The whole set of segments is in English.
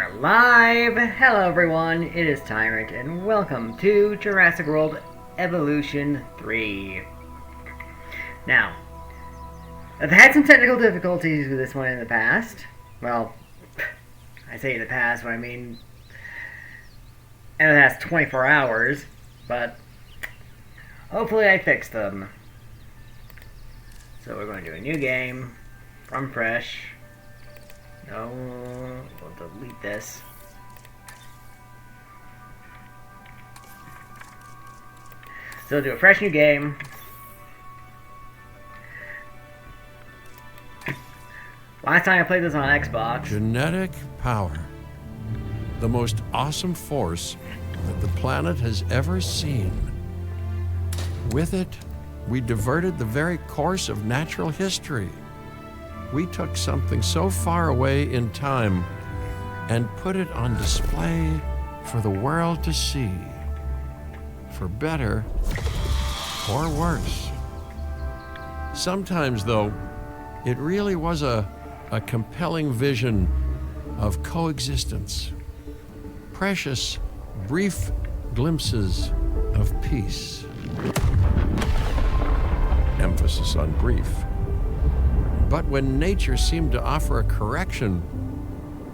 are live! Hello everyone, it is Tyrant, and welcome to Jurassic World Evolution 3. Now, I've had some technical difficulties with this one in the past. Well, I say in the past, but I mean in the past 24 hours, but hopefully I fixed them. So we're going to do a new game, from fresh. No, we'll delete this. So do a fresh new game. Last time I played this on Xbox. Genetic power. The most awesome force that the planet has ever seen. With it, we diverted the very course of natural history. We took something so far away in time and put it on display for the world to see. For better or worse. Sometimes, though, it really was a compelling vision of coexistence. Precious, brief glimpses of peace. Emphasis on brief. But when nature seemed to offer a correction,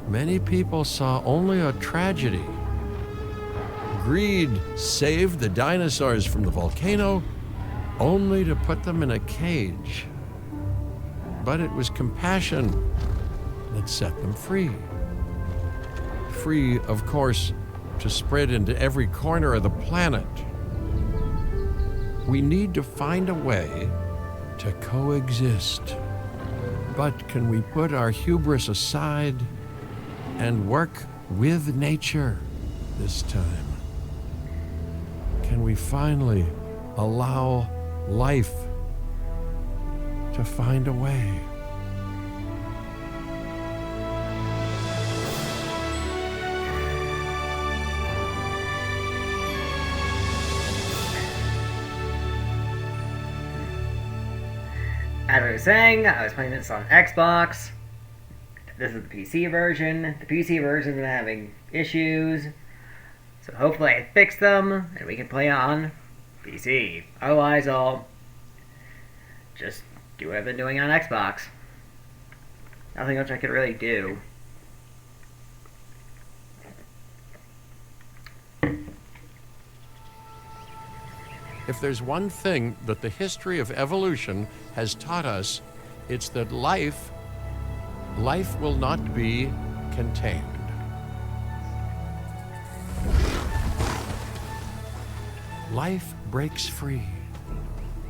many people saw only a tragedy. Greed saved the dinosaurs from the volcano, only to put them in a cage. But it was compassion that set them free. Free, of course, to spread into every corner of the planet. We need to find a way to coexist. But can we put our hubris aside and work with nature this time? Can we finally allow life to find a way? As I was saying, I was playing this on Xbox. This is the PC version. The PC version is having issues. So hopefully I fix them and we can play on PC. Otherwise I'll just do what I've been doing on Xbox. Nothing else I could really do. If there's one thing that the history of evolution has taught us, it's that life will not be contained. Life breaks free.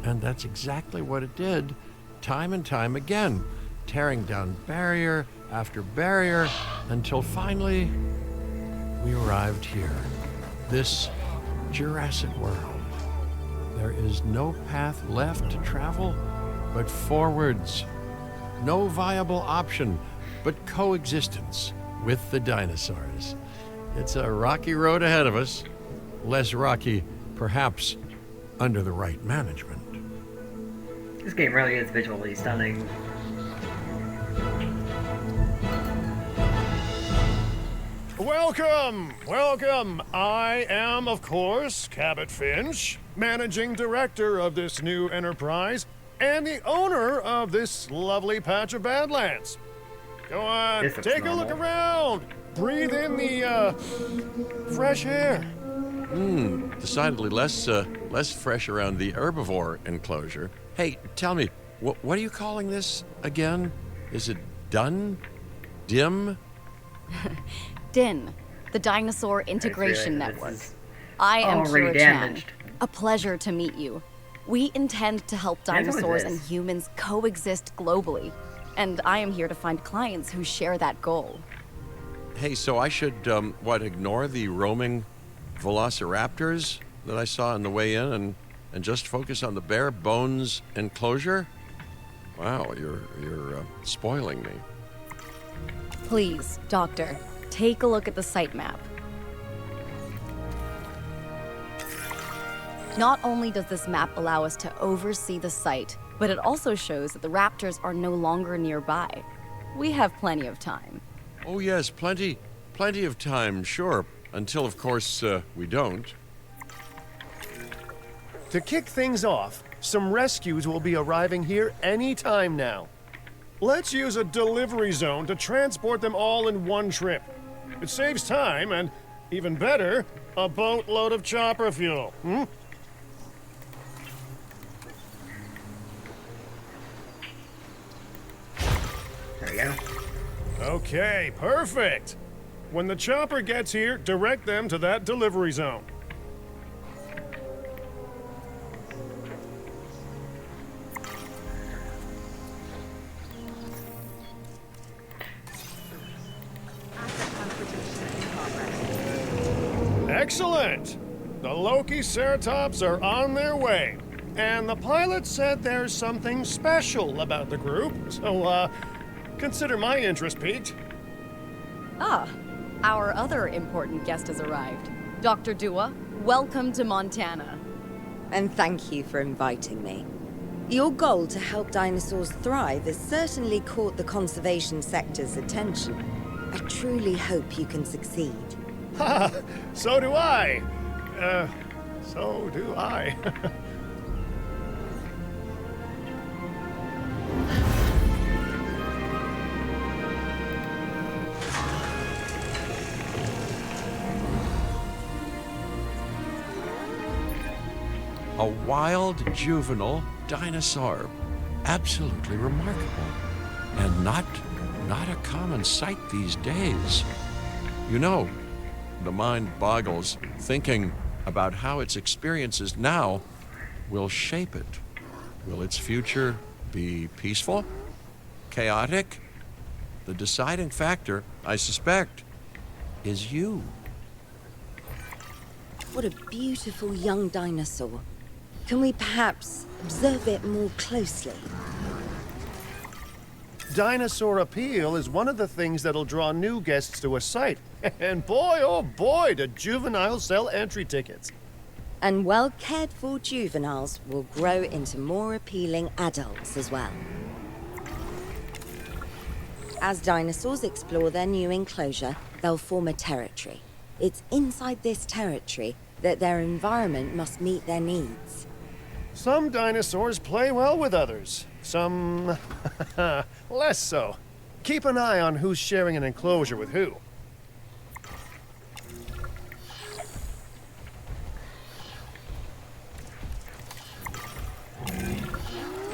And that's exactly what it did, time and time again, tearing down barrier after barrier, until finally we arrived here, this Jurassic world. There is no path left to travel but forwards. No viable option but coexistence with the dinosaurs. It's a rocky road ahead of us. Less rocky, perhaps, under the right management. This game really is visually stunning. Welcome! Welcome! I am, of course, Cabot Finch, managing director of this new enterprise and the owner of this lovely patch of Badlands. Go on, take a look around. Breathe in the, fresh air. Decidedly less fresh around the herbivore enclosure. Hey, tell me, what are you calling this again? Is it done? Dim? DIN, the Dinosaur Integration Network. I am already Kira damaged. Chan. A pleasure to meet you. We intend to help dinosaurs and humans coexist globally, and I am here to find clients who share that goal. Hey, so I should, ignore the roaming velociraptors that I saw on the way in and just focus on the bare bones enclosure? Wow, you're spoiling me. Please, Doctor, take a look at the site map. Not only does this map allow us to oversee the site, but it also shows that the raptors are no longer nearby. We have plenty of time. Oh yes, plenty. Plenty of time, sure. Until, of course, we don't. To kick things off, some rescues will be arriving here any time now. Let's use a delivery zone to transport them all in one trip. It saves time and, even better, a boatload of chopper fuel. There we go. Okay, perfect. When the chopper gets here, direct them to that delivery zone. Excellent! The Loki-Ceratops are on their way. And the pilot said there's something special about the group, so, consider my interest piqued. Ah, our other important guest has arrived. Dr. Dua, welcome to Montana. And thank you for inviting me. Your goal to help dinosaurs thrive has certainly caught the conservation sector's attention. I truly hope you can succeed. Ha! So do I! So do I. A wild juvenile dinosaur. Absolutely remarkable. And not a common sight these days. You know, the mind boggles thinking about how its experiences now will shape it. Will its future be peaceful? Chaotic? The deciding factor, I suspect, is you. What a beautiful young dinosaur. Can we perhaps observe it more closely? Dinosaur appeal is one of the things that'll draw new guests to a site. And boy, oh boy, do juveniles sell entry tickets. And well-cared-for juveniles will grow into more appealing adults as well. As dinosaurs explore their new enclosure, they'll form a territory. It's inside this territory that their environment must meet their needs. Some dinosaurs play well with others. Some less so. Keep an eye on who's sharing an enclosure with who.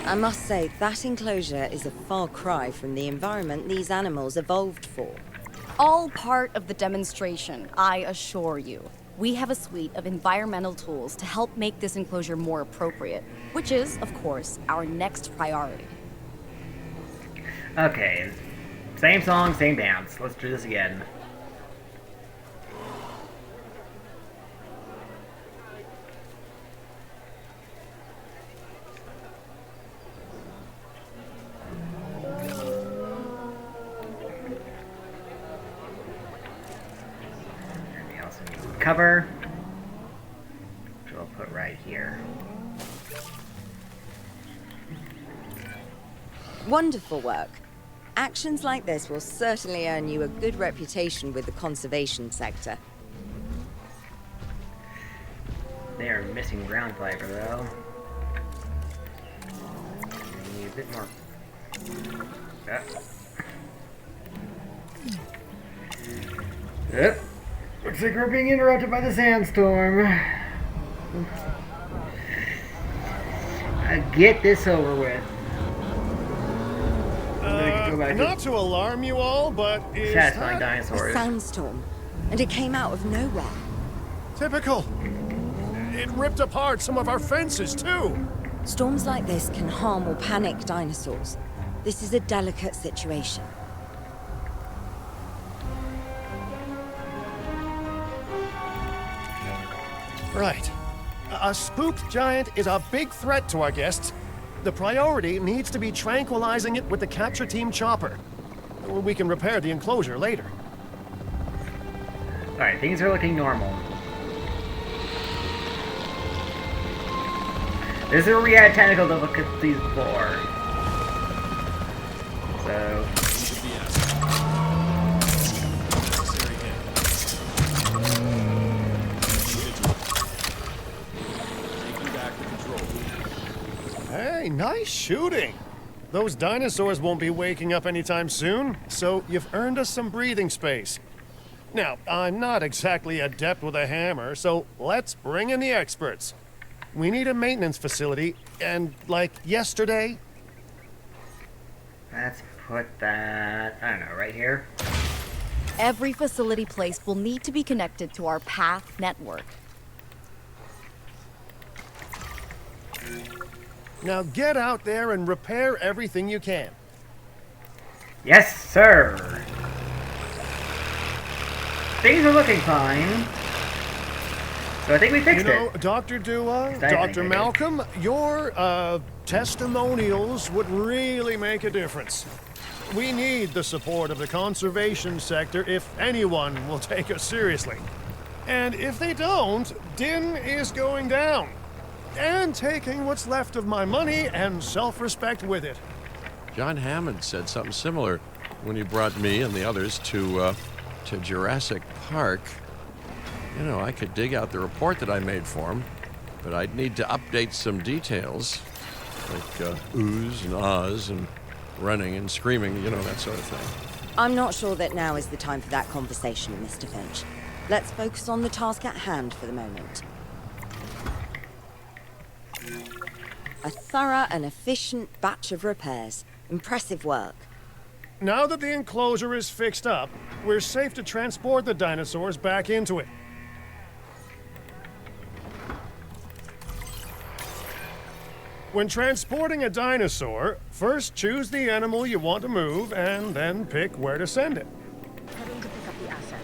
I must say, that enclosure is a far cry from the environment these animals evolved for. All part of the demonstration, I assure you. We have a suite of environmental tools to help make this enclosure more appropriate, which is, of course, our next priority. Okay. Same song, same dance. Let's do this again. Cover, which we'll put right here. Wonderful work. Actions like this will certainly earn you a good reputation with the conservation sector. They are missing ground fiber, though. We need a bit more. Yep. Looks like we're being interrupted by the sandstorm. Get this over with. Not to alarm you all, but is satisfying that A dinosaurs. sandstorm, and it came out of nowhere. typical? It ripped apart some of our fences, too. Storms like this can harm or panic dinosaurs. This is a delicate situation. Right. A spooked giant is a big threat to our guests. The priority needs to be tranquilizing it with the capture team chopper. We can repair the enclosure later. Alright, things are looking normal. This is where we had technical difficulties before. So... nice shooting. Those dinosaurs won't be waking up anytime soon, so you've earned us some breathing space. Now, I'm not exactly adept with a hammer, so let's bring in the experts. We need a maintenance facility, and like yesterday. Let's put that, I don't know, right here. Every facility place will need to be connected to our path network. Now get out there and repair everything you can. Yes, sir. Things are looking fine. So I think we fixed it. Dr. Dua, I think Dr. we did. Malcolm, your testimonials would really make a difference. We need the support of the conservation sector if anyone will take us seriously. And if they don't, Din is going down. And taking what's left of my money and self-respect with it. John Hammond said something similar when he brought me and the others to Jurassic Park. You know, I could dig out the report that I made for him, but I'd need to update some details, like oohs and ahs and running and screaming, you know, that sort of thing. I'm not sure that now is the time for that conversation, Mr. Finch. Let's focus on the task at hand for the moment. A thorough and efficient batch of repairs. Impressive work. Now that the enclosure is fixed up, we're safe to transport the dinosaurs back into it. When transporting a dinosaur, first choose the animal you want to move and then pick where to send it. Heading to pick up the asset.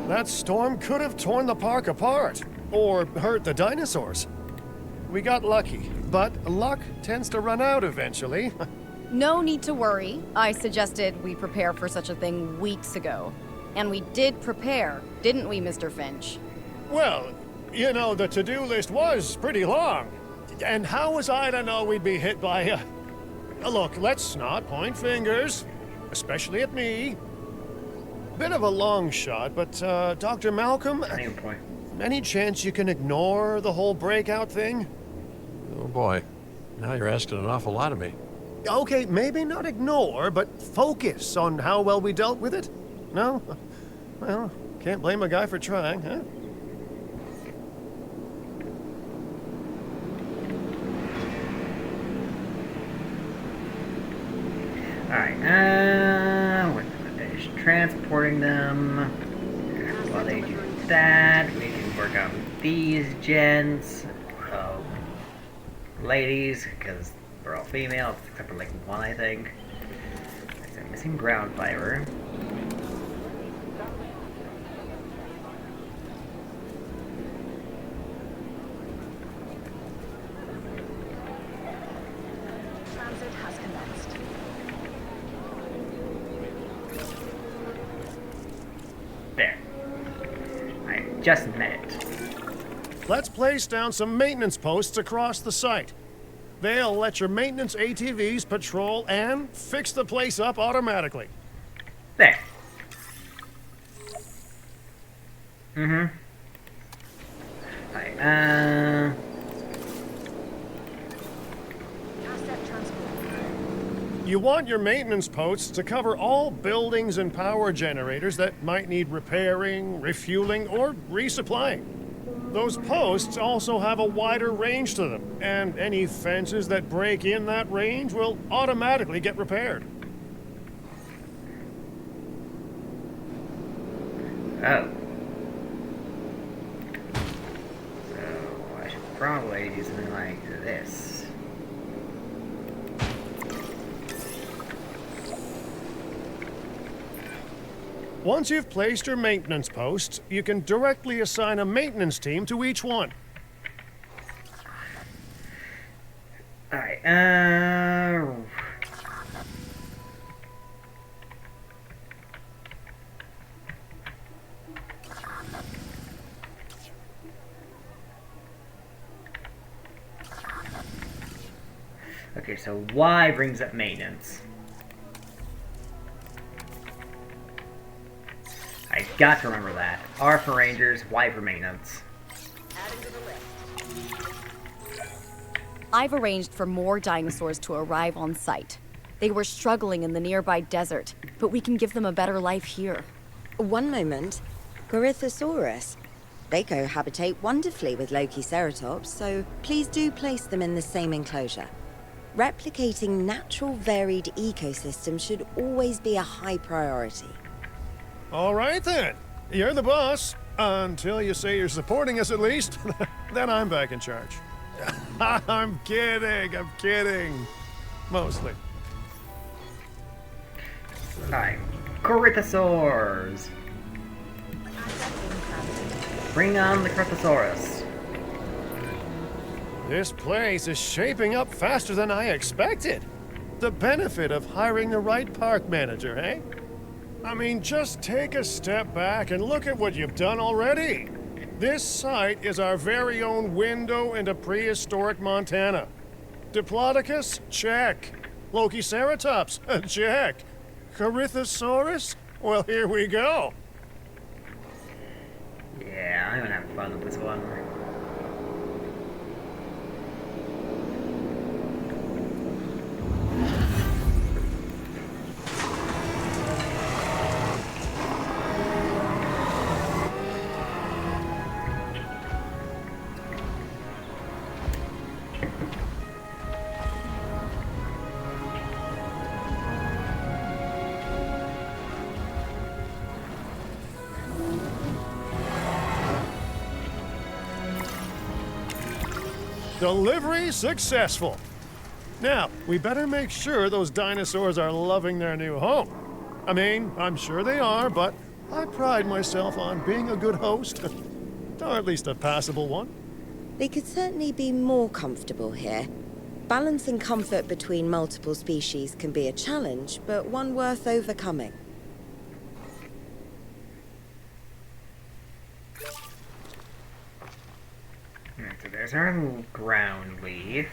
That storm could have torn the park apart or hurt the dinosaurs. We got lucky, but luck tends to run out eventually. No need to worry. I suggested we prepare for such a thing weeks ago. And we did prepare, didn't we, Mr. Finch? Well, you know, the to-do list was pretty long. And how was I to know we'd be hit by a... Look, let's not point fingers, especially at me. Bit of a long shot, but Dr. Malcolm, Any point. any chance you can ignore the whole breakout thing? Oh boy, now you're asking an awful lot of me. Okay, maybe not ignore, but focus on how well we dealt with it? No? Well, can't blame a guy for trying, huh? Alright, we're finish transporting them. While they do that, we can work on these gents. Ladies, because they're all female, except for like one, I think. I'm missing ground fiber. Transit has commenced. There. I just met it. Let's place down some maintenance posts across the site. They'll let your maintenance ATVs patrol and fix the place up automatically. There. Mm-hmm. Alright, Asset transport. You want your maintenance posts to cover all buildings and power generators that might need repairing, refueling, or resupplying. Those posts also have a wider range to them, and any fences that break in that range will automatically get repaired. oh. So, I should probably do something like this. Once you've placed your maintenance posts, you can directly assign a maintenance team to each one. Alright, okay, so Y brings up maintenance. I got to remember that. R for Rangers, Y for maintenance. Adding to the list. I've arranged for more dinosaurs to arrive on site. They were struggling in the nearby desert, but we can give them a better life here. One moment. Corythosaurus. They cohabitate wonderfully with Lokiceratops, so please do place them in the same enclosure. Replicating natural varied ecosystems should always be a high priority. All right then. You're the boss. Until you say you're supporting us at least. Then I'm back in charge. I'm kidding. Mostly. Alright. Corythosaurs. Asset in transit. Bring on the Corythosaurus. This place is shaping up faster than I expected. The benefit of hiring the right park manager, eh? I mean, just take a step back and look at what you've done already. This site is our very own window into prehistoric Montana. Diplodocus? Check. Lokiceratops? Check. Corythosaurus? Well, here we go. Yeah, I'm gonna have fun with this one. Delivery successful. Now, we better make sure those dinosaurs are loving their new home. I mean, I'm sure they are, but I pride myself on being a good host. Or at least a passable one. They could certainly be more comfortable here. Balancing comfort between multiple species can be a challenge, but one worth overcoming. Alright, so there's our little ground leaf.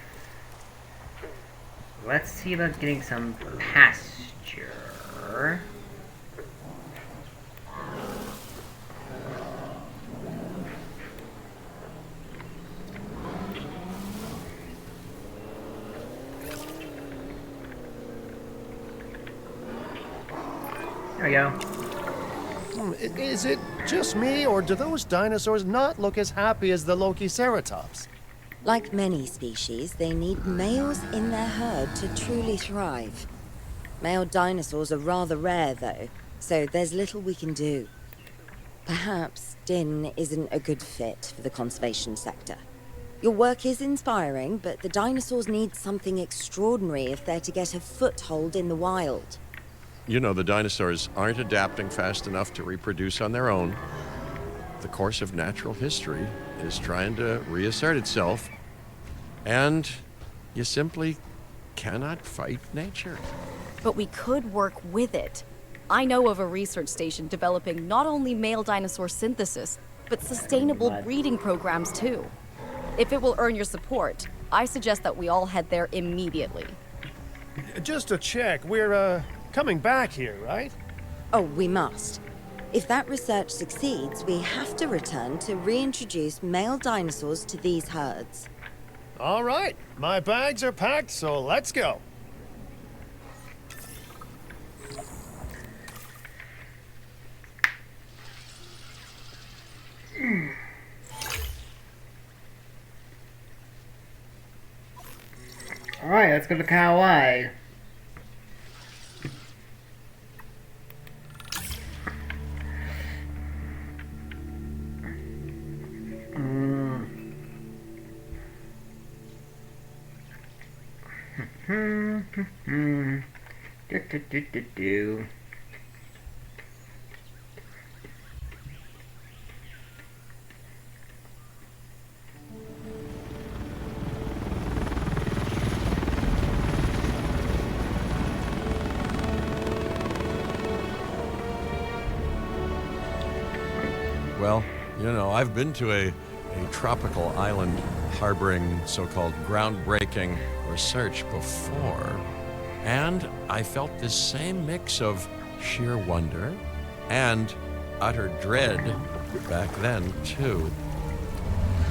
Let's see about getting some pasture. There we go. Is it just me, or do those dinosaurs not look as happy as the Lokiceratops? Like many species, they need males in their herd to truly thrive. Male dinosaurs are rather rare, though, so there's little we can do. Perhaps Din isn't a good fit for the conservation sector. Your work is inspiring, but the dinosaurs need something extraordinary if they're to get a foothold in the wild. You know, the dinosaurs aren't adapting fast enough to reproduce on their own. The course of natural history is trying to reassert itself, and you simply cannot fight nature. But we could work with it. I know of a research station developing not only male dinosaur synthesis, but sustainable breeding programs too. If it will earn your support, I suggest that we all head there immediately. Just to check, we're, coming back here, right? Oh, we must. If that research succeeds, we have to return to reintroduce male dinosaurs to these herds. All right, my bags are packed, so let's go. Alright, let's go to Kauai. Do. Well, you know, I've been to a tropical island harboring so-called groundbreaking research before, and I felt this same mix of sheer wonder and utter dread back then, too.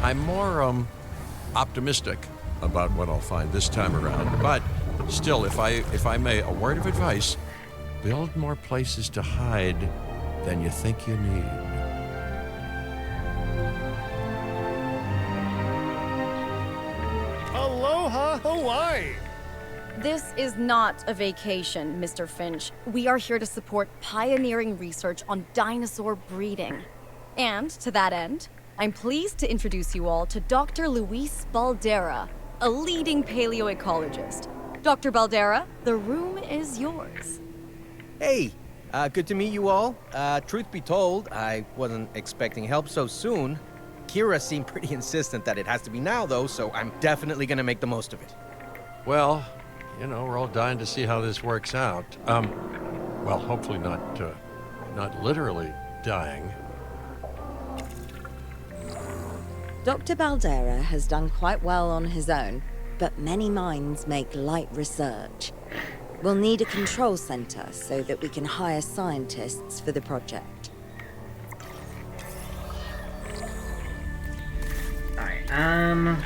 I'm more, optimistic about what I'll find this time around. But still, if I may, a word of advice: build more places to hide than you think you need. Aloha, Hawaii! This is not a vacation, Mr. Finch. We are here to support pioneering research on dinosaur breeding. And to that end, I'm pleased to introduce you all to Dr. Luis Baldera, a leading paleoecologist. Dr. Baldera, the room is yours. Hey, good to meet you all. Truth be told, I wasn't expecting help so soon. Kira seemed pretty insistent that it has to be now, though, so I'm definitely gonna make the most of it. Well, you know, we're all dying to see how this works out. Well, hopefully not literally dying. Dr. Baldera has done quite well on his own, but many minds make light research. We'll need a control center so that we can hire scientists for the project. Alright,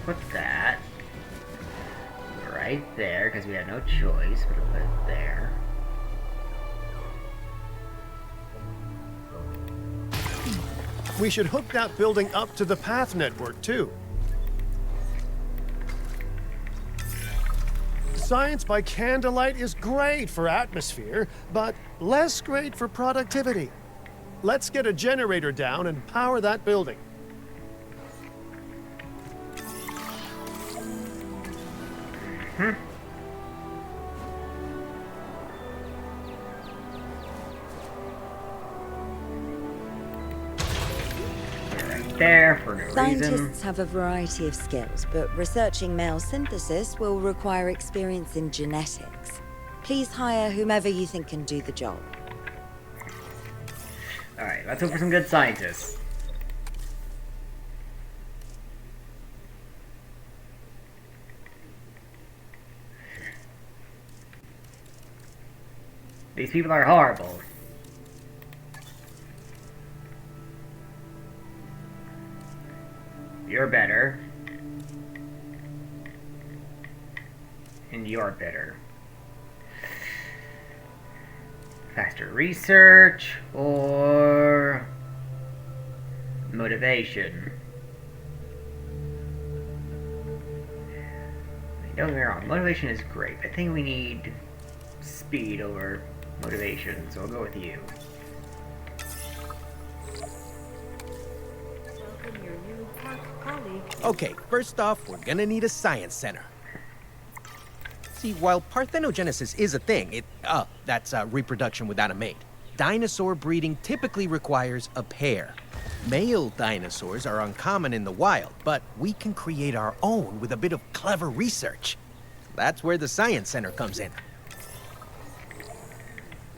put that right there, because we had no choice but to put it there. We should hook that building up to the path network, too. Science by candlelight is great for atmosphere, but less great for productivity. Let's get a generator down and power that building. There for no reason. Scientists have a variety of skills, but researching male synthesis will require experience in genetics. Please hire whomever you think can do the job. Alright, let's hope for some good scientists. These people are horrible. You're better. And you're better. Faster research or motivation. Don't get me wrong, motivation is great. I think we need speed over motivation, so I'll go with you. Welcome your new park colleague. Okay, first off, we're gonna need a science center. See, while parthenogenesis is a thing, that's reproduction without a mate. Dinosaur breeding typically requires a pair. Male dinosaurs are uncommon in the wild, but we can create our own with a bit of clever research. That's where the science center comes in.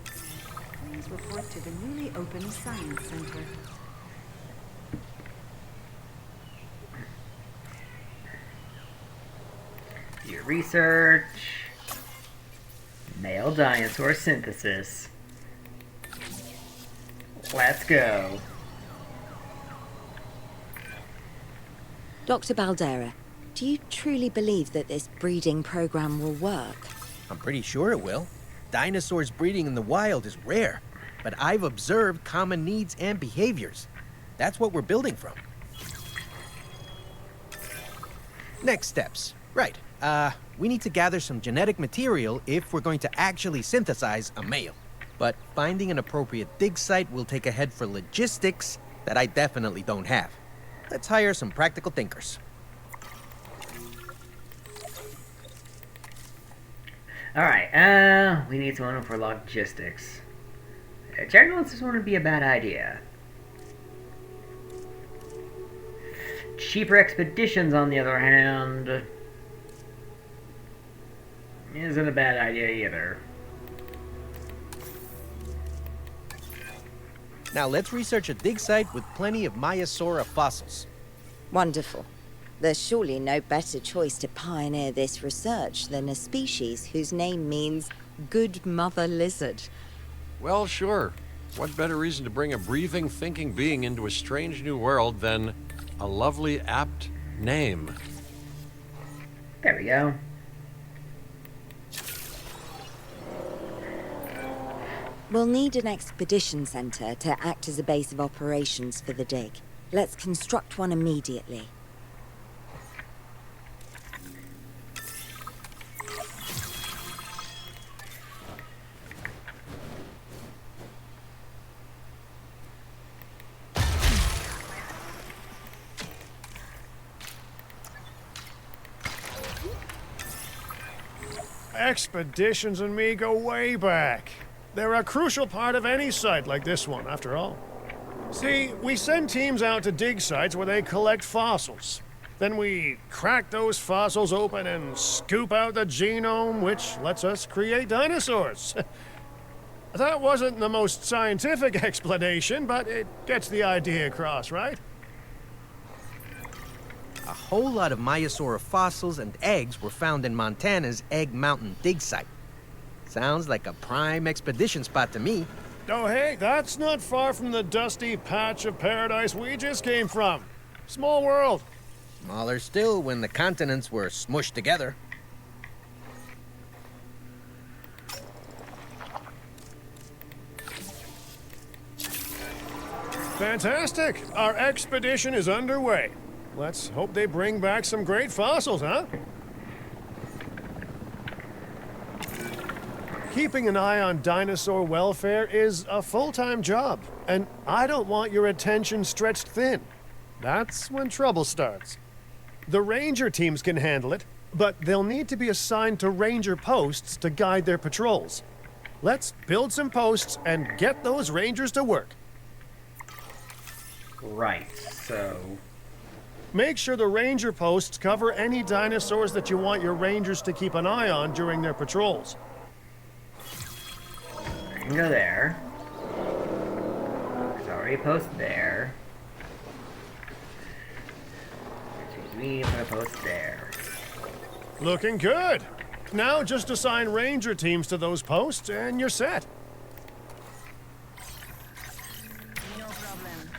Please report to the newly opened Science Center. Your research. Male dinosaur synthesis. Let's go. Dr. Baldera, do you truly believe that this breeding program will work? I'm pretty sure it will. Dinosaurs breeding in the wild is rare, but I've observed common needs and behaviors. That's what we're building from. Next steps. Right. We need to gather some genetic material if we're going to actually synthesize a male. But finding an appropriate dig site will take a head for logistics that I definitely don't have. Let's hire some practical thinkers. Alright, we need someone for logistics. Journalists just want to be a bad idea. Cheaper expeditions, on the other hand, isn't a bad idea either. Now let's research a dig site with plenty of Maiasaura fossils. Wonderful. There's surely no better choice to pioneer this research than a species whose name means good mother lizard. Well, sure. What better reason to bring a breathing, thinking being into a strange new world than a lovely, apt Name. There we go. We'll need an expedition center to act as a base of operations for the dig. Let's construct one immediately. Expeditions and me go way back. They're a crucial part of any site like this one, after all. See, we send teams out to dig sites where they collect fossils. Then we crack those fossils open and scoop out the genome, which lets us create dinosaurs. That wasn't the most scientific explanation, but it gets the idea across, right? A whole lot of Maiasaura fossils and eggs were found in Montana's Egg Mountain dig site. Sounds like a prime expedition spot to me. Oh, hey, that's not far from the dusty patch of paradise we just came from. Small world. Smaller still when the continents were smushed together. Fantastic. Our expedition is underway. Let's hope they bring back some great fossils, huh? Keeping an eye on dinosaur welfare is a full-time job, and I don't want your attention stretched thin. That's when trouble starts. The ranger teams can handle it, but they'll need to be assigned to ranger posts to guide their patrols. Let's build some posts and get those rangers to work. Right, so... Make sure the ranger posts cover any dinosaurs that you want your rangers to keep an eye on during their patrols. I can go there. There's already a post there. Excuse me, put a post there. Looking good. Now just assign ranger teams to those posts and you're set. No problem.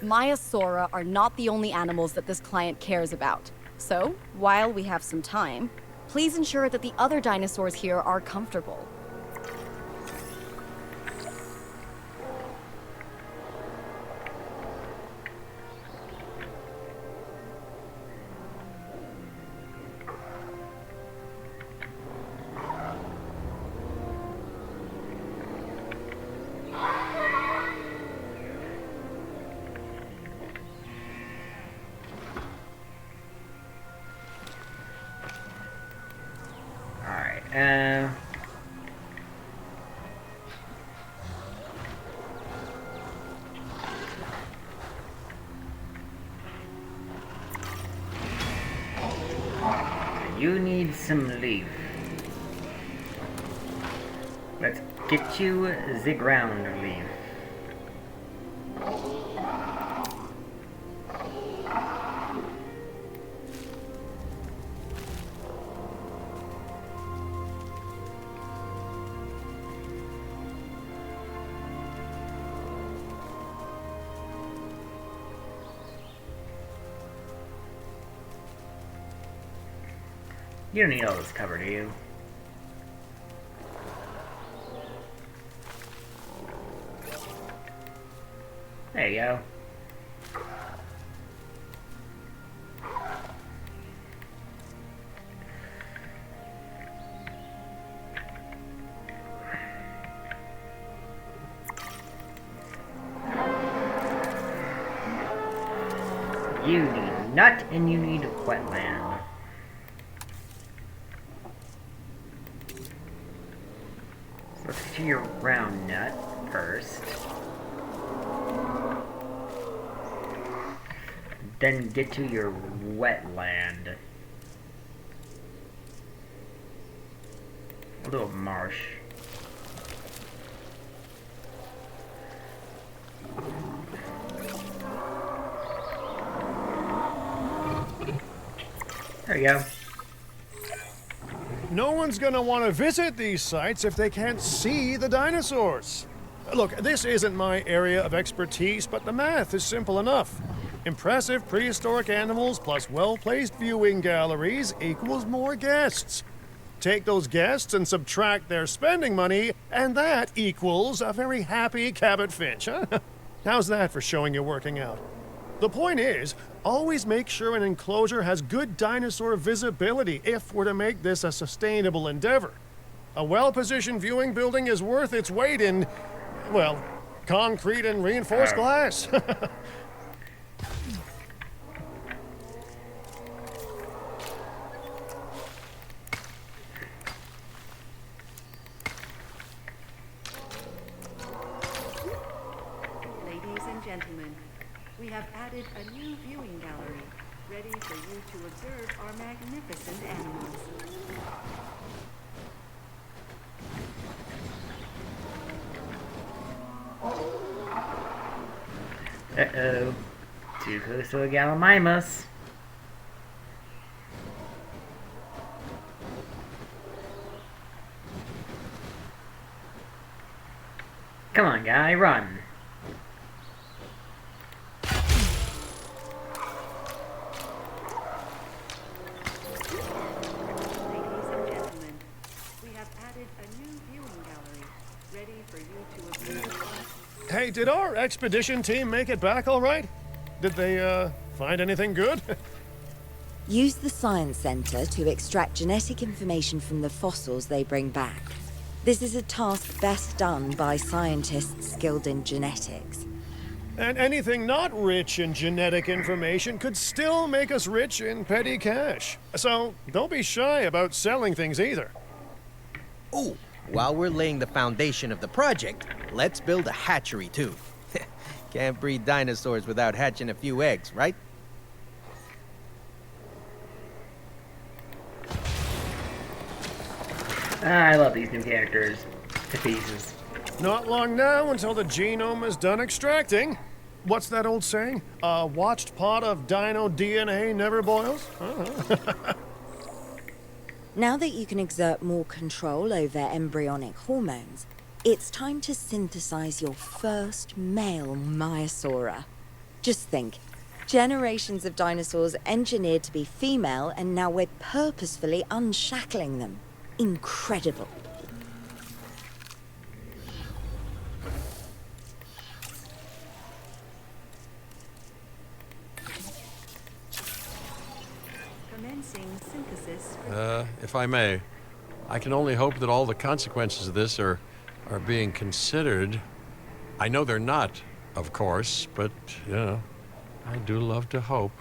Maiasaura are not the only animals that this client cares about. So, while we have some time, please ensure that the other dinosaurs here are comfortable. You need some leaf. Let's get you the ground leaf. You don't need all this cover, do you? There you go. You need nut and you need wetland. Let's get to your round nut first. Then get to your wetland. A little marsh. There you go. No one's gonna want to visit these sites if they can't see the dinosaurs. Look, this isn't my area of expertise, but the math is simple enough. Impressive prehistoric animals plus well-placed viewing galleries equals more guests. Take those guests and subtract their spending money, and that equals a very happy Cabot Finch, huh? How's that for showing you're working out? The point is, always make sure an enclosure has good dinosaur visibility if we're to make this a sustainable endeavor. A well-positioned viewing building is worth its weight in, well, concrete and reinforced glass. Ladies and gentlemen, we have added a new viewing gallery, ready for you to observe our magnificent animals. Uh-oh. Too close to a Gallimimus. Come on, guy, run. Ladies and gentlemen, we have added a new viewing gallery, ready for you to observe. Hey, did our expedition team make it back all right? Did they, find anything good? Use the Science Center to extract genetic information from the fossils they bring back. This is a task best done by scientists skilled in genetics. And anything not rich in genetic information could still make us rich in petty cash. So don't be shy about selling things either. Ooh, while we're laying the foundation of the project, let's build a hatchery too. Can't breed dinosaurs without hatching a few eggs, right? I love these new characters to pieces. Not long now until the genome is done extracting. What's that old saying? A watched pot of dino DNA never boils? Now that you can exert more control over embryonic hormones, it's time to synthesize your first male Maiasaura. Just think, generations of dinosaurs engineered to be female, and now we're purposefully unshackling them. Incredible. Commencing synthesis. If I may, I can only hope that all the consequences of this are being considered. I know they're not, of course, but, you know, I do love to hope.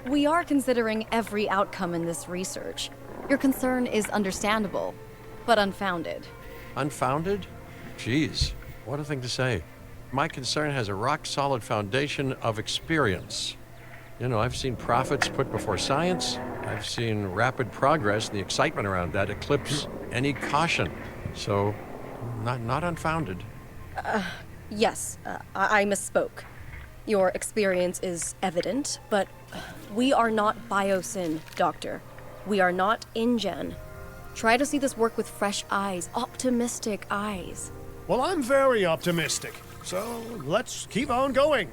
We are considering every outcome in this research. Your concern is understandable, but unfounded. Unfounded? Geez, what a thing to say. My concern has a rock-solid foundation of experience. You know, I've seen profits put before science. I've seen rapid progress, and the excitement around that eclipse any caution. So, not unfounded. Yes, I misspoke. Your experience is evident, but we are not Biosyn, Doctor. We are not InGen. Try to see this work with fresh eyes, optimistic eyes. Well, I'm very optimistic, so let's keep on going.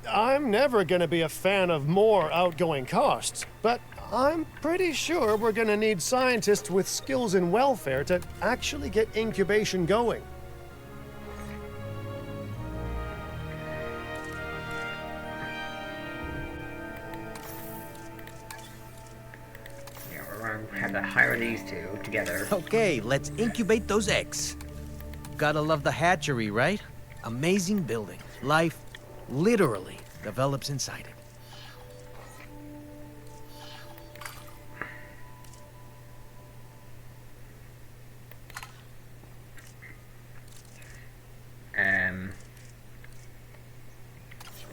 I'm never going to be a fan of more outgoing costs, but I'm pretty sure we're going to need scientists with skills in welfare to actually get incubation going. Yeah, we're gonna have to hire these two together. Okay, let's incubate those eggs. Gotta love the hatchery, right? Amazing building. Life literally develops inside it.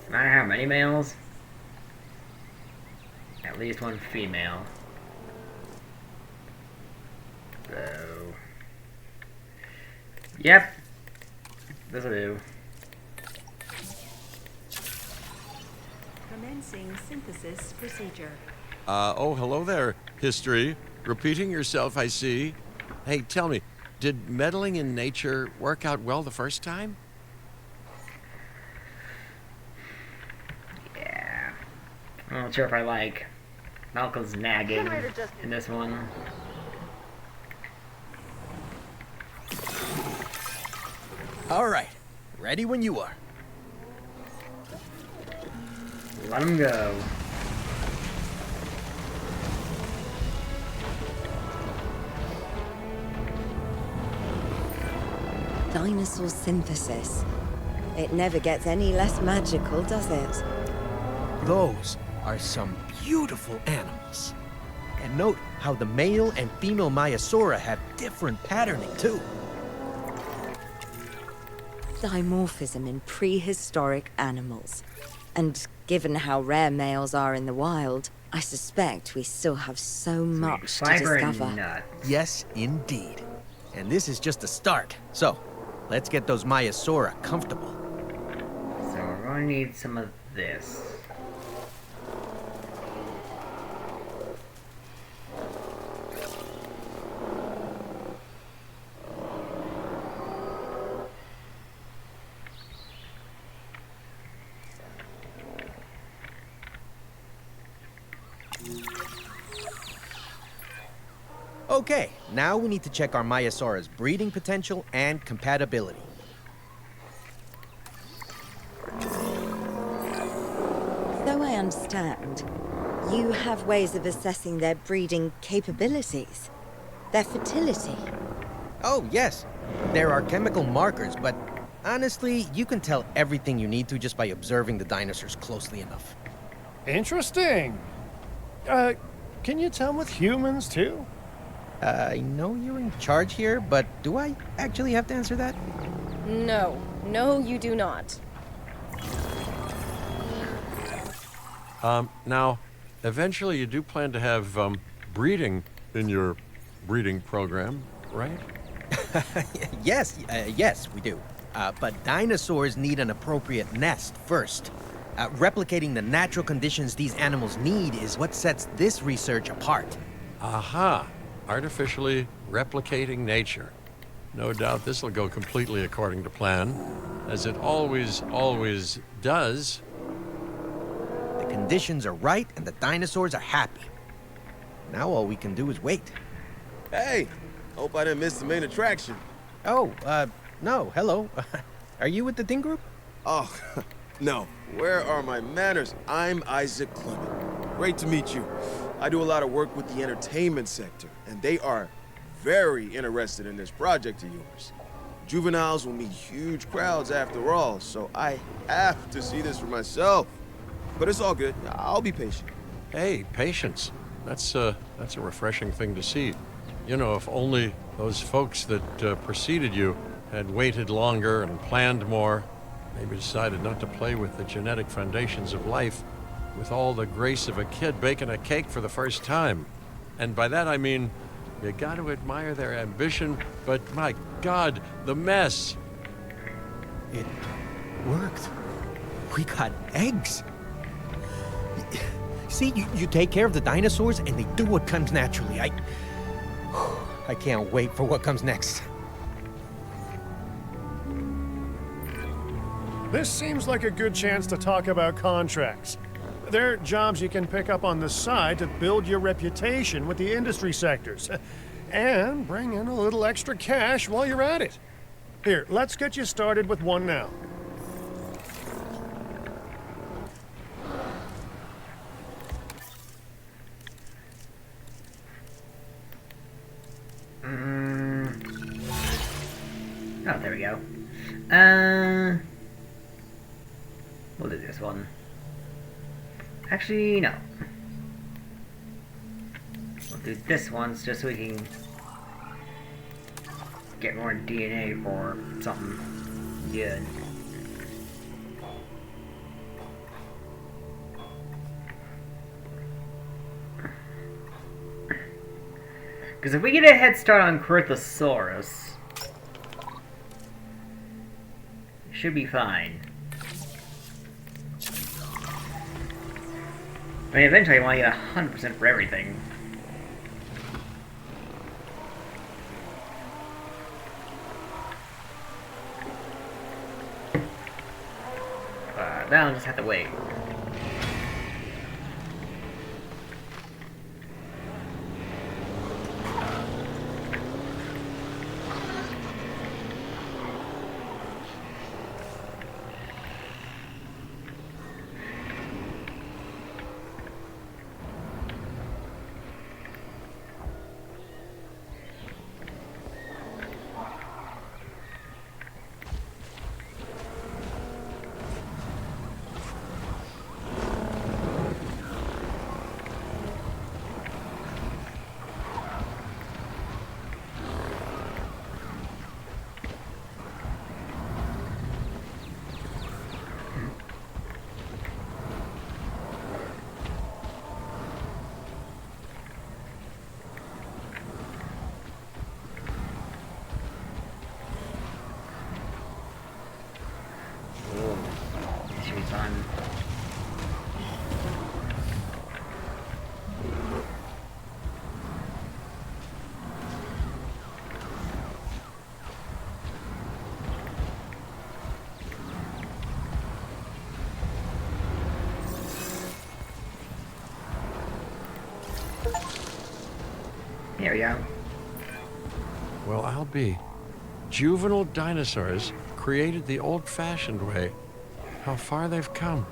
No matter how many males, at least one female. So, yep, this'll do. Commencing synthesis procedure. Oh, hello there, history. Repeating yourself, I see. Hey, tell me, Did meddling in nature work out well the first time? Yeah. I'm not sure if I like Malcolm's nagging in this one. All right. Ready when you are. Let him go. Dinosaur synthesis. It never gets any less magical, does it? Those are some beautiful animals. And note how the male and female Maiasaura have different patterning, too. Dimorphism in prehistoric animals. And given how rare males are in the wild, I suspect we still have so much to Fiber and discover. nuts. Yes, indeed. And this is just the start. So, let's get those Maiasaura comfortable. So we're going to need some of this. Okay, now we need to check our Maiasaura's breeding potential and compatibility. So I understand, you have ways of assessing their breeding capabilities, their fertility. Oh, yes. There are chemical markers, but honestly, you can tell everything you need to just by observing the dinosaurs closely enough. Interesting. Can you tell with humans, too? I know you're in charge here, but do I actually have to answer that? No. No, you do not. Now, eventually you do plan to have breeding in your breeding program, right? Yes, we do. But dinosaurs need an appropriate nest first. Replicating the natural conditions these animals need is what sets this research apart. Aha! Artificially replicating nature. No doubt this will go completely according to plan, as it always does. The conditions are right and the dinosaurs are happy. Now all we can do is wait. Hey, hope I didn't miss the main attraction. Oh, no, hello. Are you with the Ding Group? Oh, no. Where are my manners? I'm Isaac Clement. Great to meet you. I do a lot of work with the entertainment sector, and they are very interested in this project of yours. Juveniles will meet huge crowds after all, so I have to see this for myself. But it's all good. I'll be patient. Hey, patience. That's a refreshing thing to see. You know, if only those folks that preceded you had waited longer and planned more, maybe decided not to play with the genetic foundations of life with all the grace of a kid baking a cake for the first time. And by that I mean, you got to admire their ambition, but my God, the mess. It worked. We got eggs. See, you take care of the dinosaurs and they do what comes naturally. I can't wait for what comes next. This seems like a good chance to talk about contracts. They're jobs you can pick up on the side to build your reputation with the industry sectors. And bring in a little extra cash while you're at it. Here, let's get you started with one now. Oh, there we go. We'll do this one. Actually, no. We'll do this one just so we can get more DNA for something good. Because if we get a head start on Cruthosaurus, it should be fine. I mean, eventually I want to get 100% for everything. I'll just have to wait. This should be fun. Here we go. Well, I'll be. Juvenile dinosaurs created the old-fashioned way. How far they've come.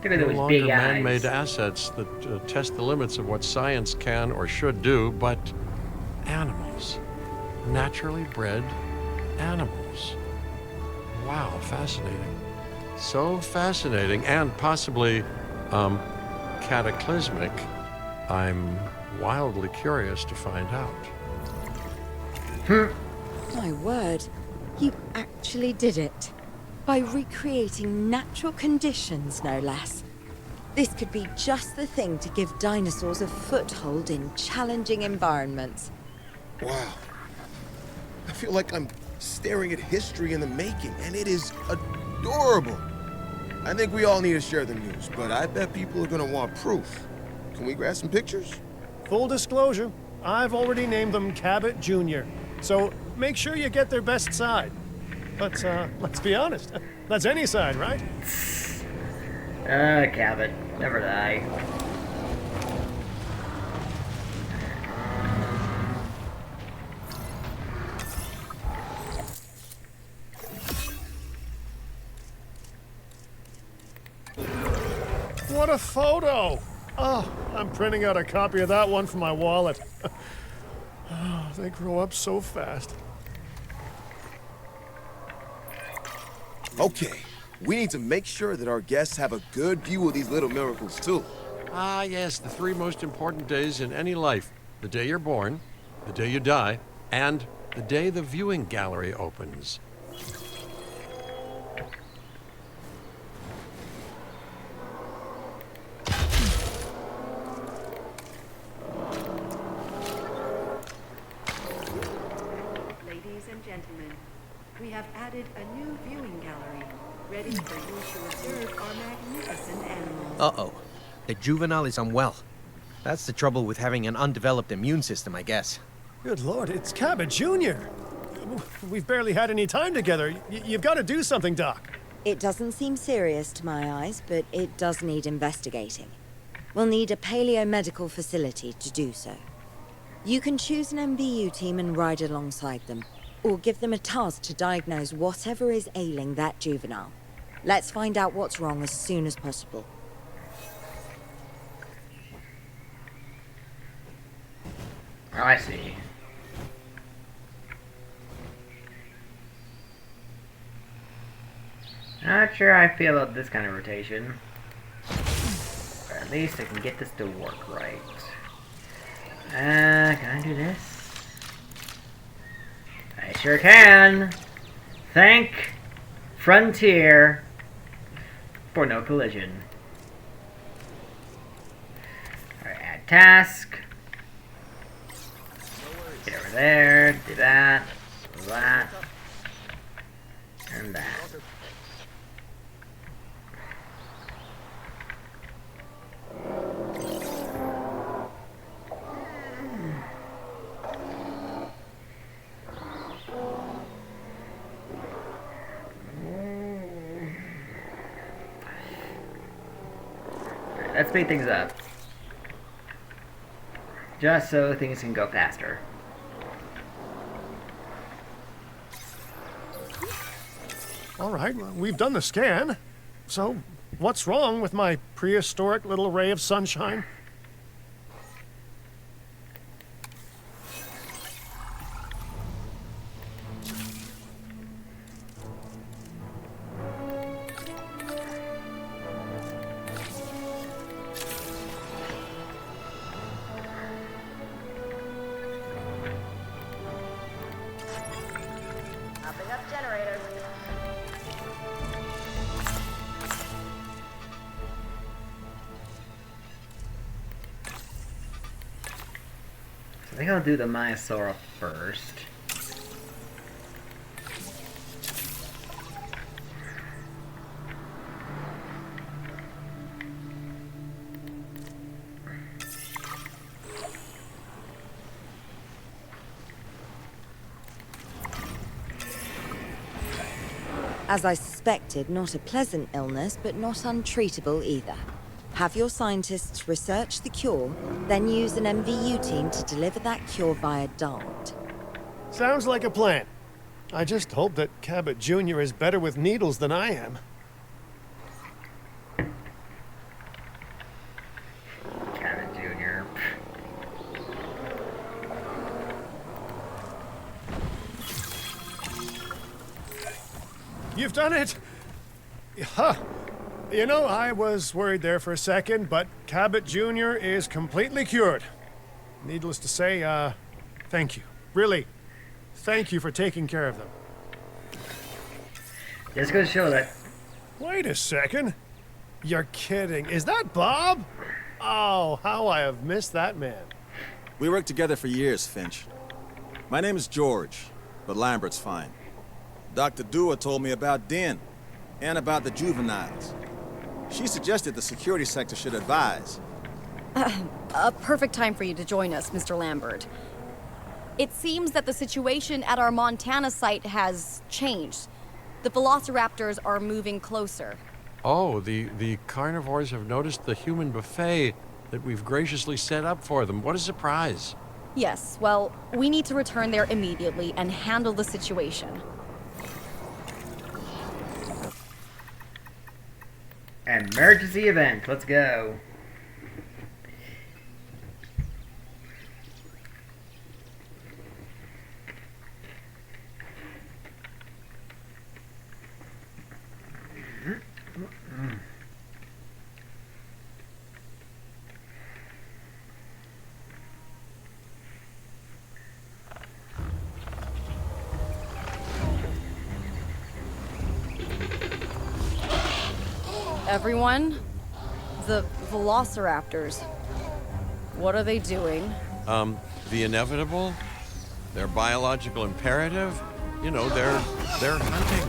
Look at No those longer big man-made eyes. assets that test the limits of what science can or should do, but animals. Naturally bred animals. Wow, fascinating. So fascinating and possibly cataclysmic. I'm wildly curious to find out. My word, you actually did it. By recreating natural conditions, no less. This could be just the thing to give dinosaurs a foothold in challenging environments. Wow. I feel like I'm staring at history in the making, and it is adorable. I think we all need to share the news, but I bet people are gonna want proof. Can we grab some pictures? Full disclosure, I've already named them Cabot Jr., so make sure you get their best side. But let's be honest, that's any side, right? Cabot. Never die. What a photo! Oh, I'm printing out a copy of that one for my wallet. Oh, they grow up so fast. Okay, we need to make sure that our guests have a good view of these little miracles, too. Ah, yes, the three most important days in any life. The day you're born, the day you die, and the day the viewing gallery opens. Ladies and gentlemen, we have added a new viewing gallery, ready for you to observe our magnificent animals. Uh-oh. The juvenile is unwell. That's the trouble with having an undeveloped immune system, I guess. Good Lord, it's Cabot Jr. We've barely had any time together. You've got to do something, Doc. It doesn't seem serious to my eyes, but it does need investigating. We'll need a paleomedical facility to do so. You can choose an MVU team and ride alongside them, or give them a task to diagnose whatever is ailing that juvenile. Let's find out what's wrong as soon as possible. Oh, I see. Not sure how I feel about this kind of rotation. But at least I can get this to work right. Can I do this? I sure can! Thank Frontier for no collision. Alright, add task. Get over there, do that, and that. Let's speed things up. Just so things can go faster. All right, well, we've done the scan. So, what's wrong with my prehistoric little ray of sunshine? Popping up generator. I think I'll do the Myosaura first. As I suspected, not a pleasant illness, but not untreatable either. Have your scientists research the cure, then use an MVU team to deliver that cure via dart. Sounds like a plan. I just hope that Cabot Jr. is better with needles than I am. Cabot Jr. You've done it! Huh. You know, I was worried there for a second, but Cabot Jr. is completely cured. Needless to say, thank you. Really, thank you for taking care of them. Just goes to show that. Wait a second. You're kidding. Is that Bob? Oh, how I have missed that man. We worked together for years, Finch. My name is George, but Lambert's fine. Dr. Dua told me about Den, and about the juveniles. She suggested the security sector should advise. A perfect time for you to join us, Mr. Lambert. It seems that the situation at our Montana site has changed. The velociraptors are moving closer. Oh, the carnivores have noticed the human buffet that we've graciously set up for them. What a surprise. Yes, well, we need to return there immediately and handle the situation. Emergency event. Let's go. Everyone, the velociraptors. What are they doing? The inevitable, their biological imperative, you know, they're hunting.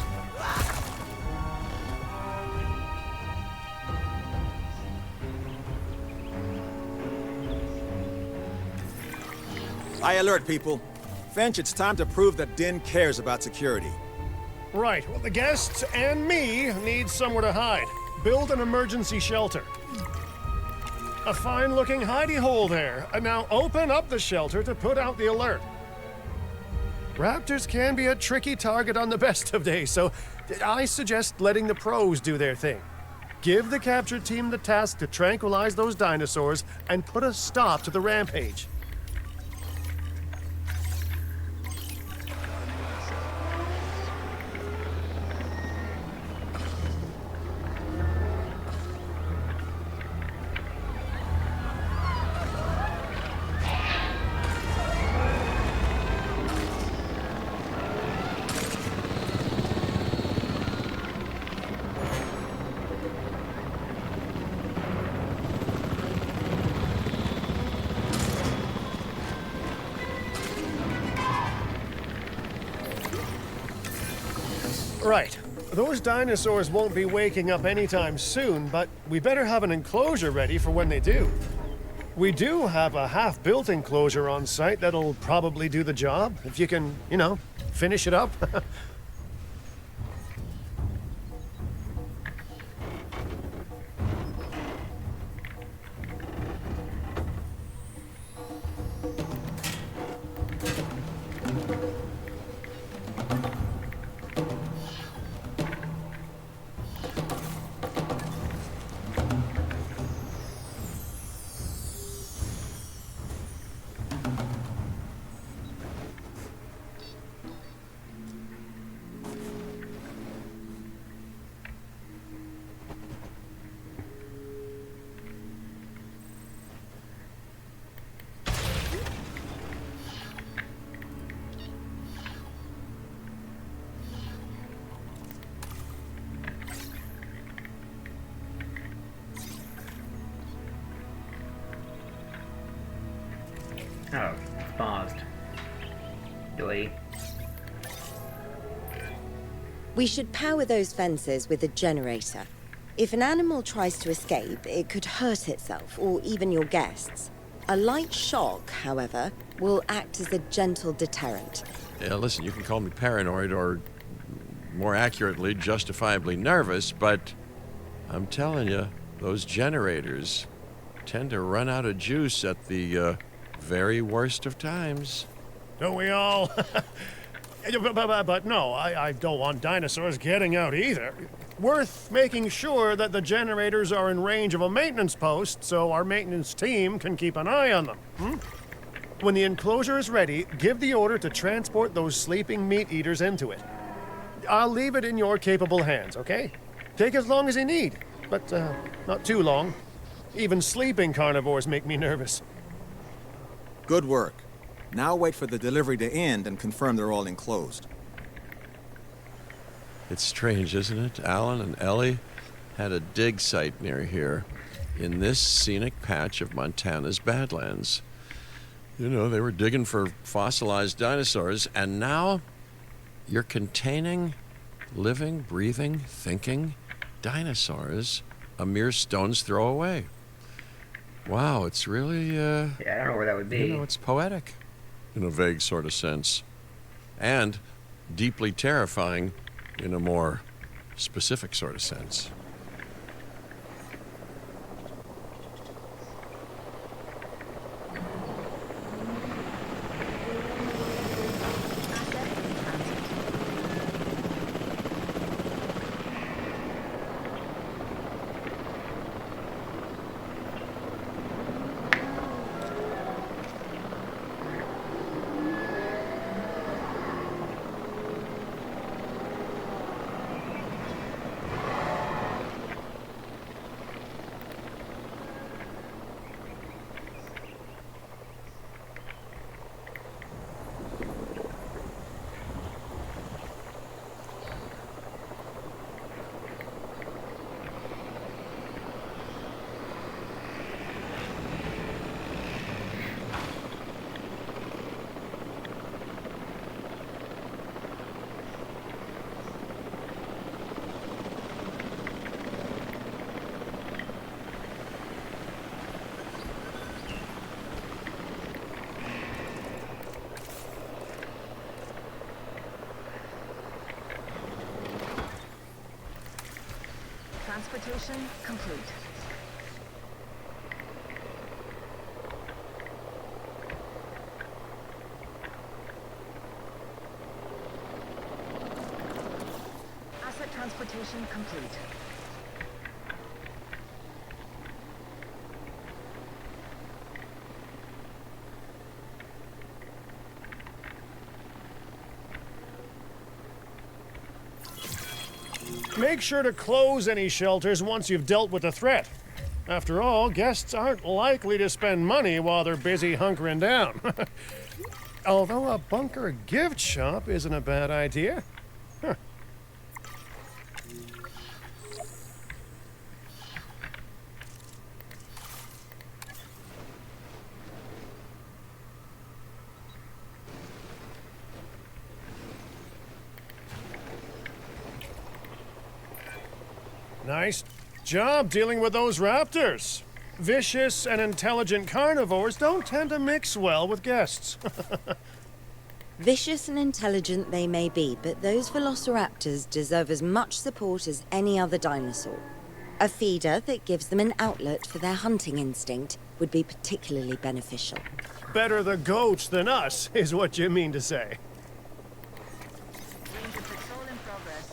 I alert people. Finch, it's time to prove that Den cares about security. Right, well, the guests and me need somewhere to hide. Build an emergency shelter. A fine-looking hidey hole there. And now open up the shelter to put out the alert. Raptors can be a tricky target on the best of days, so I suggest letting the pros do their thing. Give the capture team the task to tranquilize those dinosaurs and put a stop to the rampage. Right. Those dinosaurs won't be waking up anytime soon, but we better have an enclosure ready for when they do. We do have a half-built enclosure on site that'll probably do the job, if you can, you know, finish it up. Oh, it's paused. Doy. We should power those fences with a generator. If an animal tries to escape, it could hurt itself, or even your guests. A light shock, however, will act as a gentle deterrent. Yeah, listen, you can call me paranoid or, more accurately, justifiably nervous, but I'm telling you, those generators tend to run out of juice at the very worst of times. Don't we all? But no, I don't want dinosaurs getting out either. Worth making sure that the generators are in range of a maintenance post so our maintenance team can keep an eye on them. When the enclosure is ready, give the order to transport those sleeping meat eaters into it. I'll leave it in your capable hands, okay? Take as long as you need, but not too long. Even sleeping carnivores make me nervous. Good work. Now wait for the delivery to end and confirm they're all enclosed. It's strange, isn't it? Alan and Ellie had a dig site near here in this scenic patch of Montana's Badlands. You know, they were digging for fossilized dinosaurs, and now you're containing living, breathing, thinking dinosaurs a mere stone's throw away. Wow, it's really, Yeah, I don't know where that would be. you know, it's poetic in a vague sort of sense. And deeply terrifying in a more specific sort of sense. Transportation complete. Asset transportation complete. Make sure to close any shelters once you've dealt with the threat. After all, guests aren't likely to spend money while they're busy hunkering down. Although a bunker gift shop isn't a bad idea. Huh. Nice job dealing with those raptors. Vicious and intelligent carnivores don't tend to mix well with guests. Vicious and intelligent they may be, but those velociraptors deserve as much support as any other dinosaur. A feeder that gives them an outlet for their hunting instinct would be particularly beneficial. Better the goats than us, is what you mean to say. Range of patrol in progress.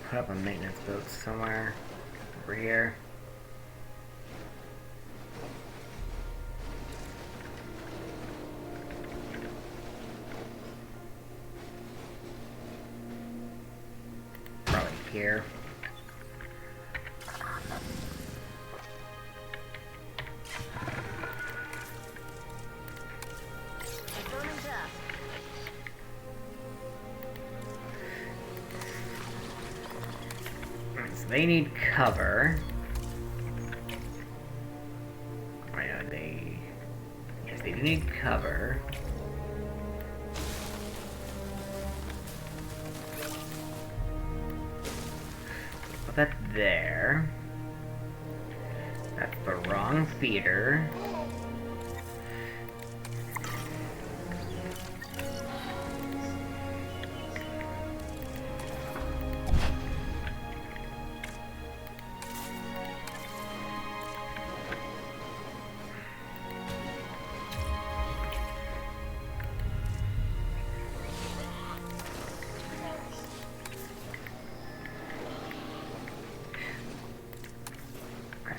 Put up a maintenance boat somewhere over here. Probably here. So they need cover. I know they... Yes, they do need cover. Put that there. That's the wrong feeder.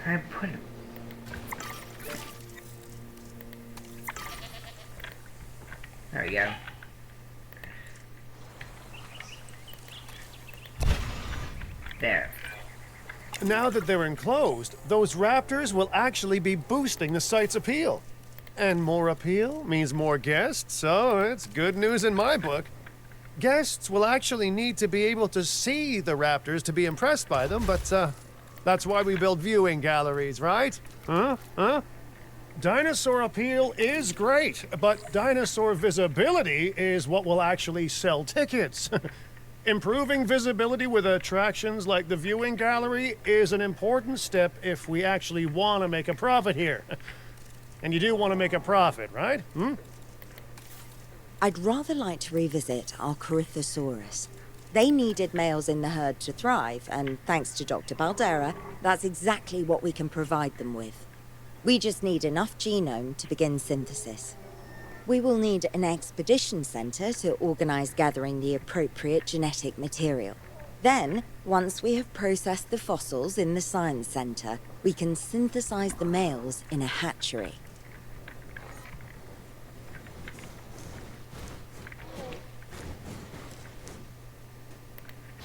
I put it. There we go. There. Now that they're enclosed, those raptors will actually be boosting the site's appeal. And more appeal means more guests, so it's good news in my book. Guests will actually need to be able to see the raptors to be impressed by them, but that's why we build viewing galleries, right? Huh? Dinosaur appeal is great, but dinosaur visibility is what will actually sell tickets. Improving visibility with attractions like the viewing gallery is an important step if we actually want to make a profit here. And you do want to make a profit, right? I'd rather like to revisit our Corythosaurus. They needed males in the herd to thrive, and thanks to Dr. Baldera, that's exactly what we can provide them with. We just need enough genome to begin synthesis. We will need an expedition center to organize gathering the appropriate genetic material. Then, once we have processed the fossils in the science center, we can synthesize the males in a hatchery.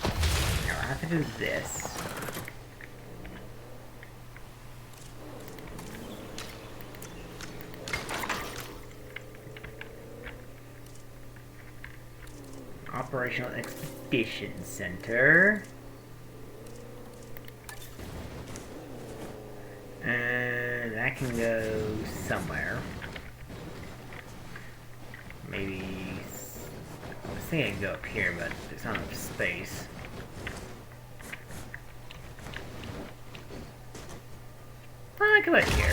Now I have to do this. Operational Expedition Center. And that can go somewhere. Maybe... I was thinking it'd go up here, but there's not enough space. Well, I can put it here.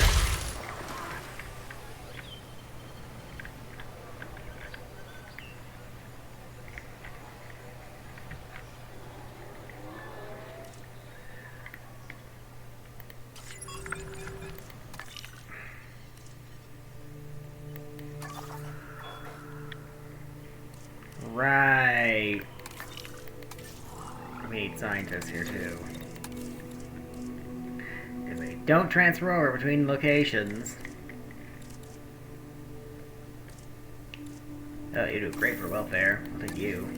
Right. We need scientists here too. Because they don't transfer over between locations. Oh, you do great for welfare. I'll take you.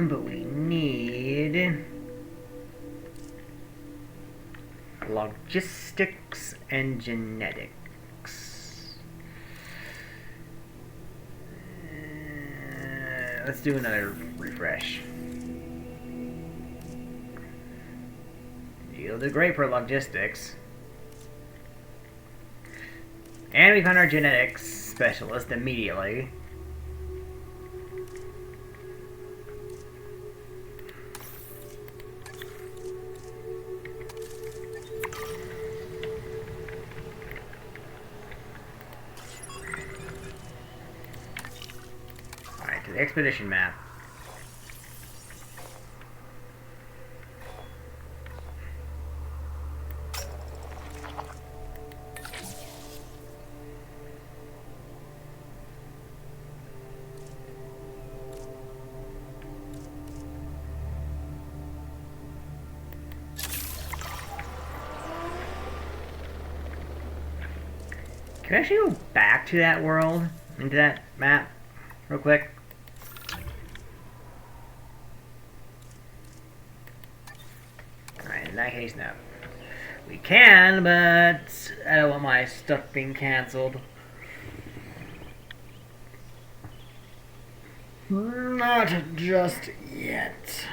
But we need logistics and genetics. Let's do another refresh. You'll do great for logistics. And we found our genetics specialist immediately. Alright, to the expedition map. Can I actually go back to that world? Into that map? Real quick? Alright, in that case, no. We can, but I don't want my stuff being cancelled. Not just yet.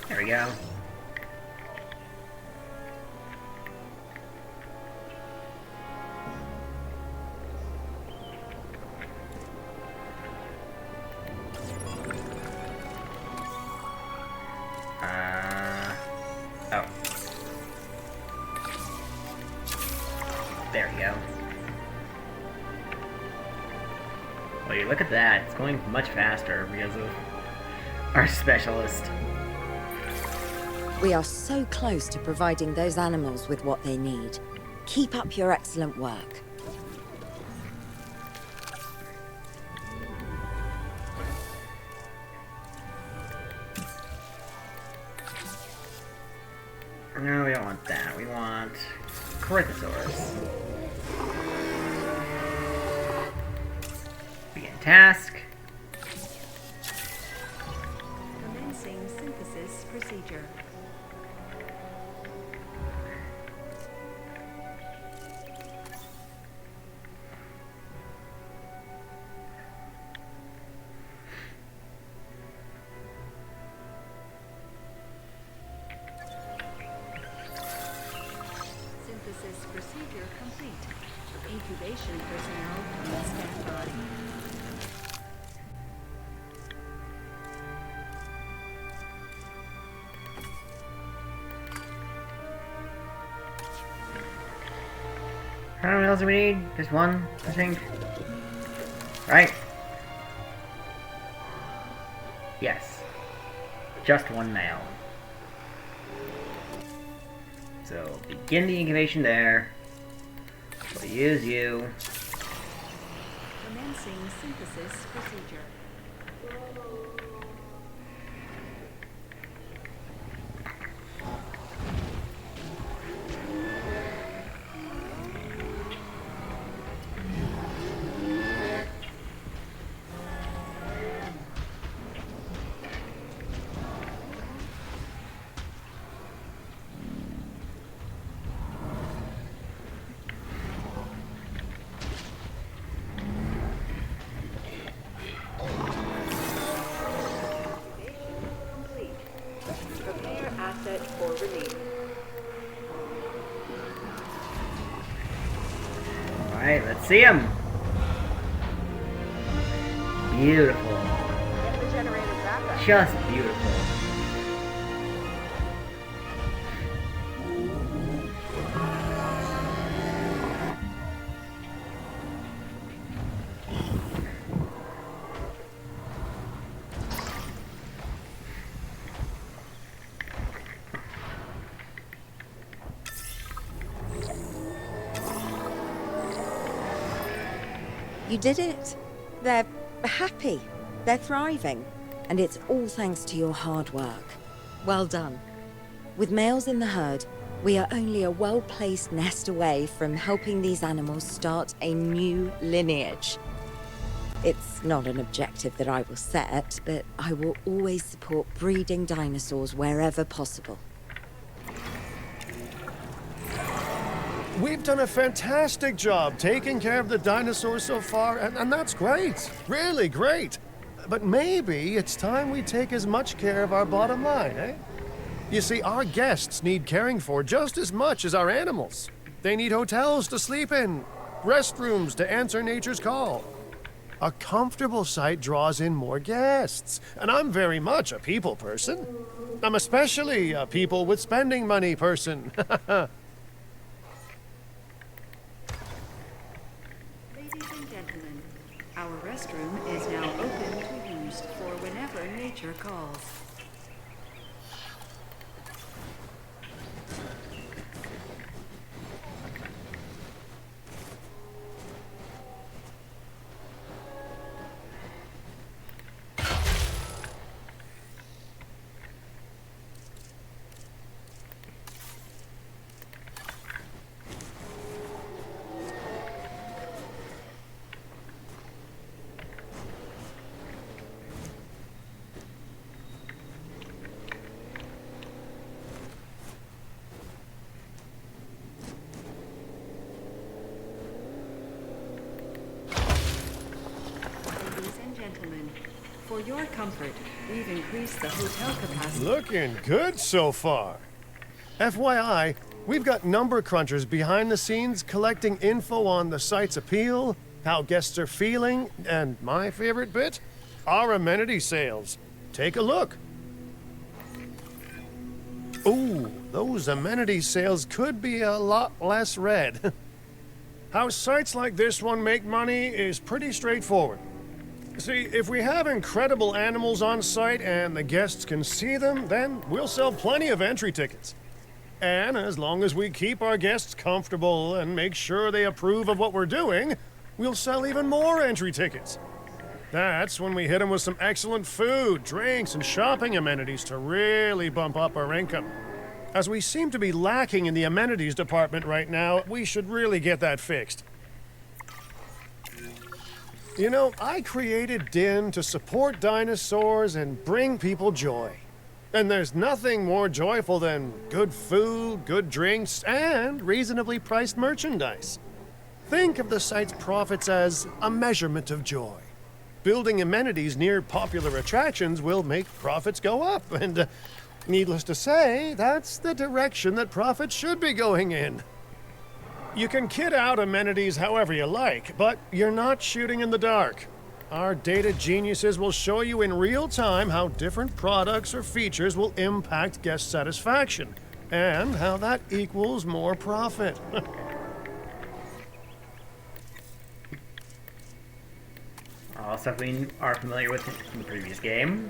There we go. Oh. There we go. Well, you look at that. It's going much faster because of our specialist. We are so close to providing those animals with what they need. Keep up your excellent work. No, we don't want that. We want Corythosaurus. Begin task. Commencing synthesis procedure. Synthesis procedure complete. Incubation personnel on standby. How many males do we need? Just one, I think. Right? Yes. Just one male. So, begin the incubation there. We'll use you. Commencing synthesis procedure. Prepare asset for release. Alright, let's see him. Beautiful. Get the generator back up. Just beautiful. You did it. They're happy. They're thriving. And it's all thanks to your hard work. Well done. With males in the herd, we are only a well-placed nest away from helping these animals start a new lineage. It's not an objective that I will set, but I will always support breeding dinosaurs wherever possible. We've done a fantastic job taking care of the dinosaurs so far, and that's great. Really great. But maybe it's time we take as much care of our bottom line, eh? You see, our guests need caring for just as much as our animals. They need hotels to sleep in, restrooms to answer nature's call. A comfortable site draws in more guests, and I'm very much a people person. I'm especially a people with spending money person. Ladies and gentlemen, our restroom is now open to use for whenever nature calls. For your comfort, we've increased the hotel capacity. Looking good so far. FYI, we've got number crunchers behind the scenes collecting info on the site's appeal, how guests are feeling, and my favorite bit, our amenity sales. Take a look. Ooh, those amenity sales could be a lot less red. How sites like this one make money is pretty straightforward. See, if we have incredible animals on site and the guests can see them, then we'll sell plenty of entry tickets. And as long as we keep our guests comfortable and make sure they approve of what we're doing, we'll sell even more entry tickets. That's when we hit them with some excellent food, drinks, and shopping amenities to really bump up our income. As we seem to be lacking in the amenities department right now, we should really get that fixed. You know, I created Din to support dinosaurs and bring people joy. And there's nothing more joyful than good food, good drinks, and reasonably priced merchandise. Think of the site's profits as a measurement of joy. Building amenities near popular attractions will make profits go up, and needless to say, that's the direction that profits should be going in. You can kit out amenities however you like, but you're not shooting in the dark. Our data geniuses will show you in real time how different products or features will impact guest satisfaction, and how that equals more profit. All stuff we are familiar with in the previous game.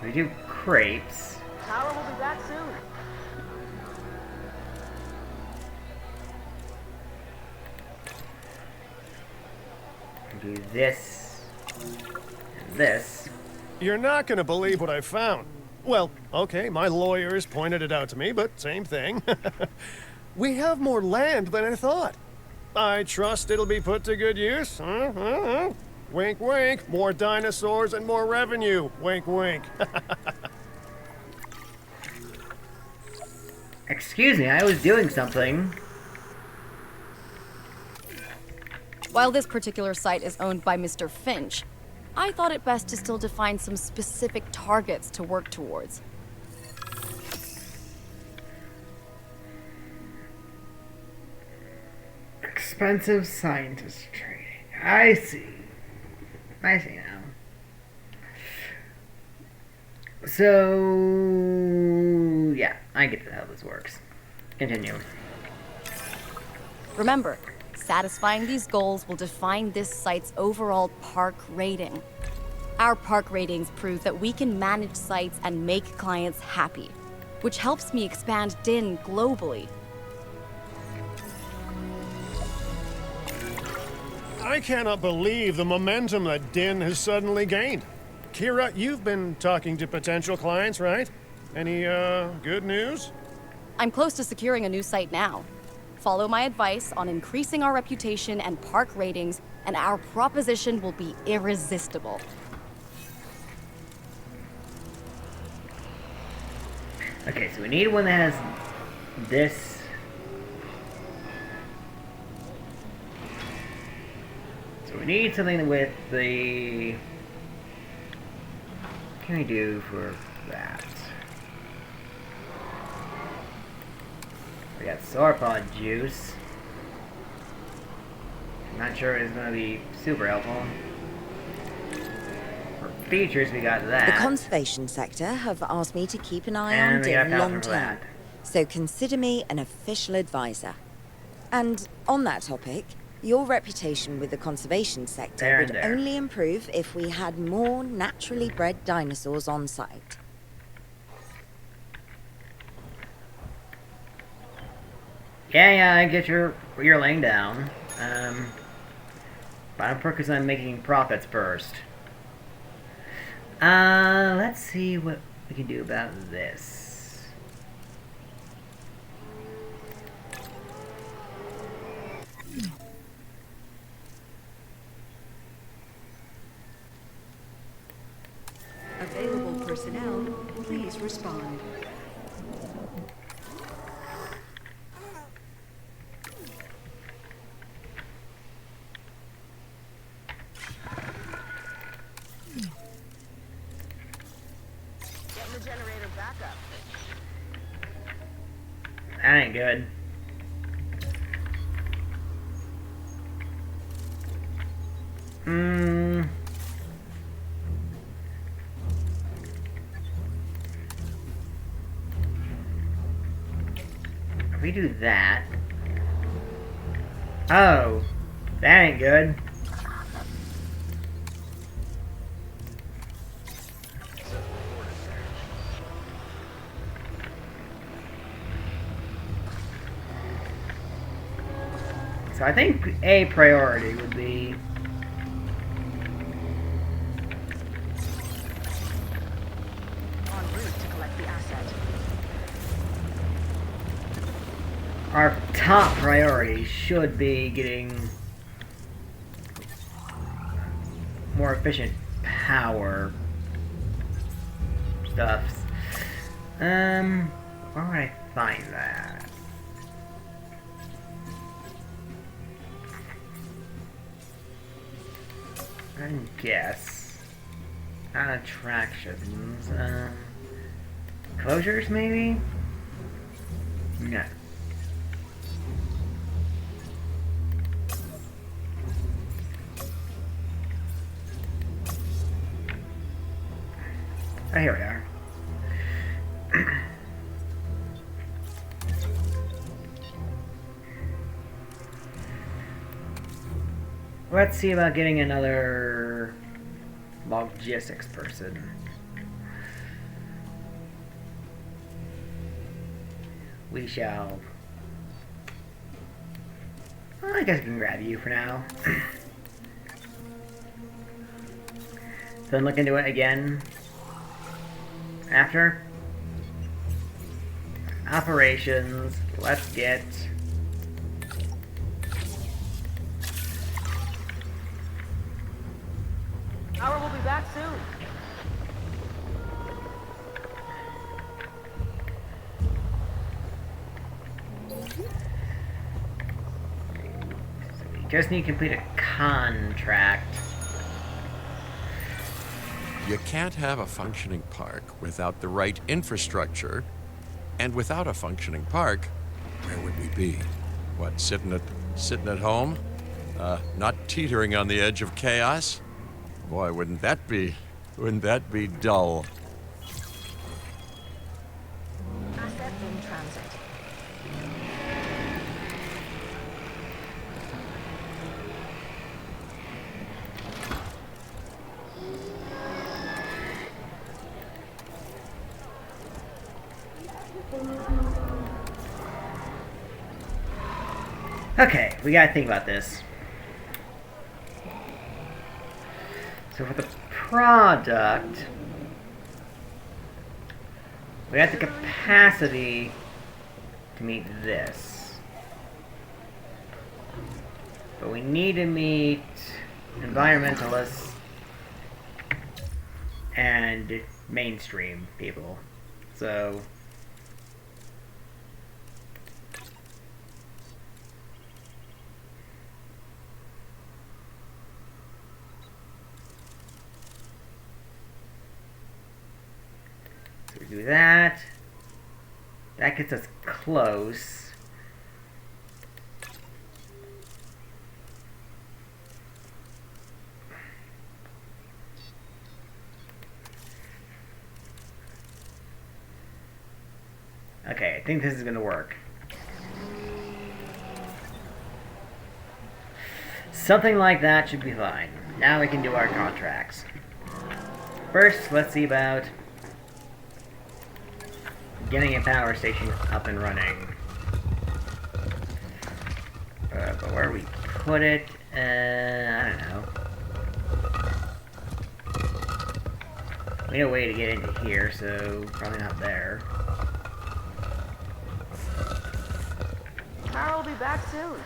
We do crepes. Power will be back soon. We do this and this. You're not gonna believe what I found. Well, okay, my lawyers pointed it out to me, but same thing. We have more land than I thought. I trust it'll be put to good use. Wink, wink. More dinosaurs and more revenue. Wink, wink. Excuse me, I was doing something. While this particular site is owned by Mr. Finch, I thought it best to still define some specific targets to work towards. Expensive scientist training. I see. I see now. So, yeah, I get how this works. Continue. Remember, satisfying these goals will define this site's overall park rating. Our park ratings prove that we can manage sites and make clients happy, which helps me expand Din globally. I cannot believe the momentum that Din has suddenly gained. Kira, you've been talking to potential clients, right? Any, good news? I'm close to securing a new site now. Follow my advice on increasing our reputation and park ratings, and our proposition will be irresistible. Okay, so we need one that has this. So we need something with the... What can we do for that? We got sauropod juice. I'm not sure it's going to be super helpful. For features, we got that. The conservation sector have asked me to keep an eye And on we got Din Falcon long for term, that. so consider me an official advisor. And on that topic, your reputation with the conservation sector There and would there. only improve if we had more naturally bred dinosaurs on site. Yeah, I get your you're laying down. But I'm focused on making profits first. Let's see what we can do about this? Available personnel, please respond. Getting the generator back up. That ain't good. If we do that... Oh, that ain't good. So I think a priority would be En route to collect the asset. our top priority should be getting more efficient power stuffs. Where would I find that? I can guess. Not attractions. Closures, maybe? No. Oh, here we are. Let's see about getting another logistics person. We shall... Well, I guess I can grab you for now. Then look into it again. After. Operations. Let's get... Power will be back soon. We just need to complete a contract. You can't have a functioning park without the right infrastructure. And without a functioning park, where would we be? What, sitting at home? Not teetering on the edge of chaos? Boy, wouldn't that be dull? Asset in transit. Okay, we gotta think about this. So for the product, we have the capacity to meet this. But we need to meet environmentalists and mainstream people. So we do that. That gets us close. Okay, I think this is gonna work. Something like that should be fine. Now we can do our contracts. First, let's see about getting a power station up and running. But where we put it, I don't know. We need a way to get into here, so probably not there. Carl will be back soon.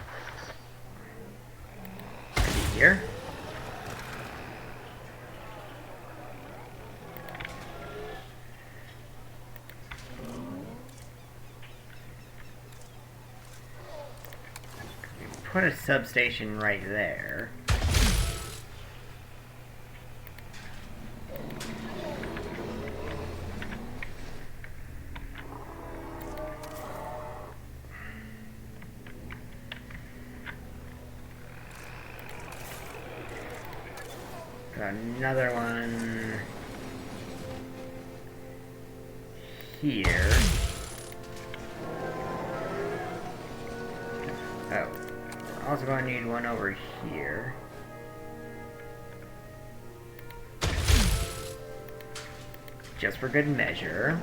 Here. Put a substation right there. Got another one here. Oh. Also going to need one over here. Just for good measure.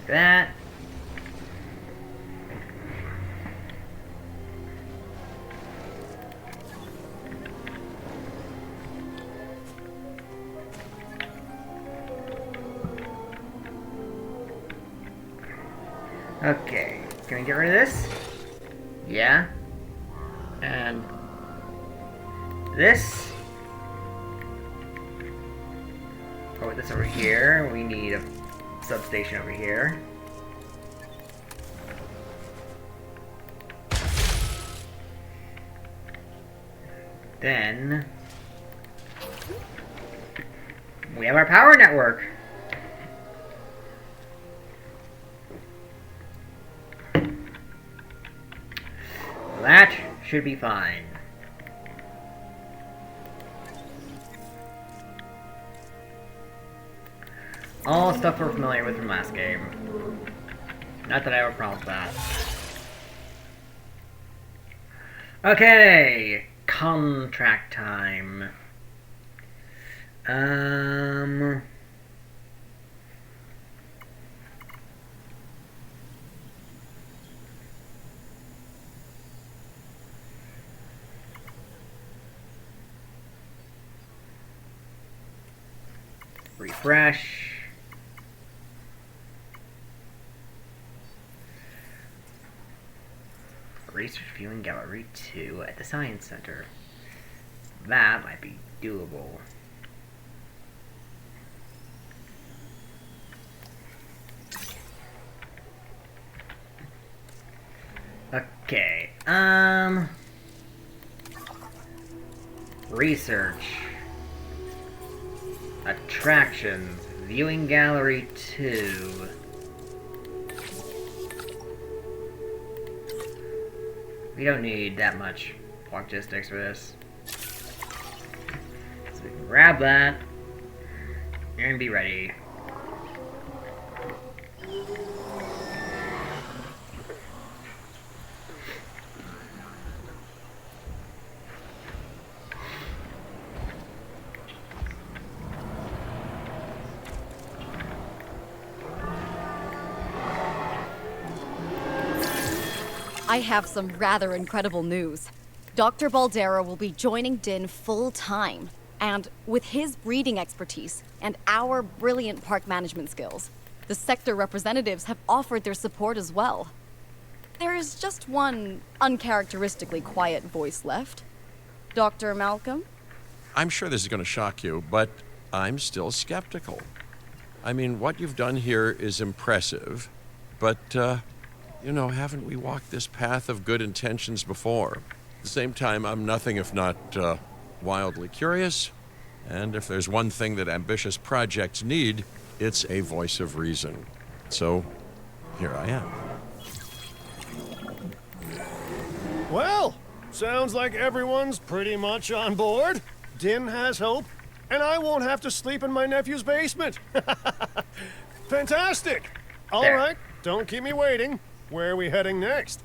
That. Okay, can we get rid of this? Yeah. And this. Oh, this over here. We need a substation over here. Then we have our power network. That should be fine. All stuff we're familiar with from last game. Not that I have a problem with that. Okay, contract time. Refresh. Research Viewing Gallery 2 at the Science Center. That might be doable. Okay, research. Attractions. Viewing Gallery 2. We don't need that much logistics for this. So we can grab that and be ready. I have some rather incredible news. Dr. Baldera will be joining Din full-time. And with his breeding expertise and our brilliant park management skills, the sector representatives have offered their support as well. There is just one uncharacteristically quiet voice left. Dr. Malcolm? I'm sure this is going to shock you, but I'm still skeptical. I mean, what you've done here is impressive, but, you know, haven't we walked this path of good intentions before? At the same time, I'm nothing if not, wildly curious, and if there's one thing that ambitious projects need, it's a voice of reason. So, here I am. Well, sounds like everyone's pretty much on board. Din has hope, and I won't have to sleep in my nephew's basement. Fantastic! All There. right, don't keep me waiting. Where are we heading next?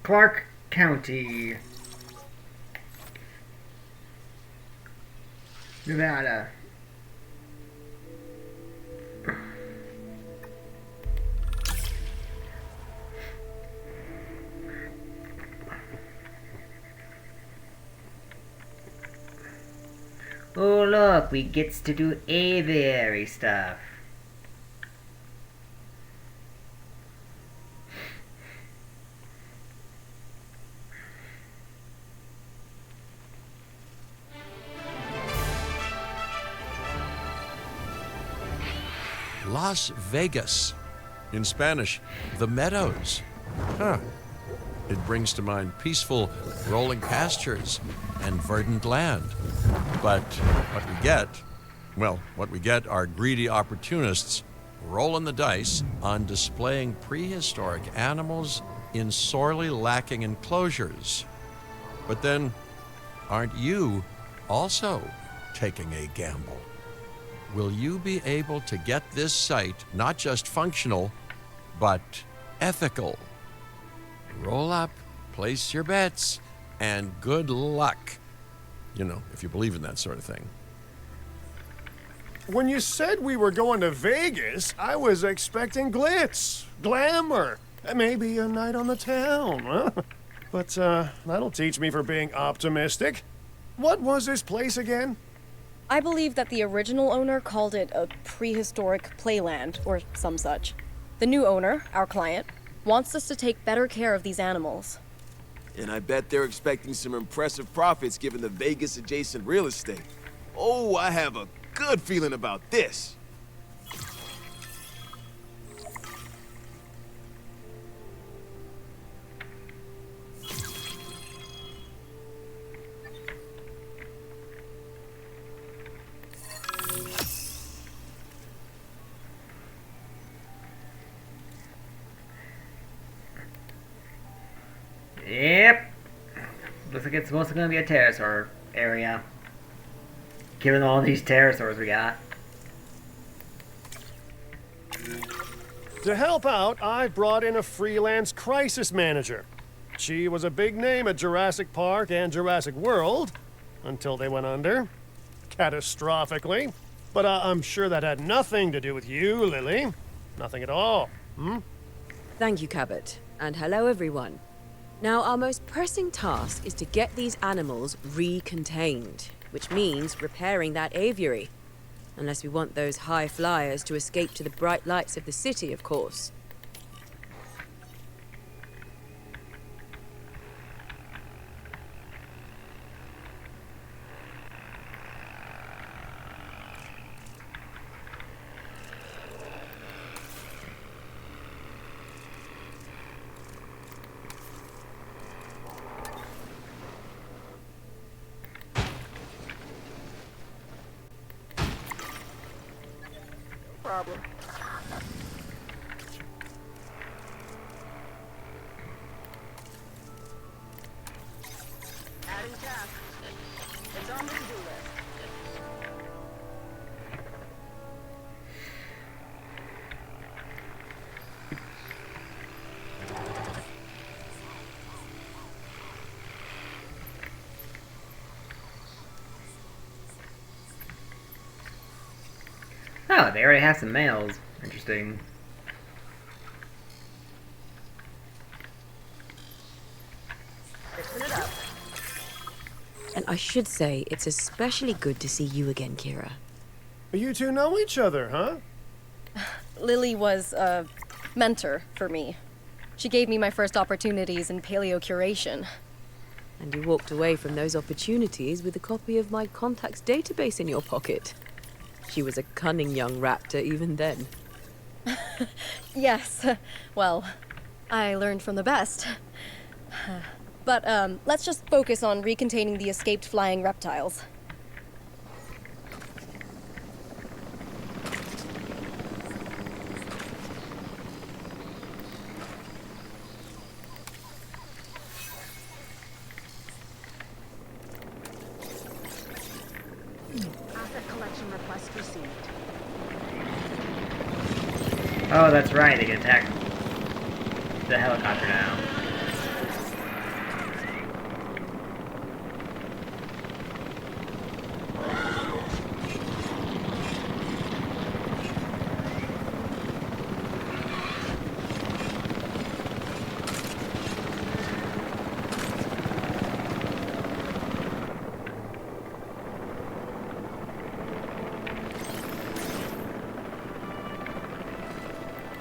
Clark County, Nevada. Oh look, we gets to do aviary stuff. Las Vegas. In Spanish, the Meadows. Huh. It brings to mind peaceful, rolling pastures and verdant land. But what we get are greedy opportunists rolling the dice on displaying prehistoric animals in sorely lacking enclosures. But then, aren't you also taking a gamble? Will you be able to get this site not just functional, but ethical? Roll up, place your bets, and good luck. You know, if you believe in that sort of thing. When you said we were going to Vegas, I was expecting glitz, glamour, maybe a night on the town, huh? But that'll teach me for being optimistic. What was this place again? I believe that the original owner called it a prehistoric playland, or some such. The new owner, our client, wants us to take better care of these animals. And I bet they're expecting some impressive profits given the Vegas-adjacent real estate. Oh, I have a good feeling about this. Yep. Looks like it's mostly going to be a pterosaur area. Given all these pterosaurs we got. To help out, I brought in a freelance crisis manager. She was a big name at Jurassic Park and Jurassic World, until they went under. Catastrophically. But I'm sure that had nothing to do with you, Lily. Nothing at all. Thank you, Cabot. And hello, everyone. Now, our most pressing task is to get these animals recontained, which means repairing that aviary. Unless we want those high flyers to escape to the bright lights of the city, of course. Problem. Adding task. It's on the to-do list. Oh, they already have some males. Interesting. Fixing it up. And I should say, it's especially good to see you again, Kira. You two know each other, huh? Lily was a mentor for me. She gave me my first opportunities in paleo curation. And you walked away from those opportunities with a copy of my contacts database in your pocket. She was a cunning young raptor even then. Yes, well, I learned from the best. But let's just focus on recontaining the escaped flying reptiles. Asset collection request received. Oh, that's right, they can attack the helicopter now.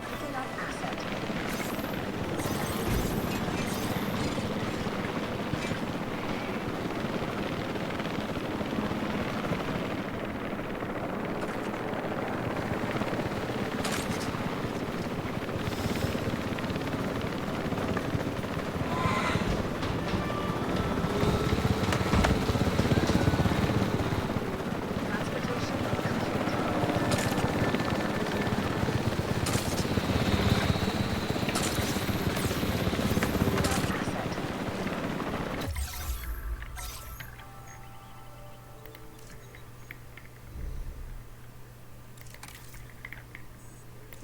Picking up asset. Transportation complete.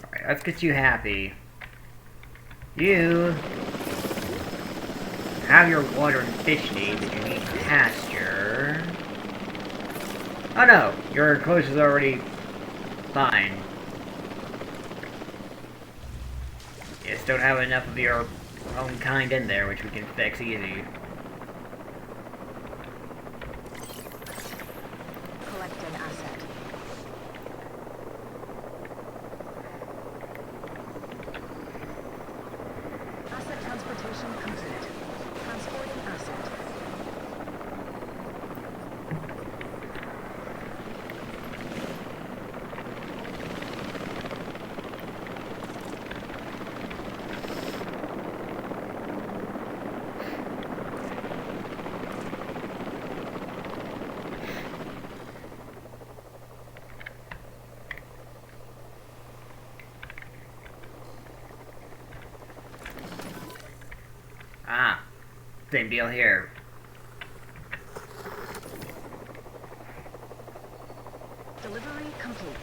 Alright, let's get you happy. You have your water and fish needs that you need pasture. Oh no, your enclosure's already fine. You just don't have enough of your own kind in there, which we can fix easy. Collecting asset. Asset transportation complete. Transporting asset. Ah, same deal here. Delivery complete.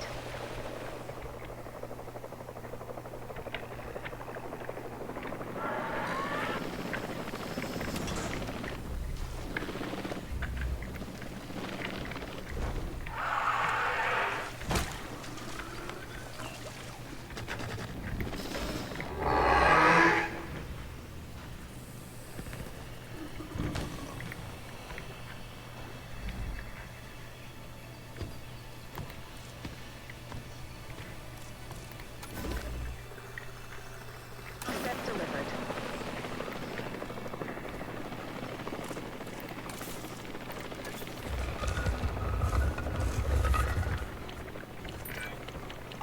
Asset delivered.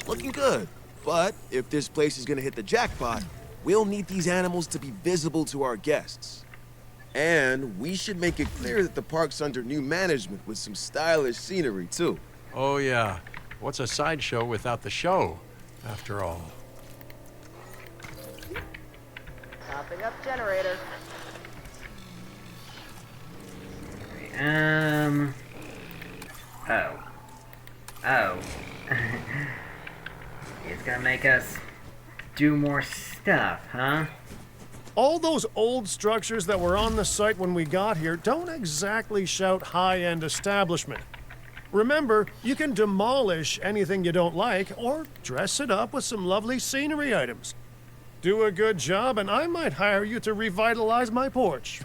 Looking good. But if this place is gonna hit the jackpot, we'll need these animals to be visible to our guests. And we should make it clear that the park's under new management with some stylish scenery, too. Oh, yeah. What's a sideshow without the show, after all? Topping up generator. Oh. Oh. It's gonna make us do more stuff, huh? All those old structures that were on the site when we got here don't exactly shout high-end establishment. Remember, you can demolish anything you don't like or dress it up with some lovely scenery items. Do a good job and I might hire you to revitalize my porch.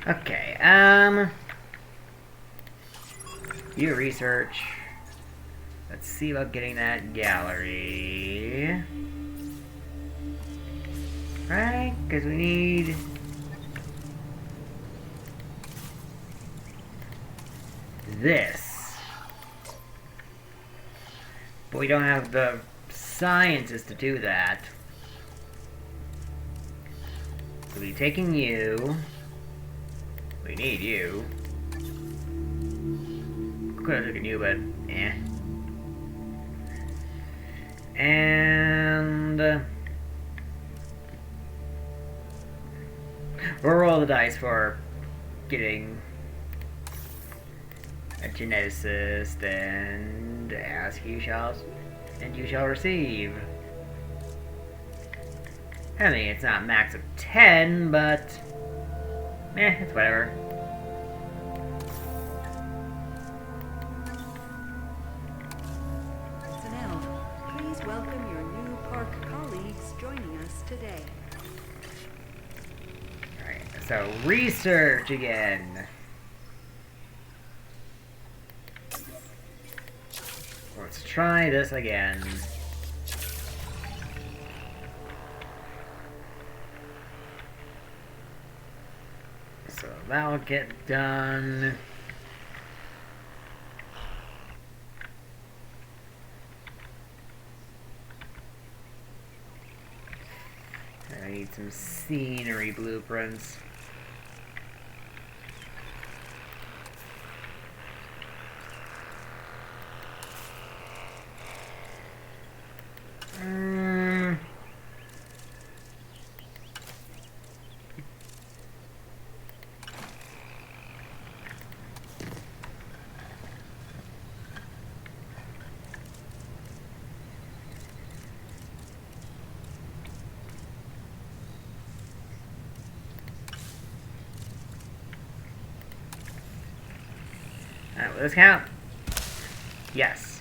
Okay, you research. Let's see about getting that gallery. Right? Because we need... this. But we don't have the scientists to do that. We'll be taking you. We need you. Could have taken you, but eh. And we'll roll the dice for getting a geneticist, and ask you shall, and you shall receive. I mean, it's not max of 10, but it's whatever. Please welcome your new park colleagues joining us today. Alright, so research again. Let's try this again. So that'll get done. I need some scenery blueprints. Alright, will this count? Yes.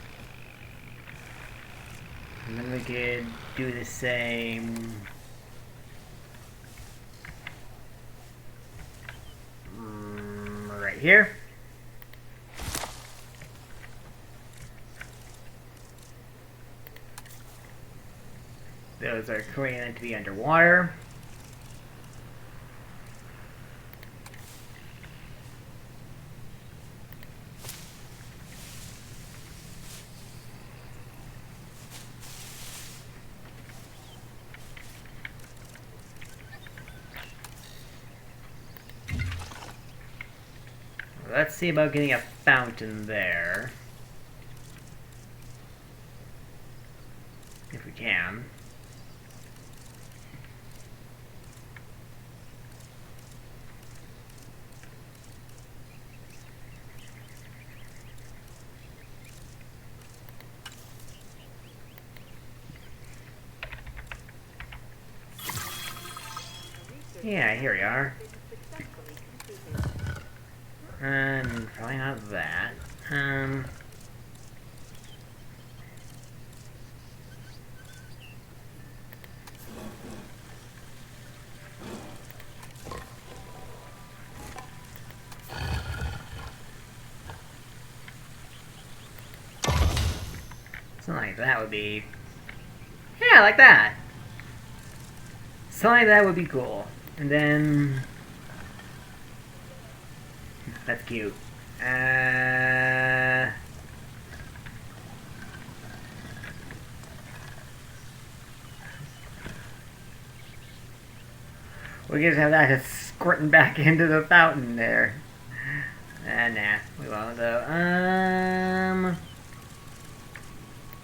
And then we could do the same. Right here. Those are created to be underwater. Let's see about getting a fountain there. If we can. Yeah, here we are. And probably not that. Something like that would be... Yeah, like that! Something like that would be cool. And then... That's cute. We just have that just squirting back into the fountain there. Nah, we won't though. I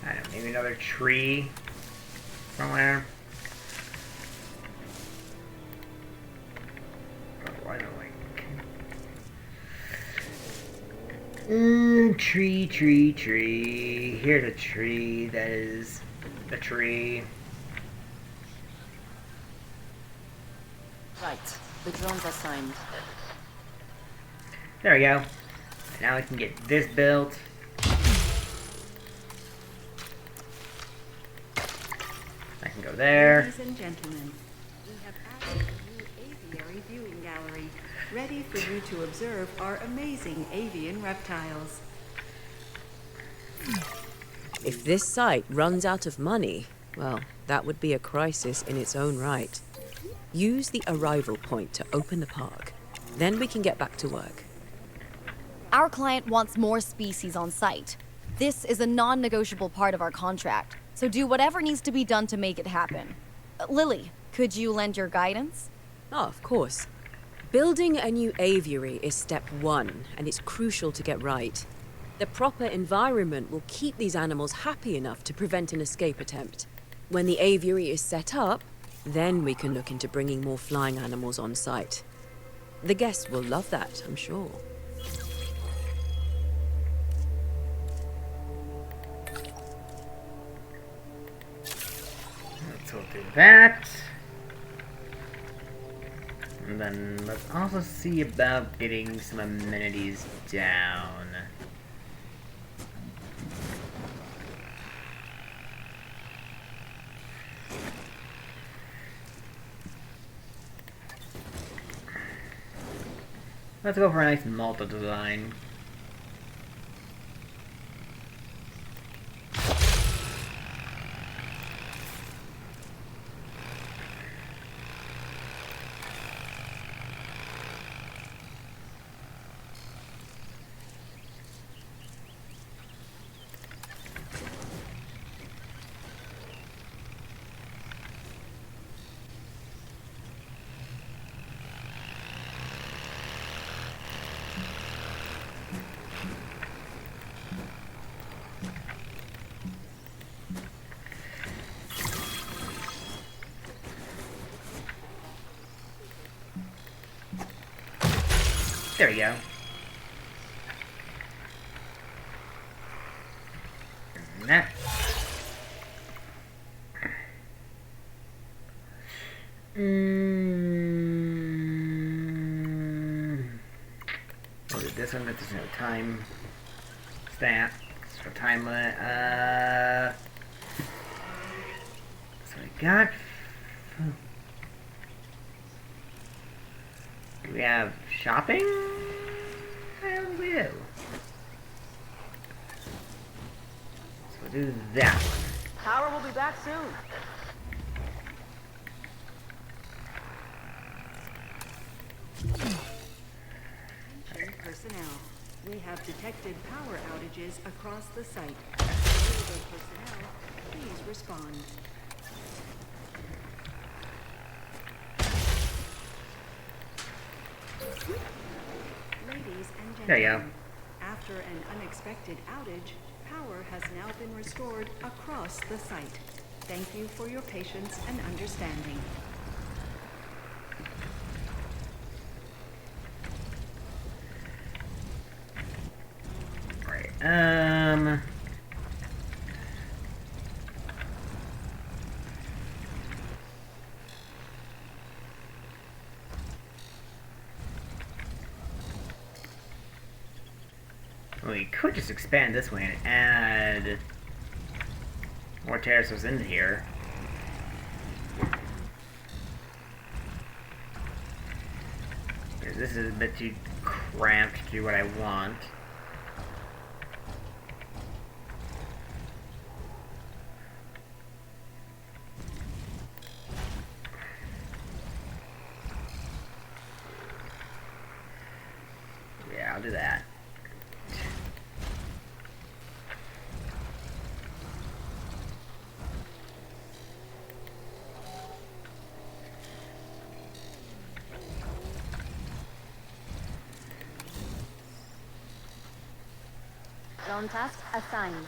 don't know, maybe another tree somewhere. Tree. Here's a tree that is a tree. Right, the drone's assigned. There we go. Now we can get this built. I can go there. Ladies and gentlemen, we have added a new aviary viewing gallery, ready for you to observe our amazing avian reptiles. If this site runs out of money, well, that would be a crisis in its own right. Use the arrival point to open the park. Then we can get back to work. Our client wants more species on site. This is a non-negotiable part of our contract, so do whatever needs to be done to make it happen. Lily, could you lend your guidance? Oh, of course. Building a new aviary is step one, and it's crucial to get right. The proper environment will keep these animals happy enough to prevent an escape attempt. When the aviary is set up, then we can look into bringing more flying animals on site. The guests will love that, I'm sure. So we'll do that. And then let's also see about getting some amenities down. Let's go for a nice Malta design. There we go. And that. We'll do this one, but there's no time stat. For time limit. So we got. Do we have shopping? What do we do? So we'll do that one. Power will be back soon. Attention personnel. We have detected power outages across the site. Available personnel, please respond. Ladies and gentlemen, There you go. after an unexpected outage, power has now been restored across the site. Thank you for your patience and understanding. Right, we could just expand this way and add more terraces into here. Because this is a bit too cramped to do what I want. Yeah, I'll do that. Zone task assigned.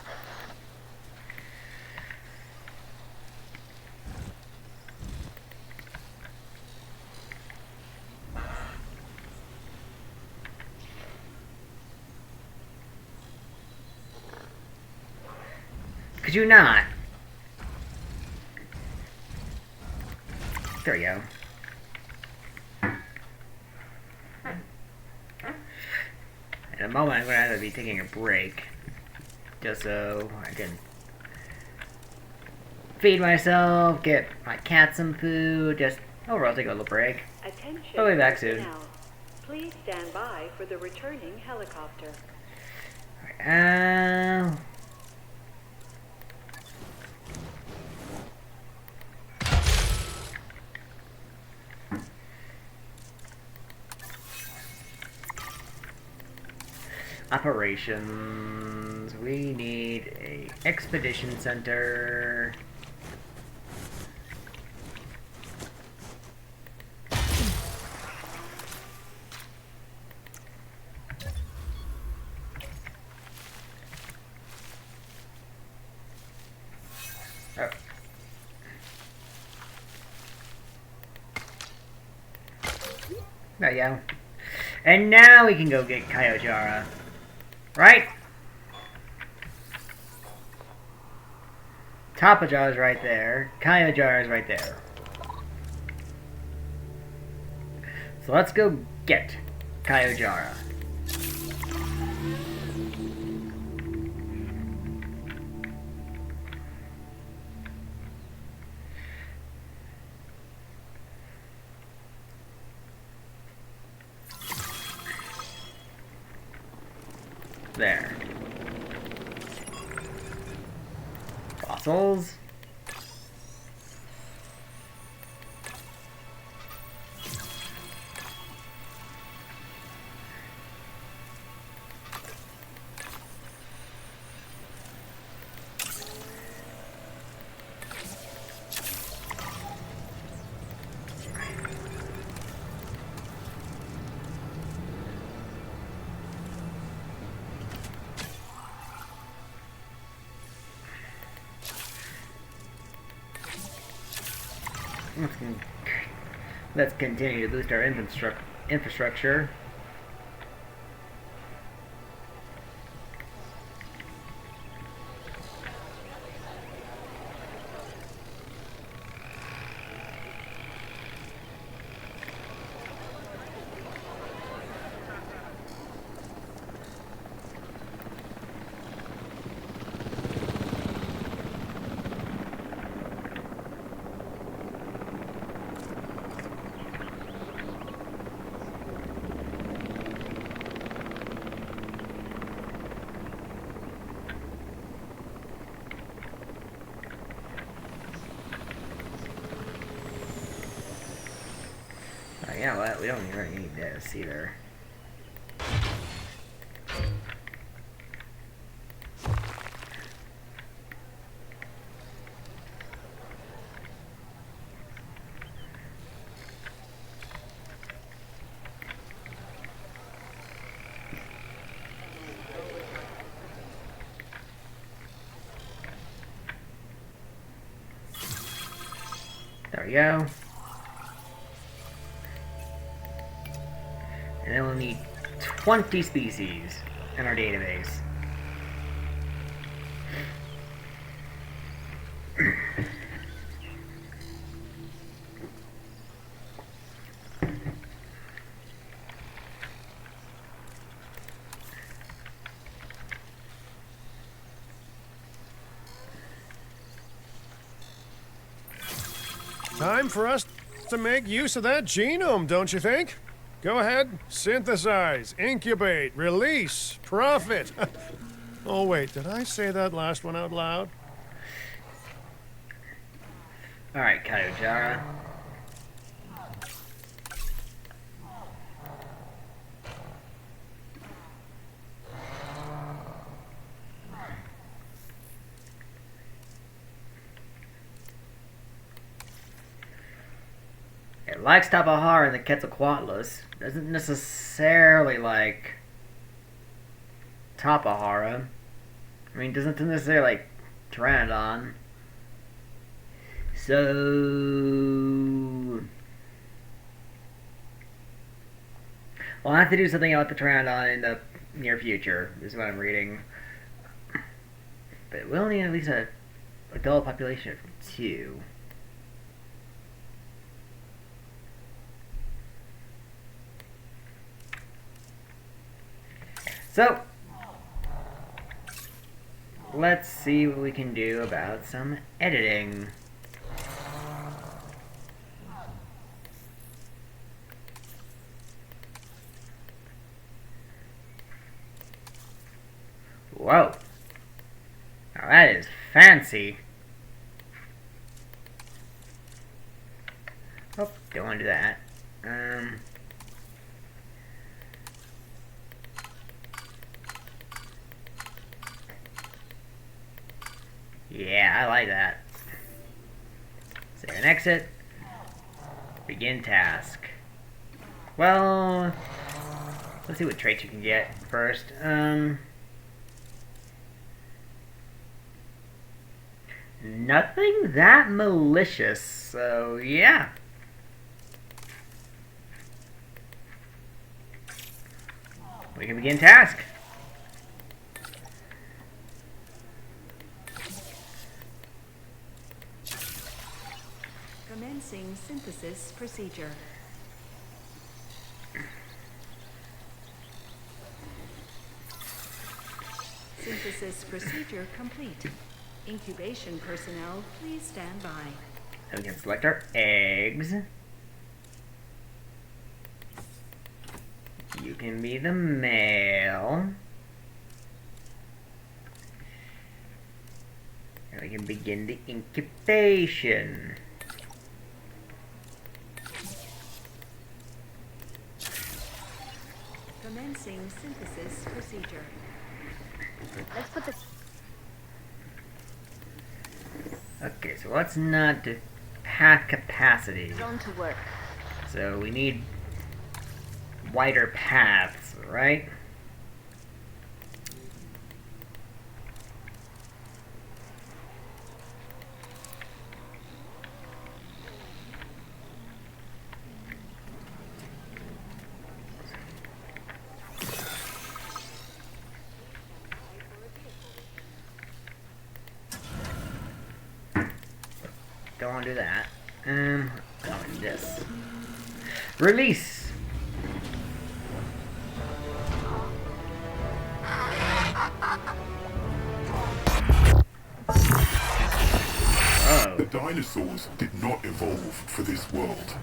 Could you not? There we go. In a moment, I'm going to have to be taking a break. Just so I can feed myself, get my cat some food, just overall take a little break. Attention I'll be back soon. personnel. Please stand by for the returning helicopter. Operations. We need a expedition center. Oh. There you go. And now we can go get Kyojara. Right? Tapajara's right there. Kyojara's right there. So let's go get Kyojara. There. Fossils. Let's continue to boost our infrastructure. Yeah, well, we don't really need this either. There we go. And then we'll need 20 species in our database. Time for us to make use of that genome, don't you think? Go ahead, synthesize, incubate, release, profit. Oh wait, did I say that last one out loud? Alright, Kyojara. It likes Tapahara and the Quetzalcoatlus. Doesn't necessarily like Tapahara. I mean, doesn't necessarily like Pteranodon. So we'll have to do something about the Pteranodon in the near future, is what I'm reading. But we'll need at least a adult population of 2. So, let's see what we can do about some editing. Whoa. Now that is fancy. Oh, don't want to do that. Yeah, I like that. Save and exit. Begin task. Well, let's see what traits you can get first. Nothing that malicious, so yeah. We can begin task. Commencing synthesis procedure. Synthesis procedure complete. Incubation personnel, please stand by. And we can select our eggs. You can be the male. And we can begin the incubation. Commencing synthesis procedure. Let's put this. Okay, so let's not pack capacity. Drone to work. So we need wider paths, right? Don't want to do that. I don't want to do this. Release! Oh. The dinosaurs did not evolve for this world.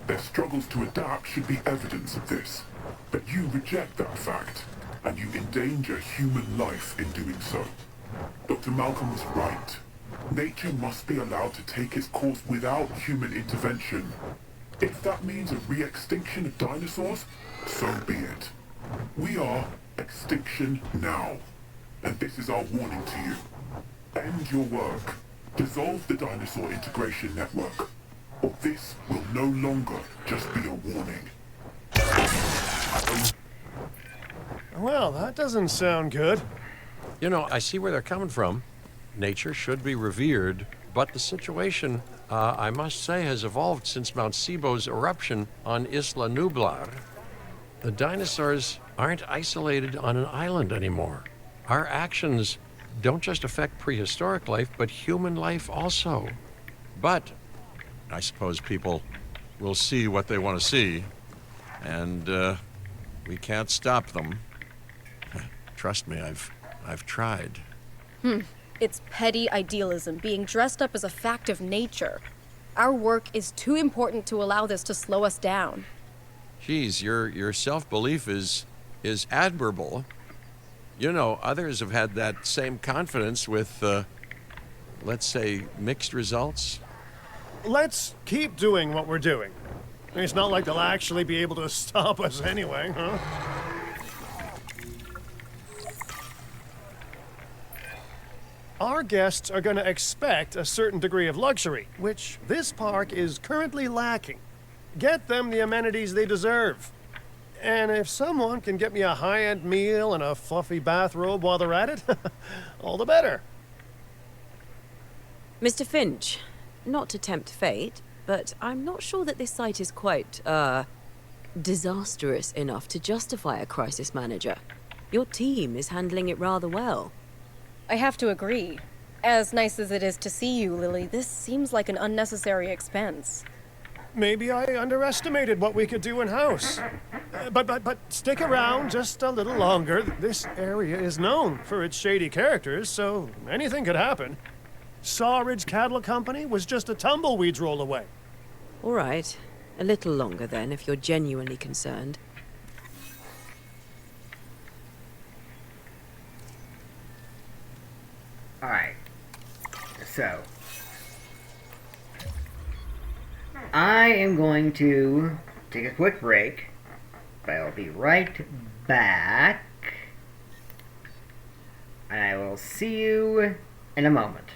Their struggles to adapt should be evidence of this. But you reject that fact, and you endanger human life in doing so. Dr. Malcolm was right. Nature must be allowed to take its course without human intervention. If that means a re-extinction of dinosaurs, so be it. We are extinction now. And this is our warning to you. End your work. Dissolve the dinosaur integration network. Or this will no longer just be a warning. Well, that doesn't sound good. You know, I see where they're coming from. Nature should be revered, but the situation, I must say, has evolved since Mount Sibo's eruption on Isla Nublar. The dinosaurs aren't isolated on an island anymore. Our actions don't just affect prehistoric life, but human life also. But I suppose people will see what they want to see, and we can't stop them. Trust me, I've tried. It's petty idealism being dressed up as a fact of nature. Our work is too important to allow this to slow us down. Geez, your self-belief is admirable. You know, others have had that same confidence with, let's say, mixed results. Let's keep doing what we're doing. It's not like they'll actually be able to stop us anyway, huh? Our guests are going to expect a certain degree of luxury, which this park is currently lacking. Get them the amenities they deserve. And if someone can get me a high-end meal and a fluffy bathrobe while they're at it, all the better. Mr. Finch, not to tempt fate, but I'm not sure that this site is quite, disastrous enough to justify a crisis manager. Your team is handling it rather well. I have to agree. As nice as it is to see you, Lily, this seems like an unnecessary expense. Maybe I underestimated what we could do in-house. But stick around just a little longer. This area is known for its shady characters, so anything could happen. Sawridge Cattle Company was just a tumbleweed's roll away. All right. A little longer then, if you're genuinely concerned. Alright. So. I am going to take a quick break, but I will be right back. And I will see you in a moment.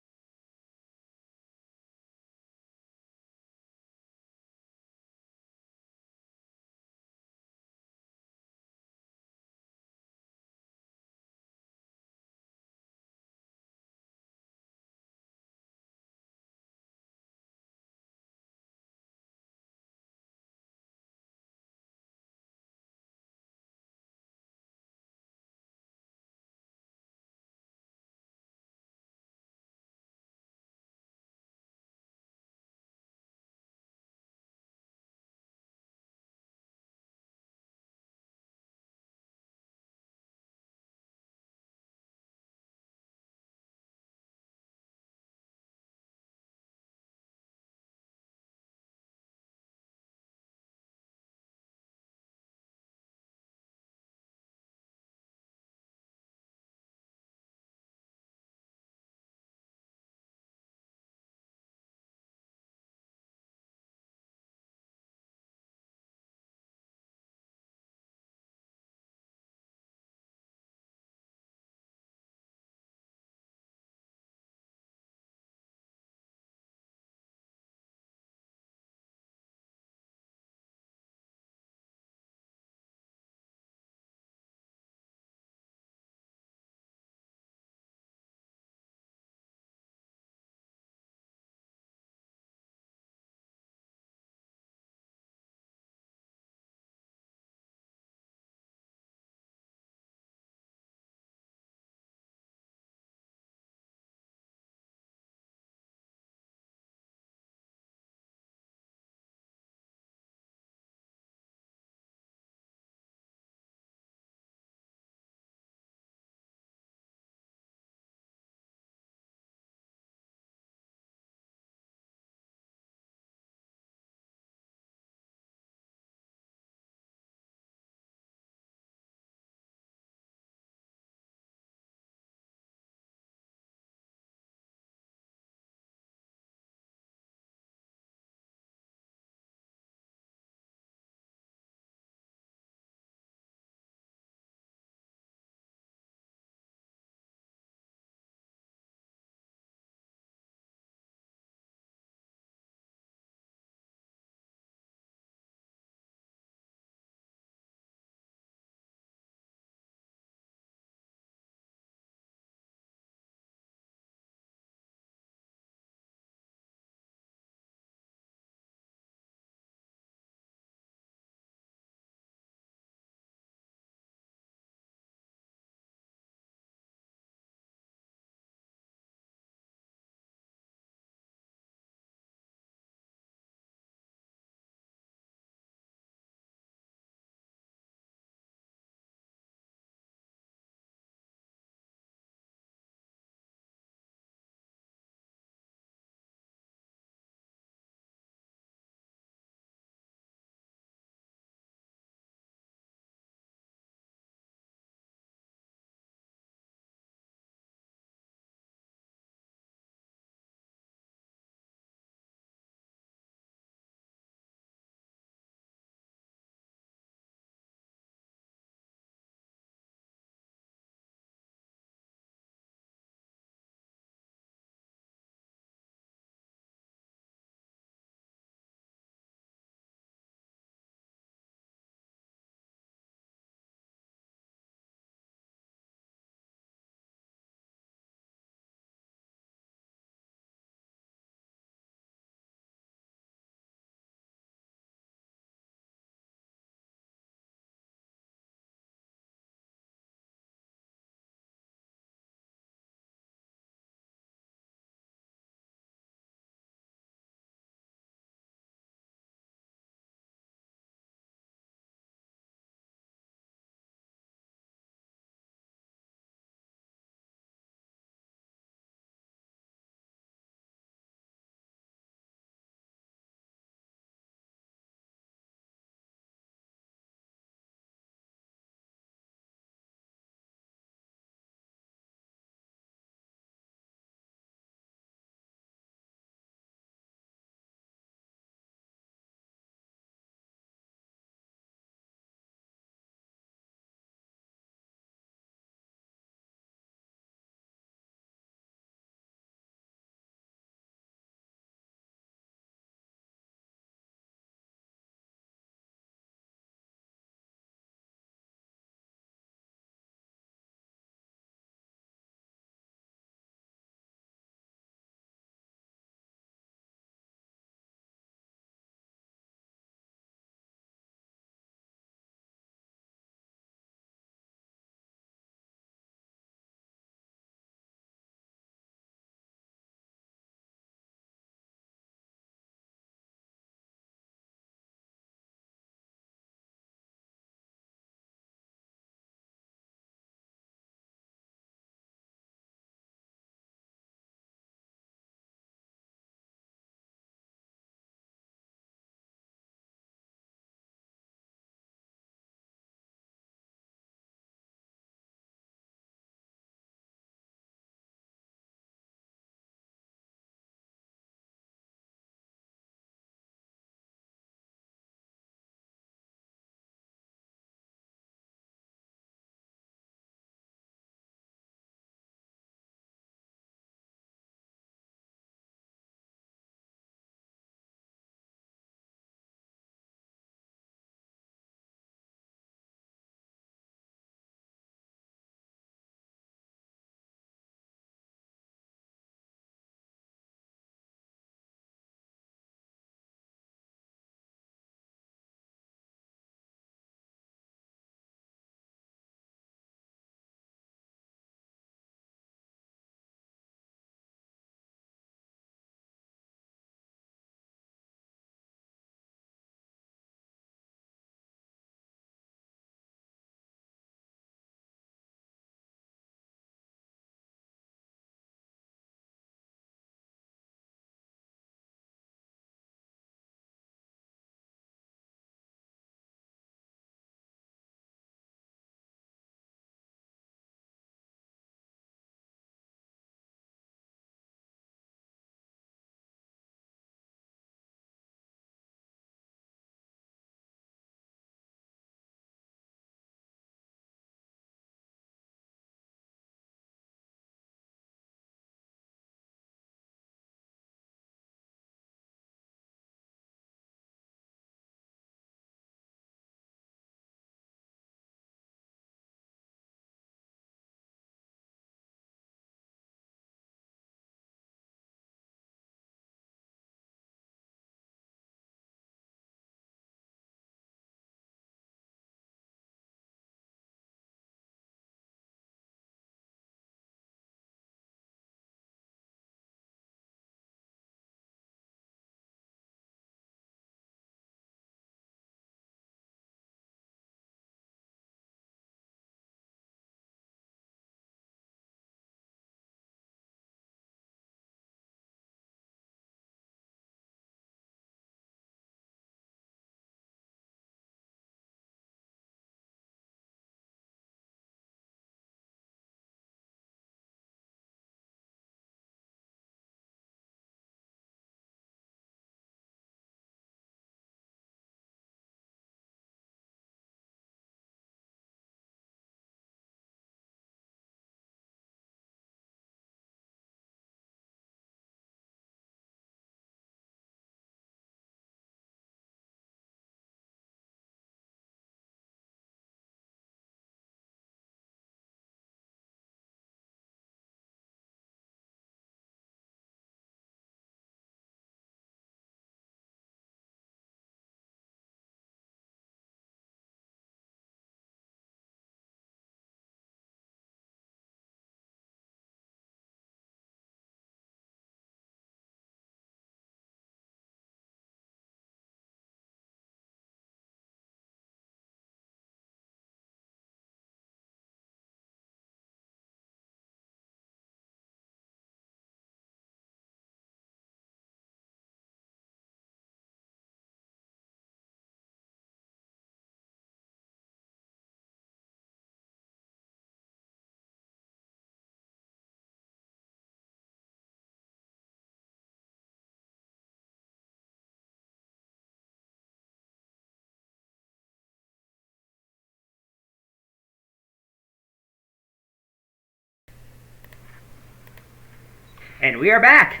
And we are back!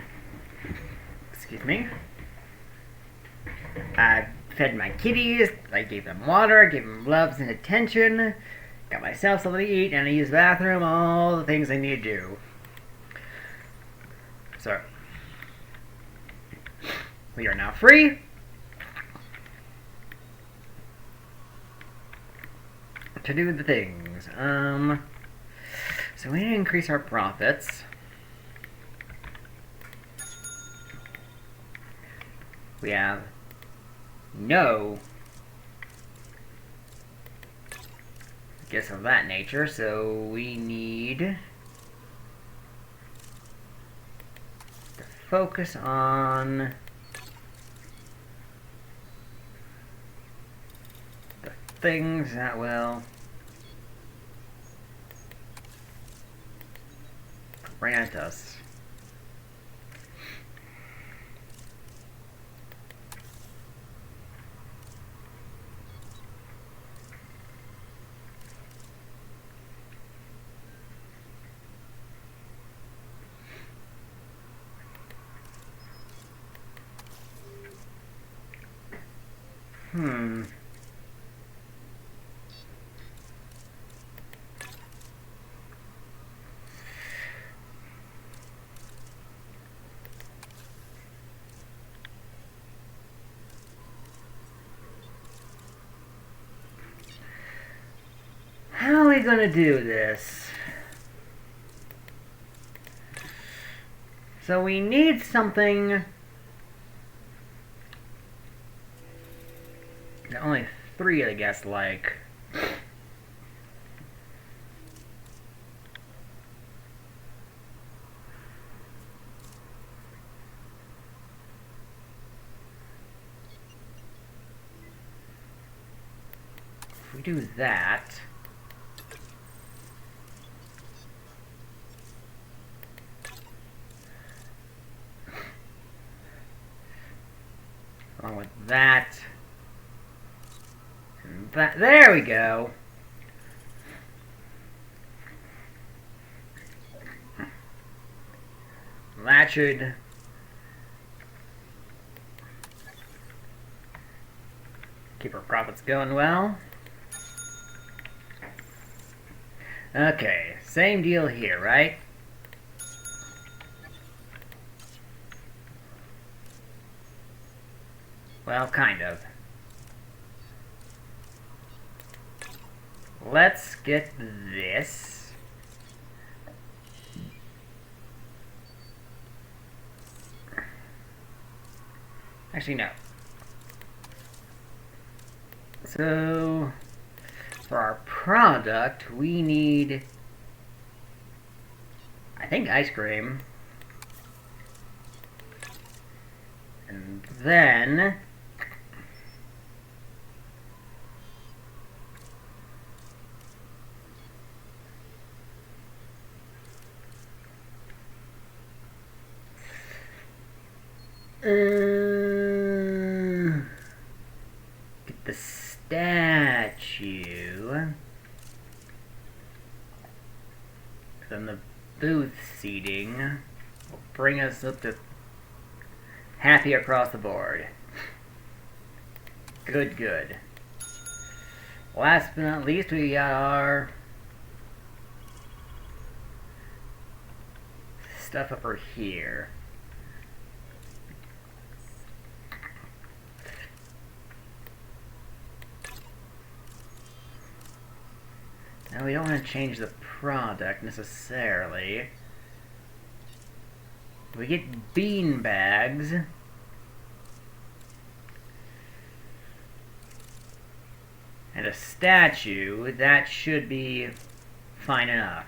Excuse me. I fed my kitties, I gave them water, gave them loves and attention, got myself something to eat, and I used the bathroom, all the things I need to do. So, we are now free to do the things. So we need to increase our profits. We have no gifts of that nature, so we need to focus on the things that will grant us how are we gonna do this? So we need something that only 3 of the guests like. If we do that, along with that, and that, there we go. That should keep our profits going well. Okay, same deal here, right? Well, kind of. Let's get this. Actually, no. So, for our product, we need, I think, ice cream. And then get the statue. Then the booth seating will bring us up to happy across the board. Good, good. Last but not least, we got our stuff over here. Now we don't want to change the product necessarily. We get bean bags. And a statue. That should be fine enough.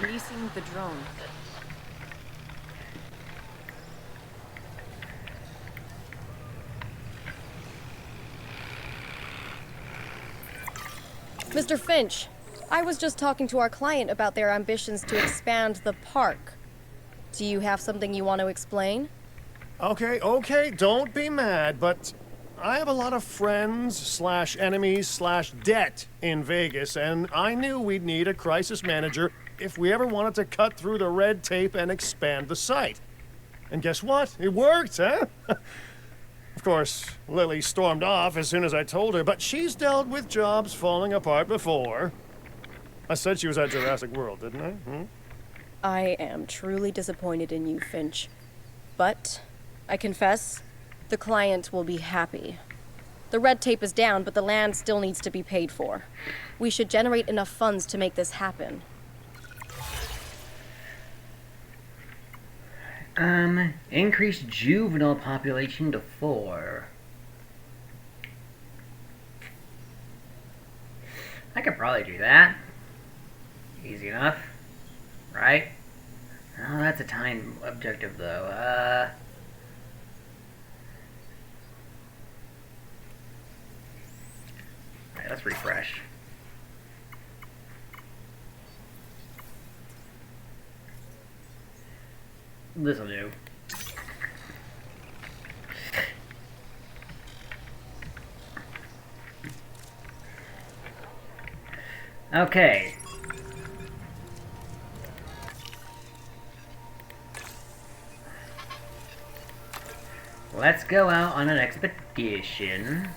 Releasing the drone. Mr. Finch, I was just talking to our client about their ambitions to expand the park. Do you have something you want to explain? Okay, don't be mad, but I have a lot of friends / enemies / debt in Vegas, and I knew we'd need a crisis manager if we ever wanted to cut through the red tape and expand the site. And guess what? It worked, huh? Of course, Lily stormed off as soon as I told her, but she's dealt with jobs falling apart before. I said she was at Jurassic World, didn't I? I am truly disappointed in you, Finch. But, I confess, the client will be happy. The red tape is down, but the land still needs to be paid for. We should generate enough funds to make this happen. Increase juvenile population to 4. I could probably do that. Easy enough. Right? Oh, that's a time objective, though. Alright, let's refresh. This'll do. Okay. Let's go out on an expedition.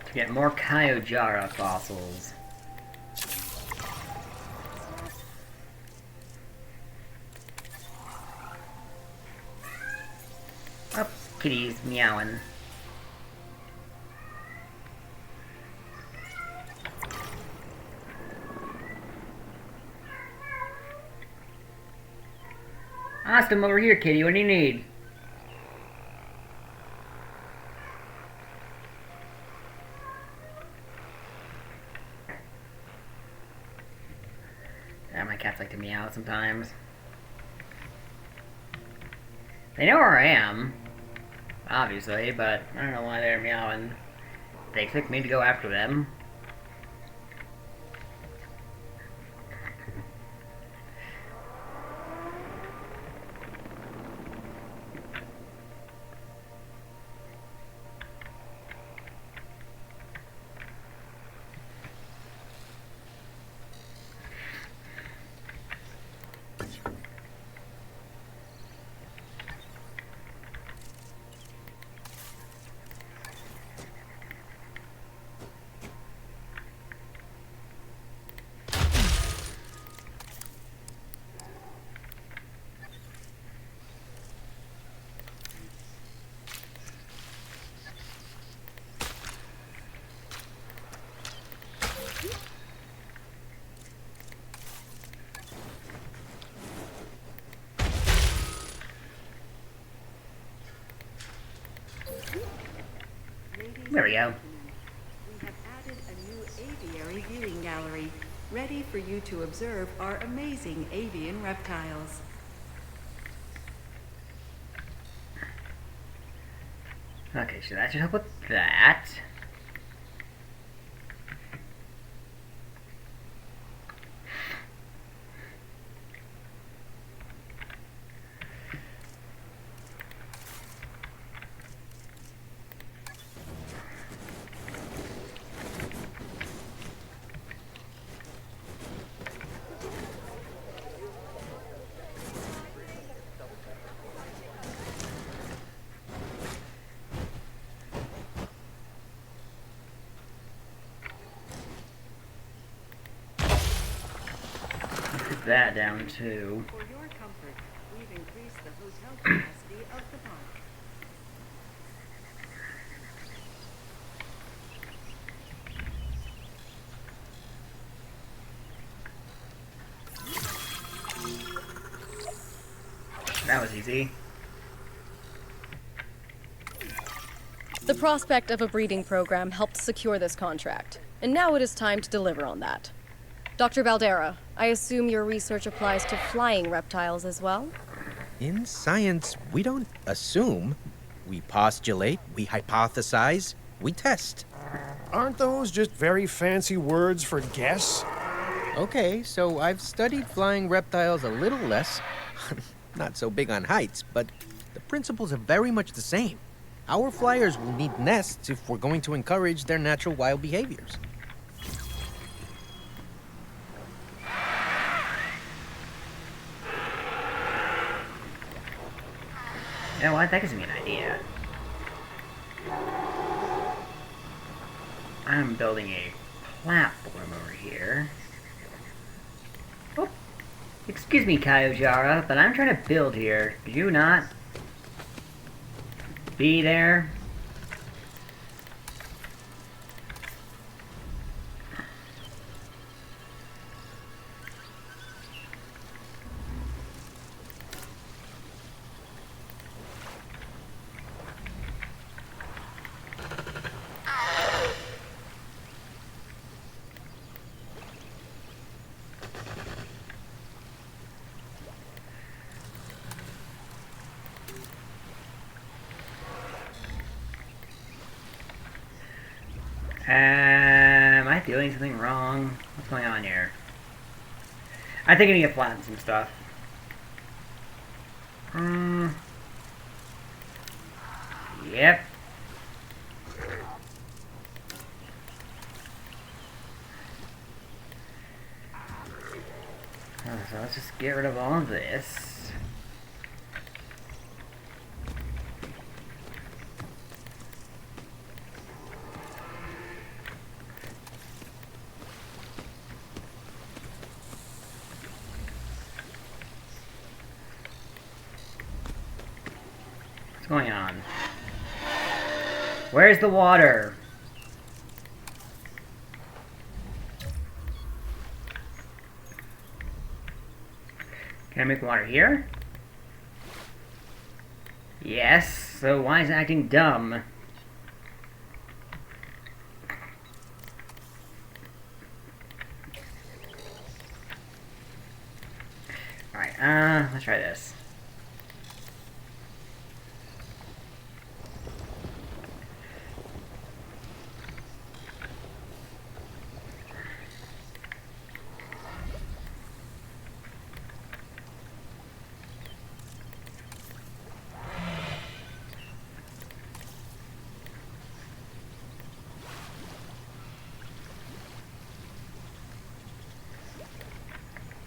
To get more Kyojara fossils. Oh, kitty's meowing. Austin, over here, kitty. What do you need? Yeah, my cats like to meow sometimes. They know where I am, obviously, but I don't know why they're meowing. They expect me to go after them. There we go. We have added a new aviary viewing gallery, ready for you to observe our amazing avian reptiles. Okay, so that should help with that. That down too. For your comfort, we've increased the hotel capacity of the park. That was easy. The prospect of a breeding program helped secure this contract, and now it is time to deliver on that. Dr. Baldera, I assume your research applies to flying reptiles as well? In science, we don't assume. We postulate, we hypothesize, we test. Aren't those just very fancy words for guess? Okay, so I've studied flying reptiles a little less. Not so big on heights, but the principles are very much the same. Our flyers will need nests if we're going to encourage their natural wild behaviors. You know what? That gives me an idea. I'm building a platform over here. Oh, excuse me, Kyojara, but I'm trying to build here. Could you not be there? Am I doing something wrong? What's going on here? I think I need to flatten some stuff. Yep. So let's just get rid of all of this. What's going on? Where's the water? Can I make water here? Yes, so why is it acting dumb? Alright, let's try this.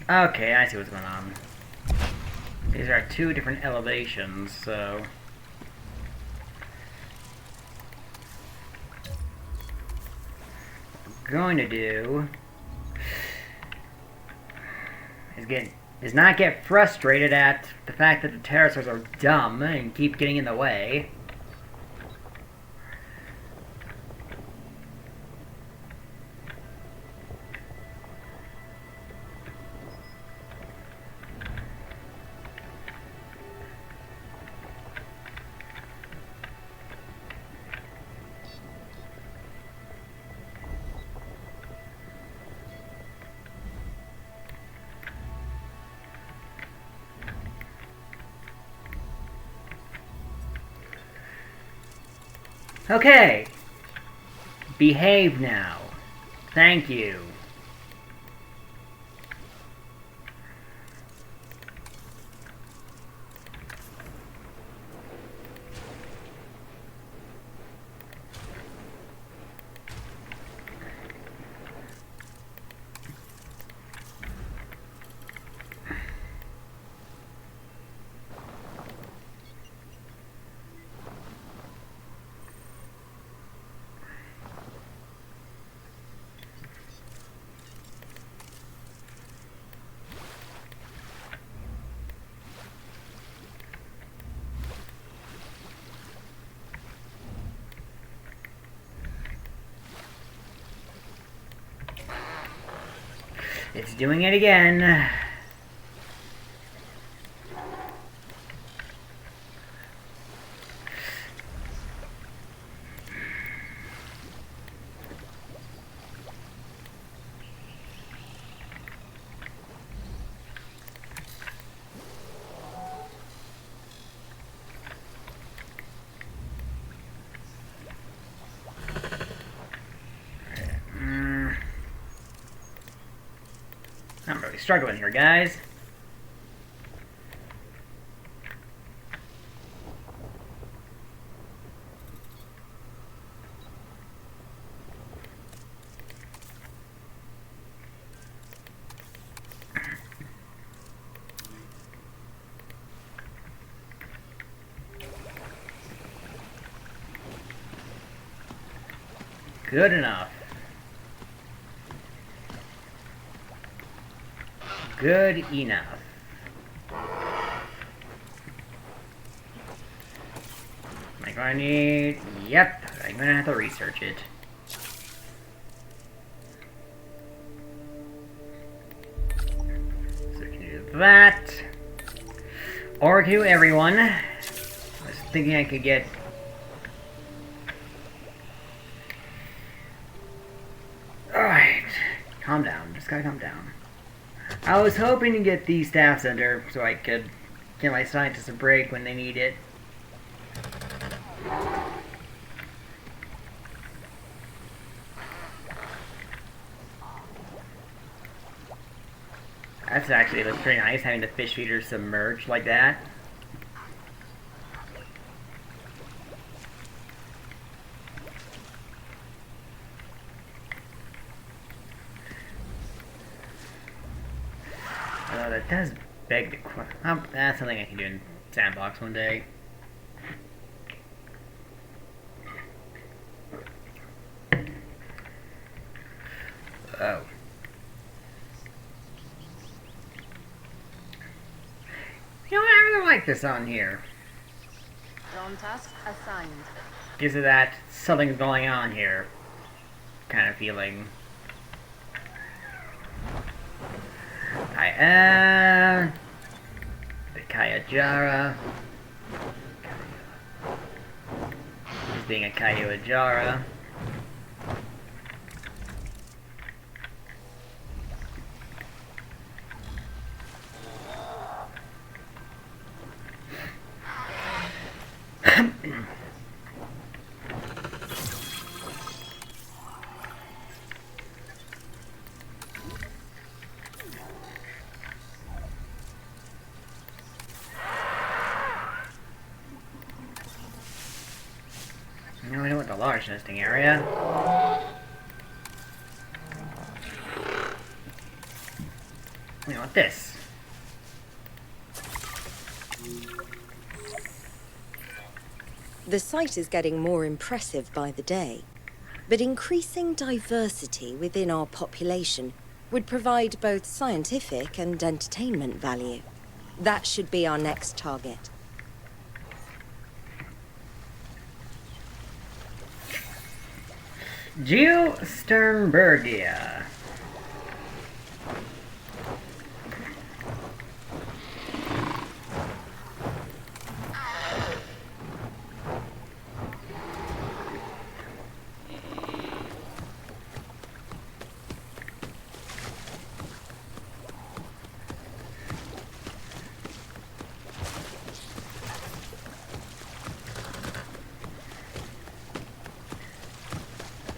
Okay, I see what's going on. These are two different elevations, so... what we're going to do is not get frustrated at the fact that the pterosaurs are dumb and keep getting in the way. Okay. Behave now. Thank you. It's doing it again. I'm really struggling here, guys. Good enough. Good enough. Am I going to need... Yep, I'm going to have to research it. So we can do that. Or we can do everyone. I was thinking I could get... Alright. Calm down. Just gotta calm down. I was hoping to get the staff center so I could give my scientists a break when they need it. That's actually looks pretty nice, having the fish feeder submerged like that. Although that does beg the question. That's something I can do in Sandbox one day. Oh. You know what, I really like this on here. Drone task assigned. Gives it that something's going on here kind of feeling. I am the Kayajara. He's being a Kayajara. No, we don't want the large nesting area. We want this. The site is getting more impressive by the day, but increasing diversity within our population would provide both scientific and entertainment value. That should be our next target. Geosternbergia.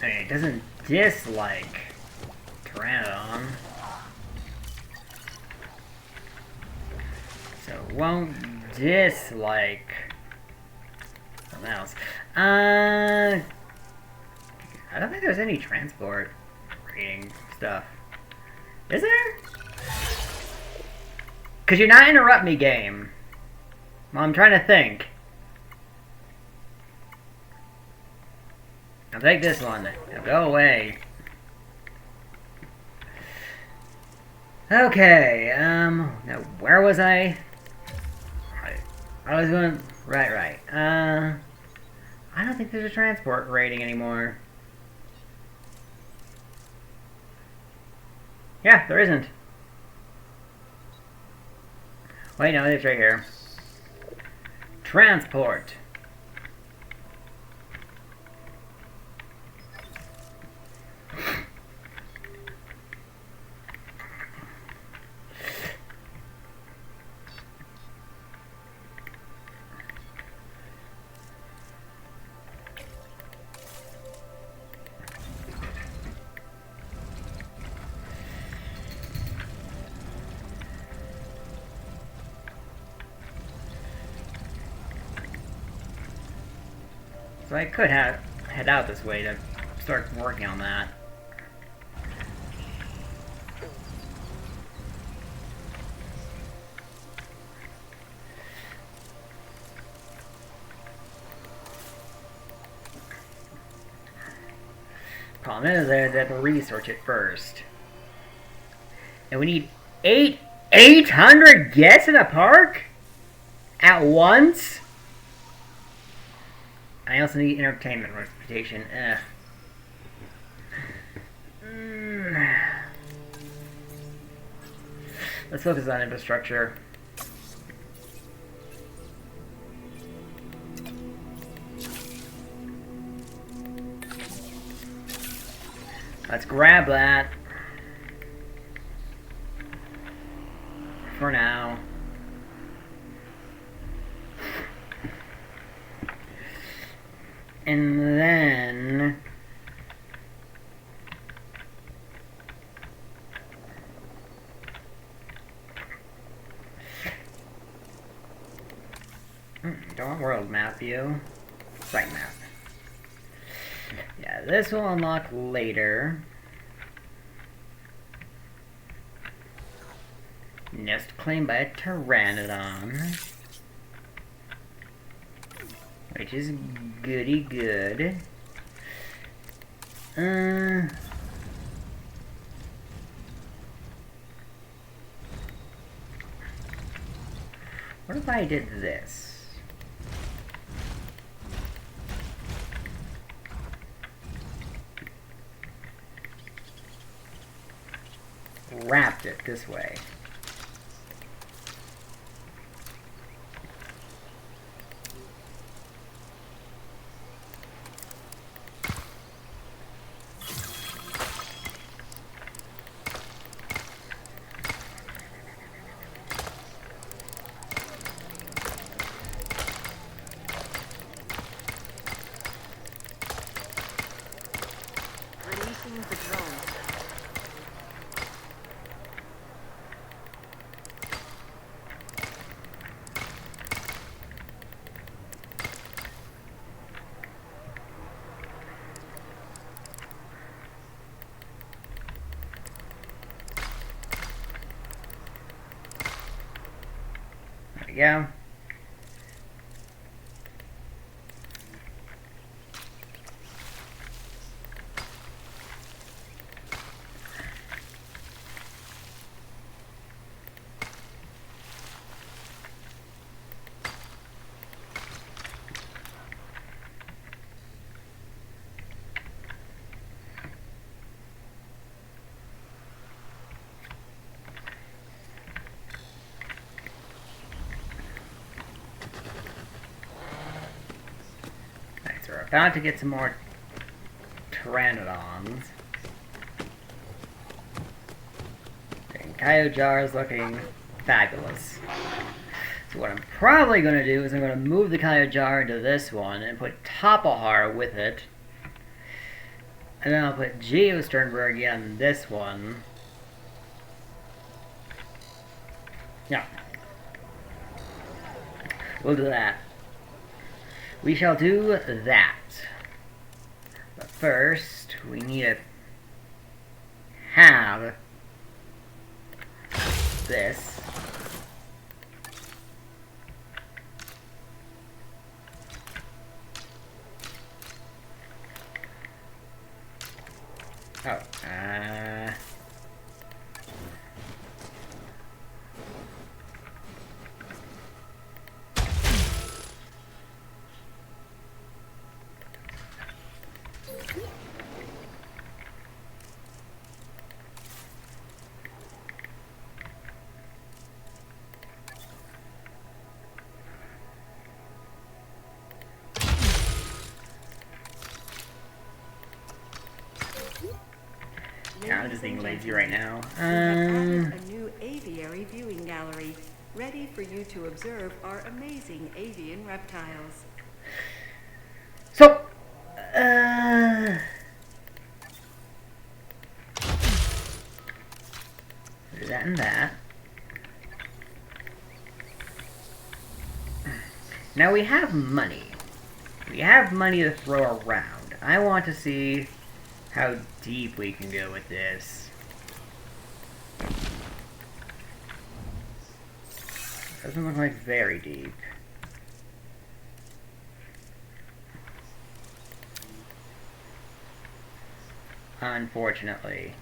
I mean, it doesn't dislike Pteranodon, so it won't dislike something else. I don't think there's any transport rating stuff. Is there? Could you not interrupt me, game? Well, I'm trying to think. I'll take this one. Now go away. Okay, now where was I? Right. I was going, right. I don't think there's a transport rating anymore. Yeah, there isn't. Wait, no, it's right here. Transport. So I could head out this way to start working on that. Problem is, they have to research it first. And we need 800 guests in a park? At once? I also need entertainment representation. Let's focus on infrastructure. Let's grab that. For now. And then... Don't world map you. Site map. Yeah, this will unlock later. Nest claimed by a pteranodon. Which is goody good. What if I did this? Wrapped it this way. Releasing the drone. There we go. We're about to get some more pteranodons. And Kyojar is looking fabulous. So what I'm probably going to do is I'm going to move the Kyojar into this one and put Topahar with it. And then I'll put Geosternberg on this one. Yeah. We'll do that. We shall do that. But first, we need to have this. Oh, yeah, I'm just being lazy right now. We have added a new aviary viewing gallery, ready for you to observe our amazing avian reptiles. So, do that and that. Now we have money. We have money to throw around. I want to see how deep we can go with this. Doesn't look like very deep. unfortunately.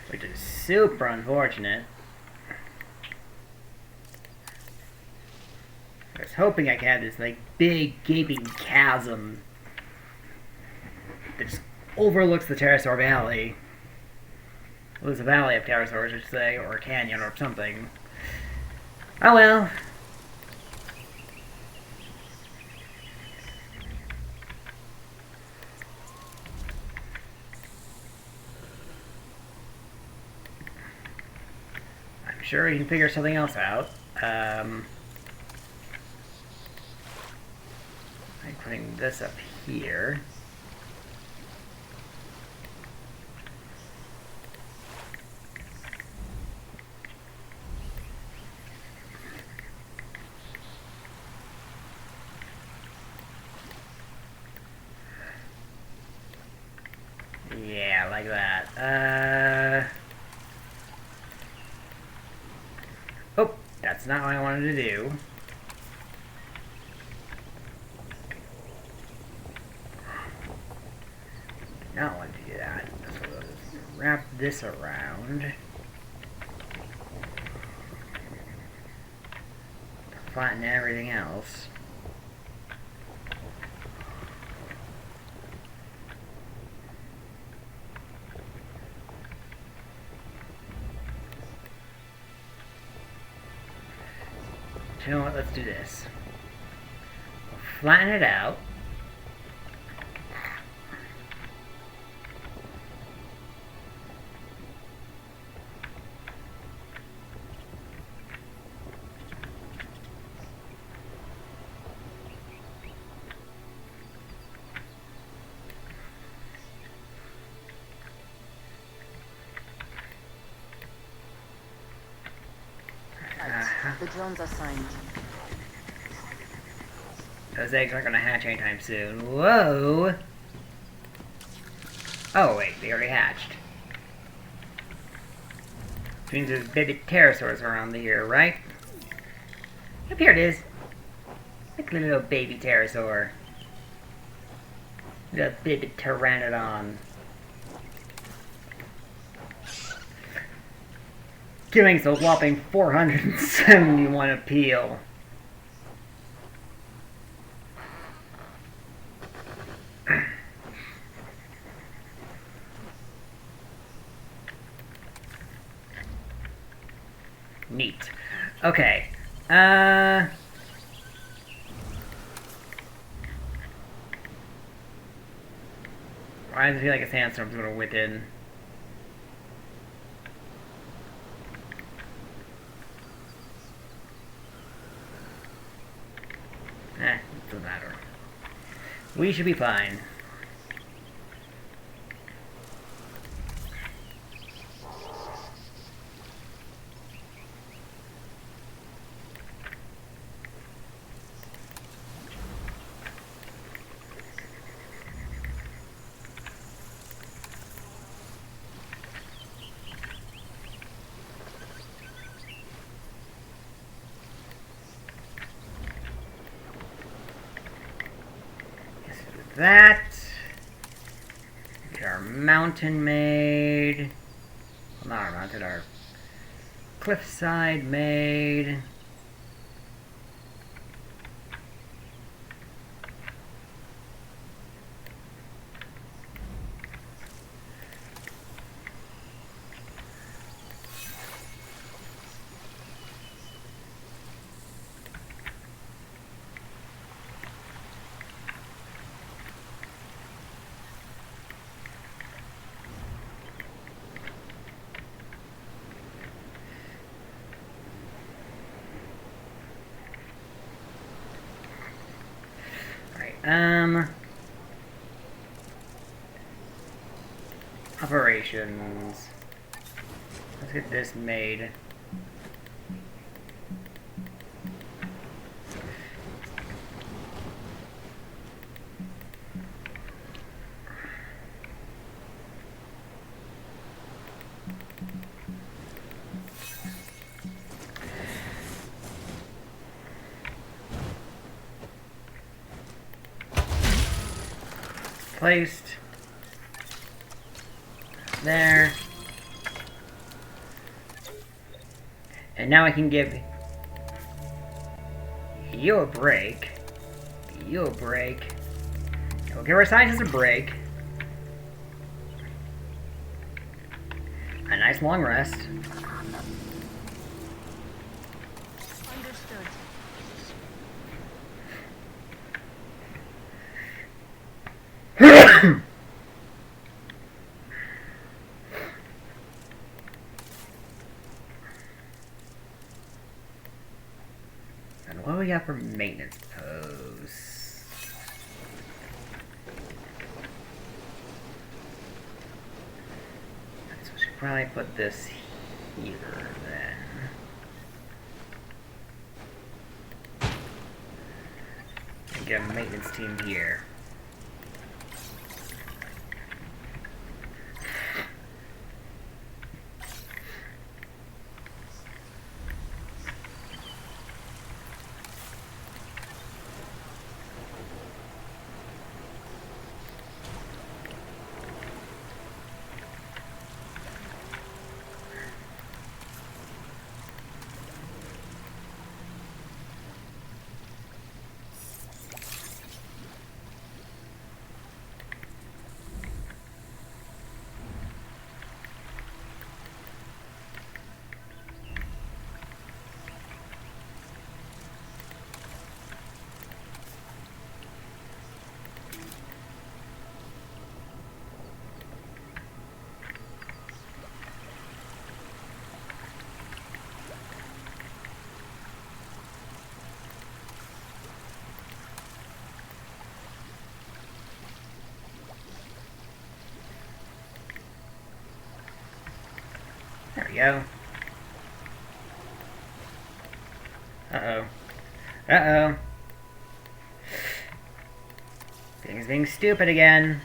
Which is super unfortunate. I was hoping I could have this, like, big, gaping chasm that just overlooks the Pterosaur Valley. Well, there's a valley of pterosaurs, I should say, or a canyon or something. Oh well. I'm sure we can figure something else out. I'm putting this up here. Yeah, like that. Oh, that's not what I wanted to do. Not want to do that. So we'll just wrap this around. Flatten everything else. You know what, let's do this. We'll flatten it out. The drones are signed. Those eggs aren't gonna hatch anytime soon. Whoa! Oh wait, they already hatched. Which means there's baby pterosaurs around here, right? Yep, here it is. Look at the little baby pterosaur. Little baby pteranodon. Giving us a whopping 471 appeal. Neat. Okay. Why does it feel like a sandstorm's gonna whip in? Doesn't matter. We should be fine. That. Get our mountain made. Well, not our mountain, our cliffside made. Operations. Let's get this made. placed. There. And now I can give you a break. You a break. We'll give our scientists a break. A nice long rest. Understood. And what do we got for maintenance posts? So we should probably put this here then. And get a maintenance team here. There we go. Uh-oh. Uh-oh. Things being stupid again.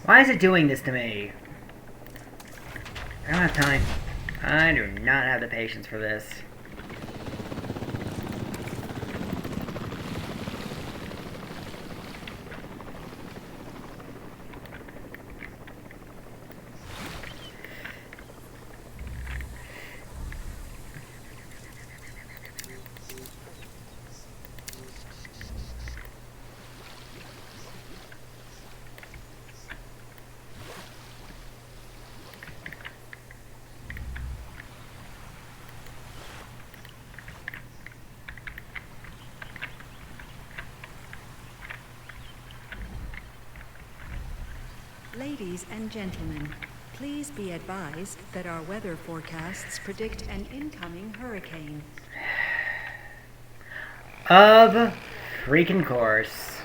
Why is it doing this to me? I don't have time. I do not have the patience for this. Ladies and gentlemen, please be advised that our weather forecasts predict an incoming hurricane. Of freaking course.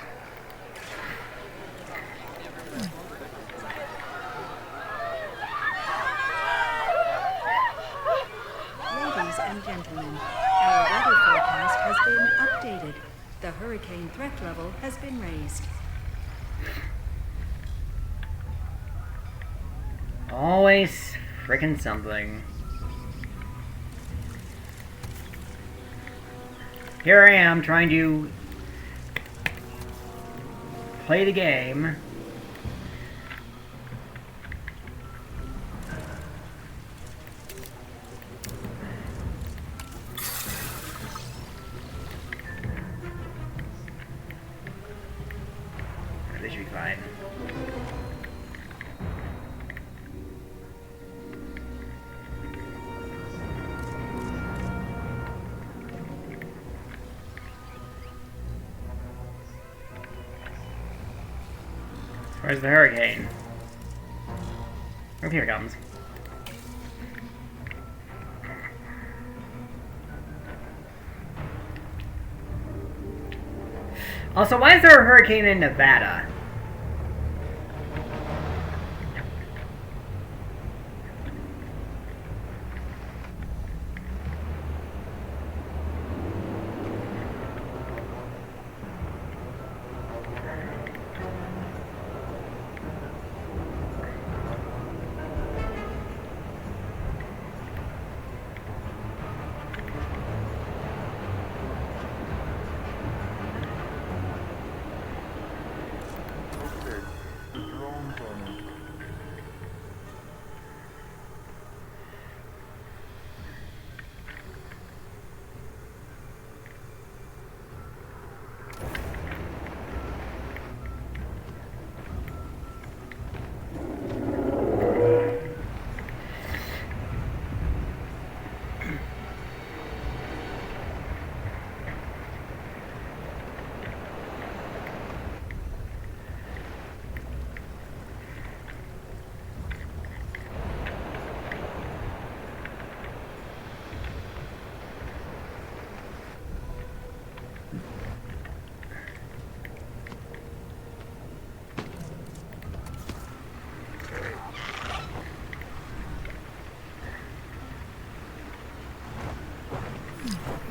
Ladies and gentlemen, our weather forecast has been updated. The hurricane threat level has been raised. Always frickin' something. Here I am trying to play the game. This should be fine. Where's the hurricane? Oh, here it comes. Also, why is there a hurricane in Nevada? for me.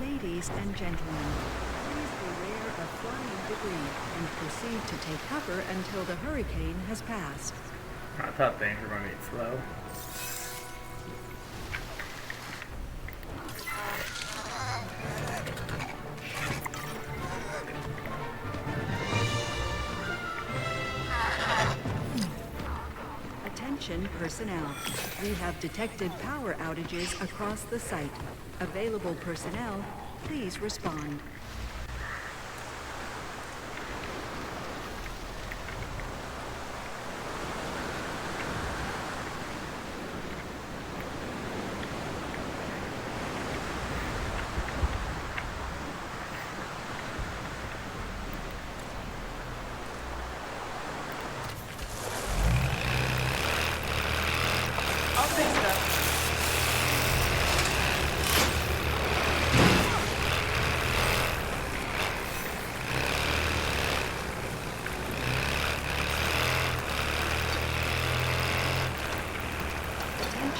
Ladies and gentlemen, please beware of flying debris and proceed to take cover until the hurricane has passed. I thought things were going to get slow. Attention personnel. We have detected power outages across the site. Available personnel, please respond.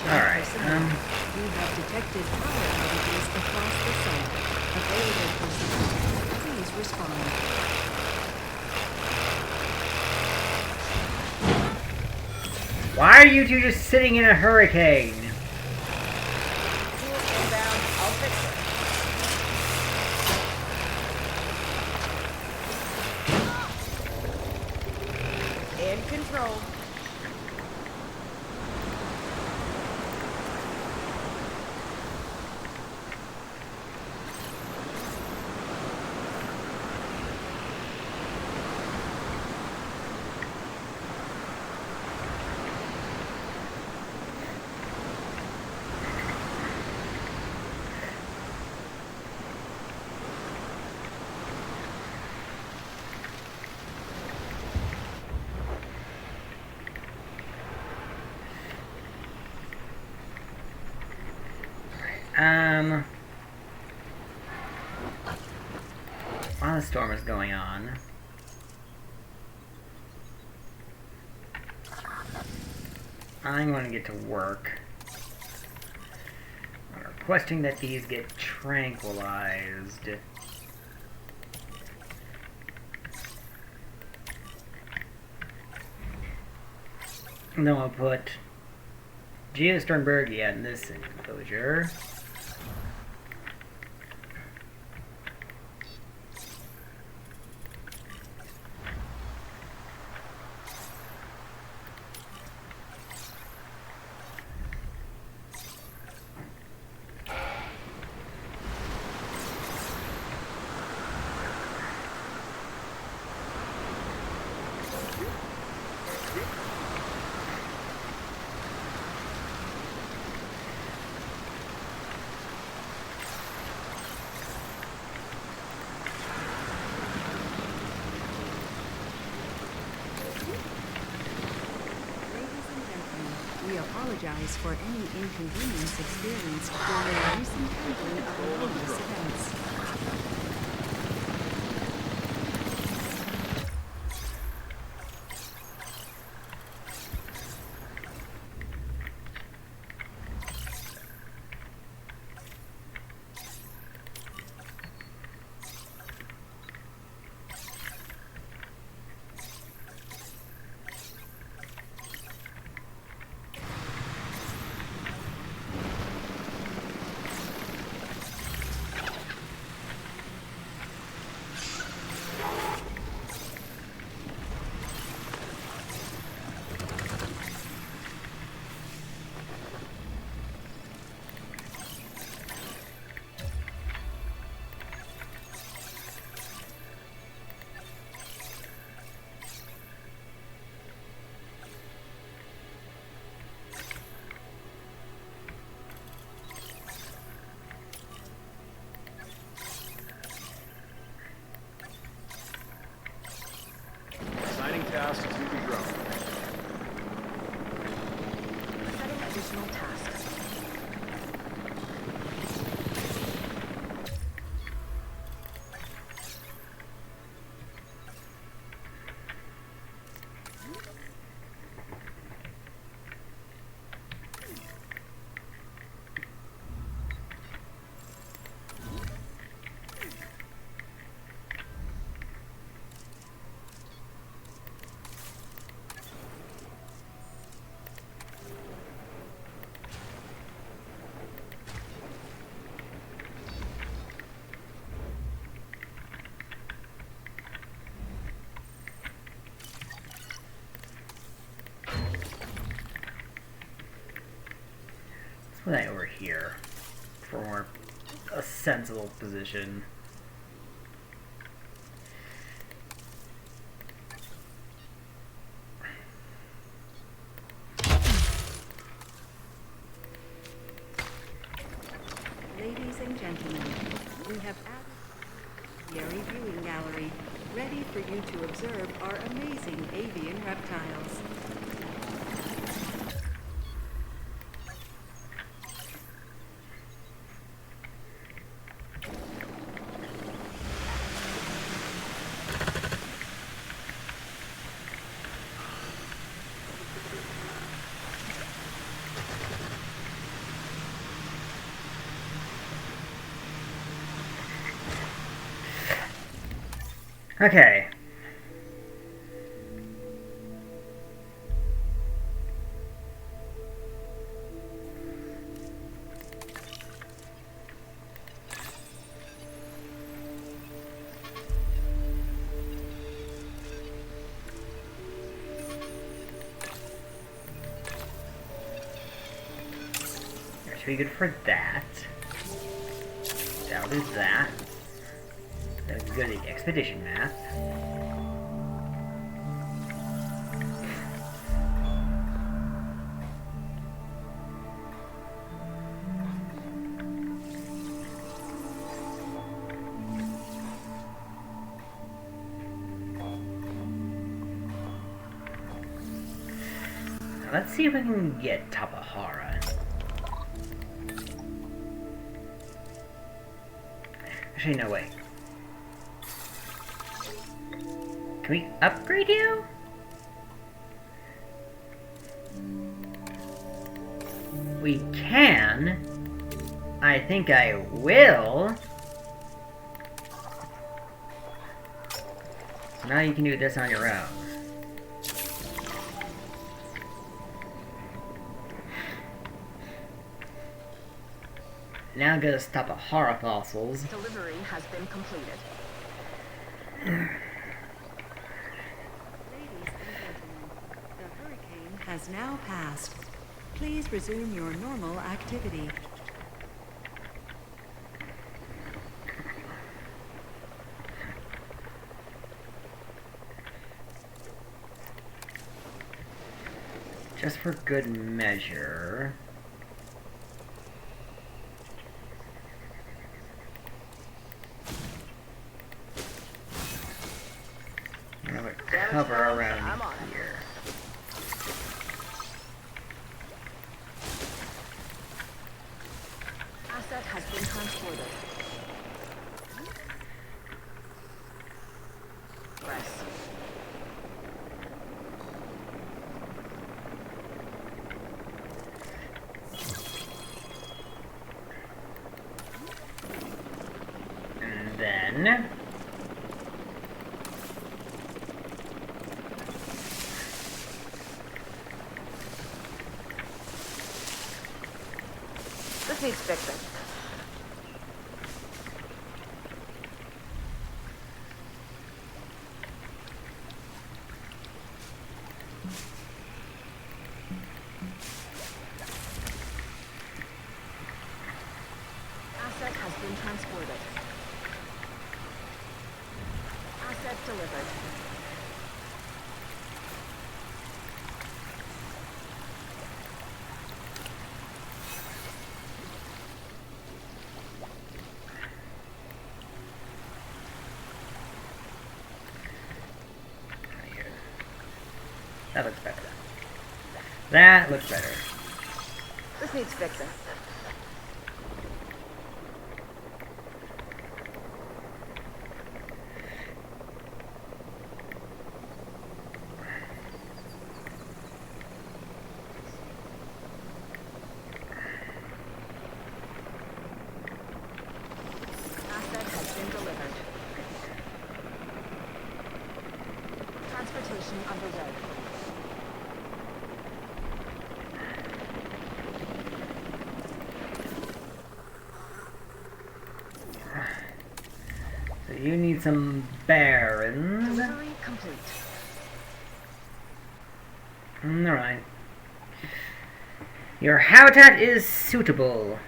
Alright, We have detected power outages across the site. Available personnel, please respond. why are you two just sitting in a hurricane? Tools inbound. I'll fix it. In control. While the storm is going on, I'm going to get to work on requesting that these get tranquilized. And then I'll put Geosternbergia in this enclosure. We apologize for any inconvenience experienced during the recent handling of anomalous events. tasks to the drone. Setting additional tasks. Let's put that over here for more a sensible position. Ladies and gentlemen, we have added a Yeri viewing gallery, ready for you to observe our amazing avian reptiles. Okay. That should be good for that. That'll do that. That'll be good at the expedition map. Now let's see if we can get Tapahara. Actually, no, wait. Can we upgrade you? We can. I think I will. So now you can do this on your own. Now go to stop at Tapahara fossils. Delivery has been completed. The hurricane has now passed. Please resume your normal activity. Just for good measure. I'm gonna cover around here. Asset has been transported. Press. And then This needs fixing. Asset has been transported. Asset delivered. That looks better. That looks better. This needs fixing. Asset has been delivered. Transportation underway. So you need some barons. Delivery complete. Alright. Your habitat is suitable.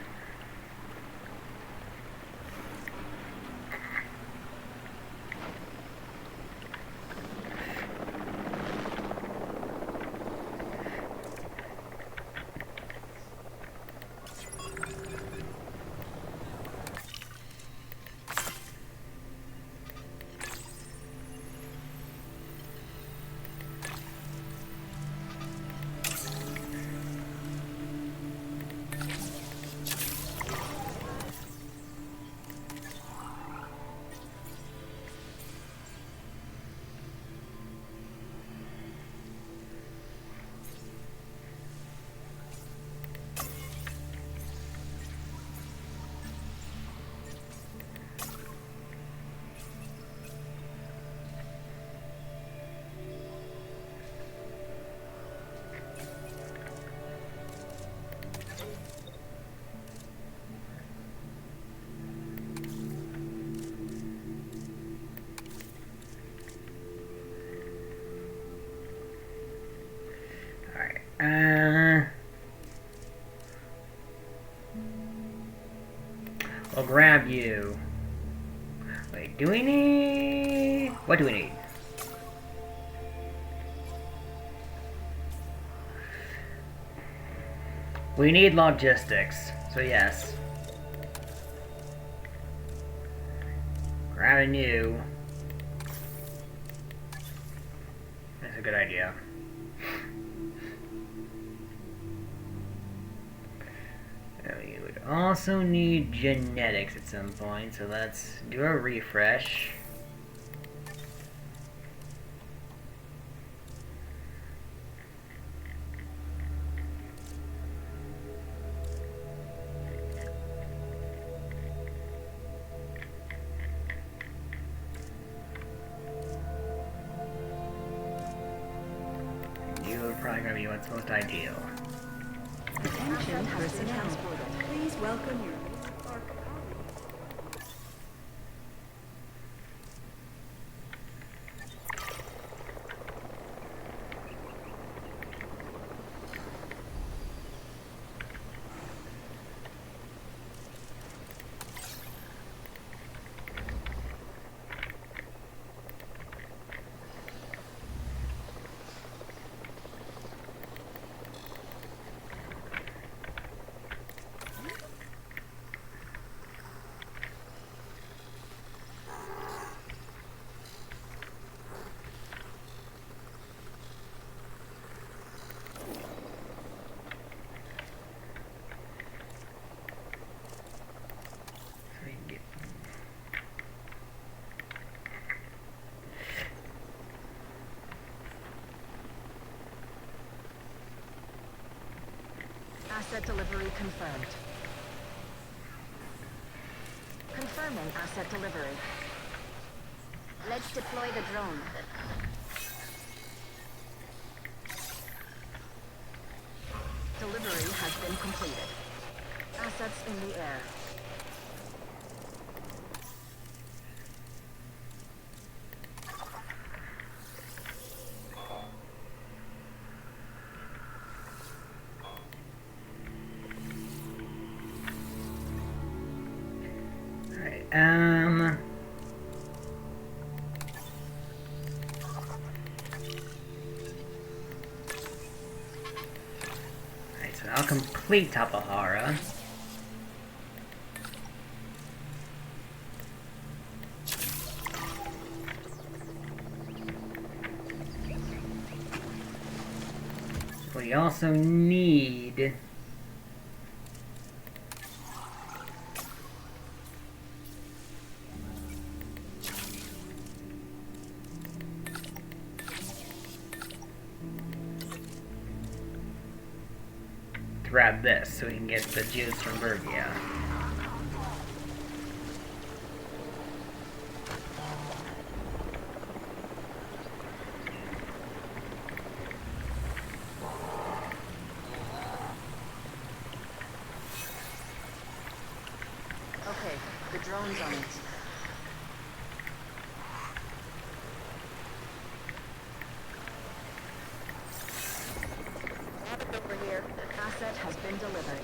I'll grab you. Wait, do we need... What do we need? We need logistics, so yes. Grabbing you. That's a good idea. You would also need genetics at some point, so let's do a refresh. You are probably going to be what's most ideal. Attention personnel. Please welcome your Asset delivery confirmed. Confirming asset delivery. Let's deploy the drone. Delivery has been completed. Assets in the air. Alright, so I'll complete Tapahara. We also need... to grab this so we can get the juice from Bergia. Okay, the drone's on it. Over here. Asset has been delivered.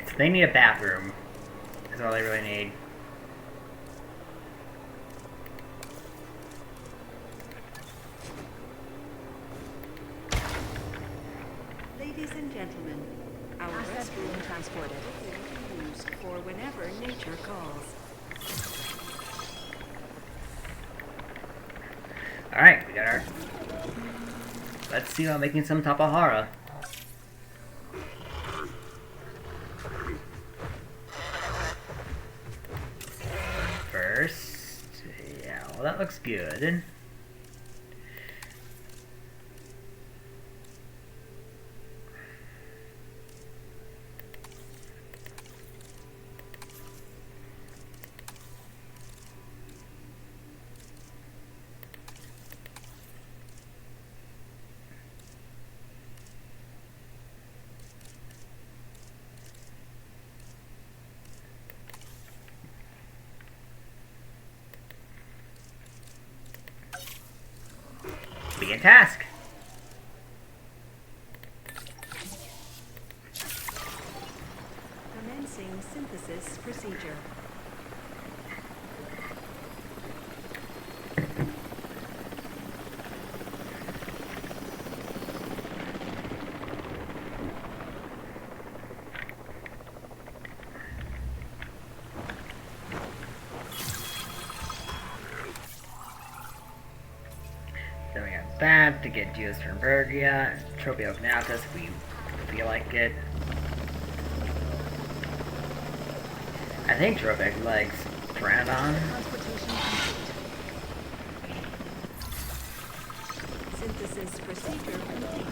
So they need a bathroom. That's all they really need. Ladies and gentlemen, our restroom transported will be used for whenever nature calls. Alright, we got our... Let's see about making some tapahara. First... Yeah, well that looks good. Begin task. Commencing synthesis procedure. Then we got that to get juice from Bergia, Tropiognathus if we feel like it. I think Tropic likes Pteranodon. Synthesis procedure complete.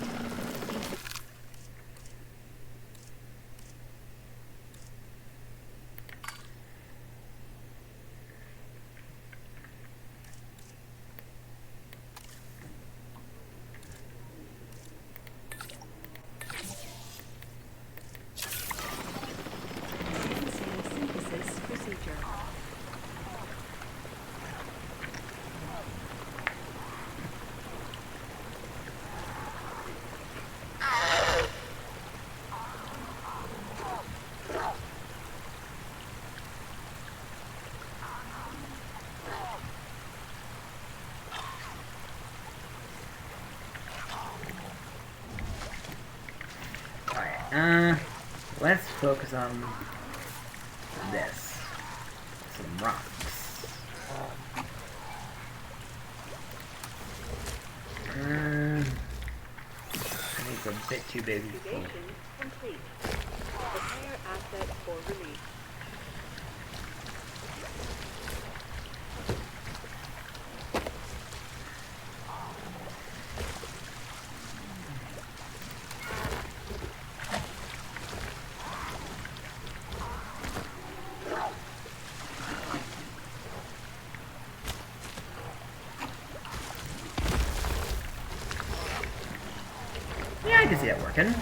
Synthesis procedure. Alright, let's focus on this. Some rocks. I think it's a bit too big. Investigation complete. Prepare asset for release. Yeah, I can see that working.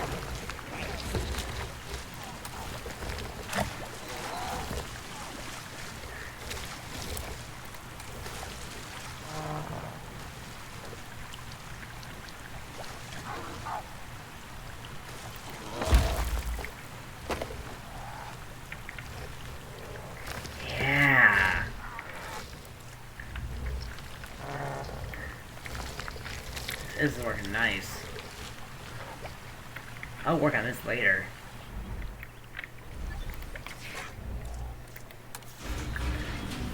Yeah. This is working nice. I'll work on this later.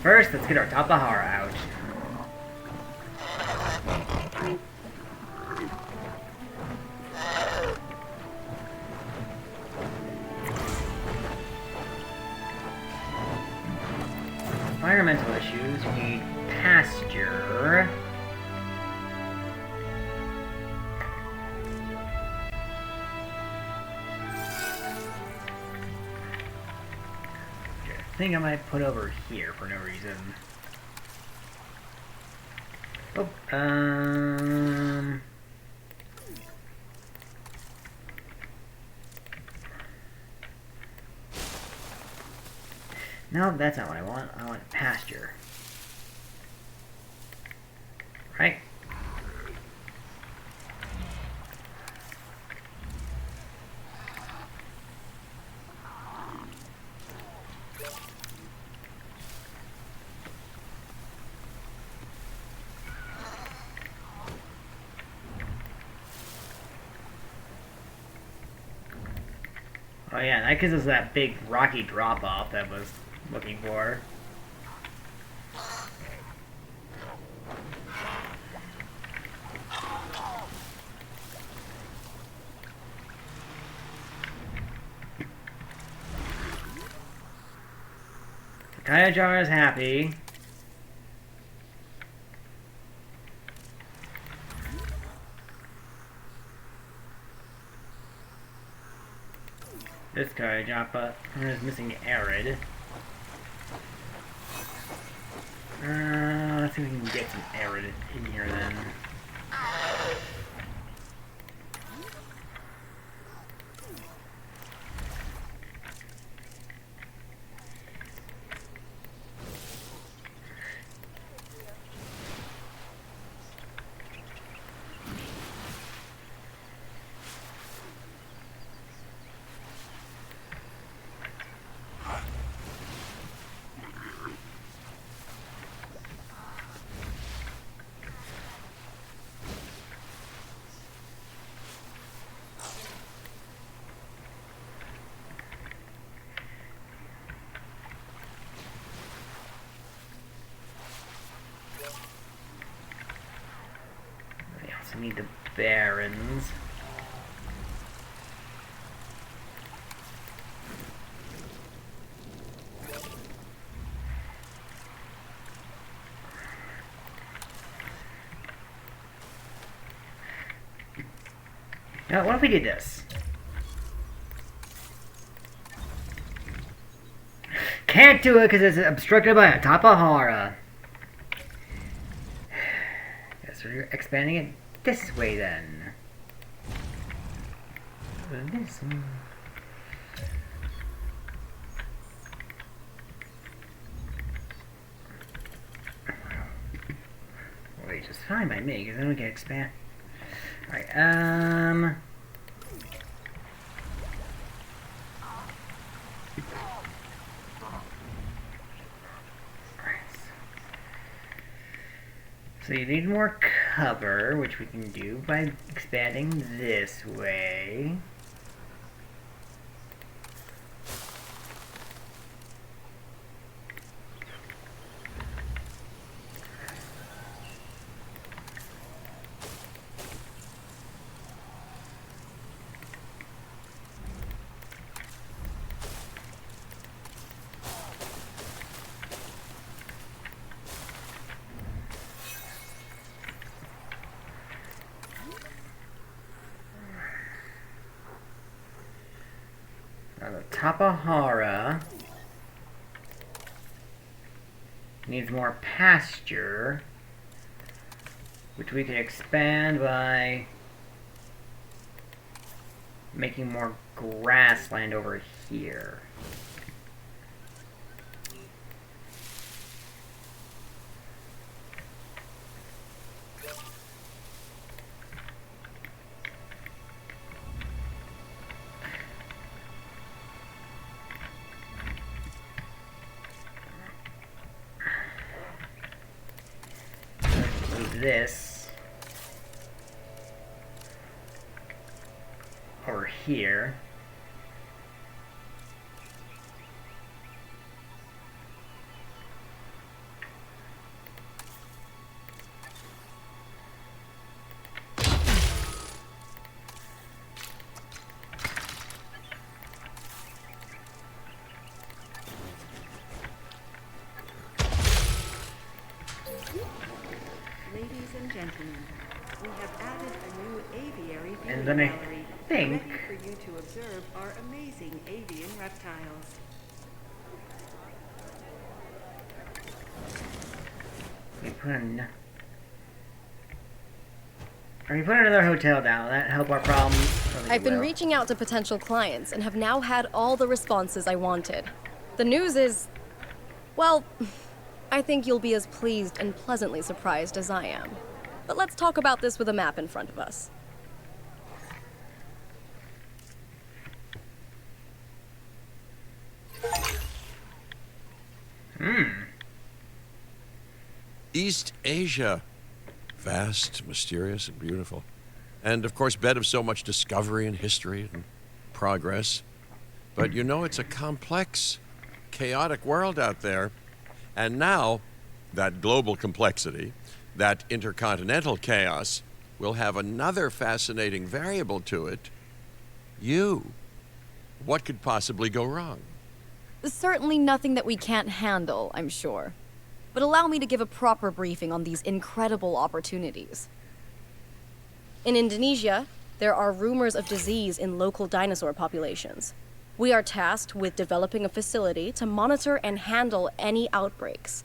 First, let's get our Tapahara out. Environmental issues, we need pasture. I think I might put over here for no reason. Oh, no, that's not what I want. I want pasture. Right? Oh yeah, that gives us that big rocky drop-off that I was looking for. Kayajar is happy. This Kayajapa is missing Arid. Let's see if we can get some Arid in here then. We need the barons. Now, what if we did this? Can't do it because it's obstructed by a Tapahara. Guess we're expanding it this way then. This one. Wait, just fine by me, because then we can expand. Alright, so you need more cover, which we can do by expanding this way. Tapahara needs more pasture, which we can expand by making more grassland over here. This. here. Ladies and gentlemen, we have added a new aviary viewing And then I gallery think ready for you to observe our amazing avian reptiles. we put in. Or we put another hotel down. That help our problems. I've been reaching out to potential clients and have now had all the responses I wanted. The news is, well, I think you'll be as pleased and pleasantly surprised as I am. But let's talk about this with a map in front of us. East Asia. Vast, mysterious, and beautiful. And of course, bed of so much discovery and history and progress. But you know, it's a complex, chaotic world out there. And now, that global complexity, that intercontinental chaos, will have another fascinating variable to it. You. What could possibly go wrong? Certainly nothing that we can't handle, I'm sure. But allow me to give a proper briefing on these incredible opportunities. In Indonesia, there are rumors of disease in local dinosaur populations. We are tasked with developing a facility to monitor and handle any outbreaks.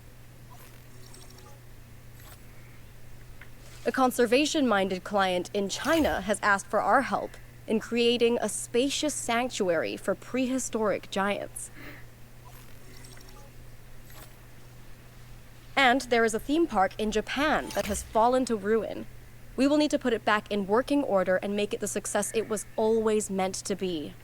A conservation-minded client in China has asked for our help in creating a spacious sanctuary for prehistoric giants. And there is a theme park in Japan that has fallen to ruin. We will need to put it back in working order and make it the success it was always meant to be.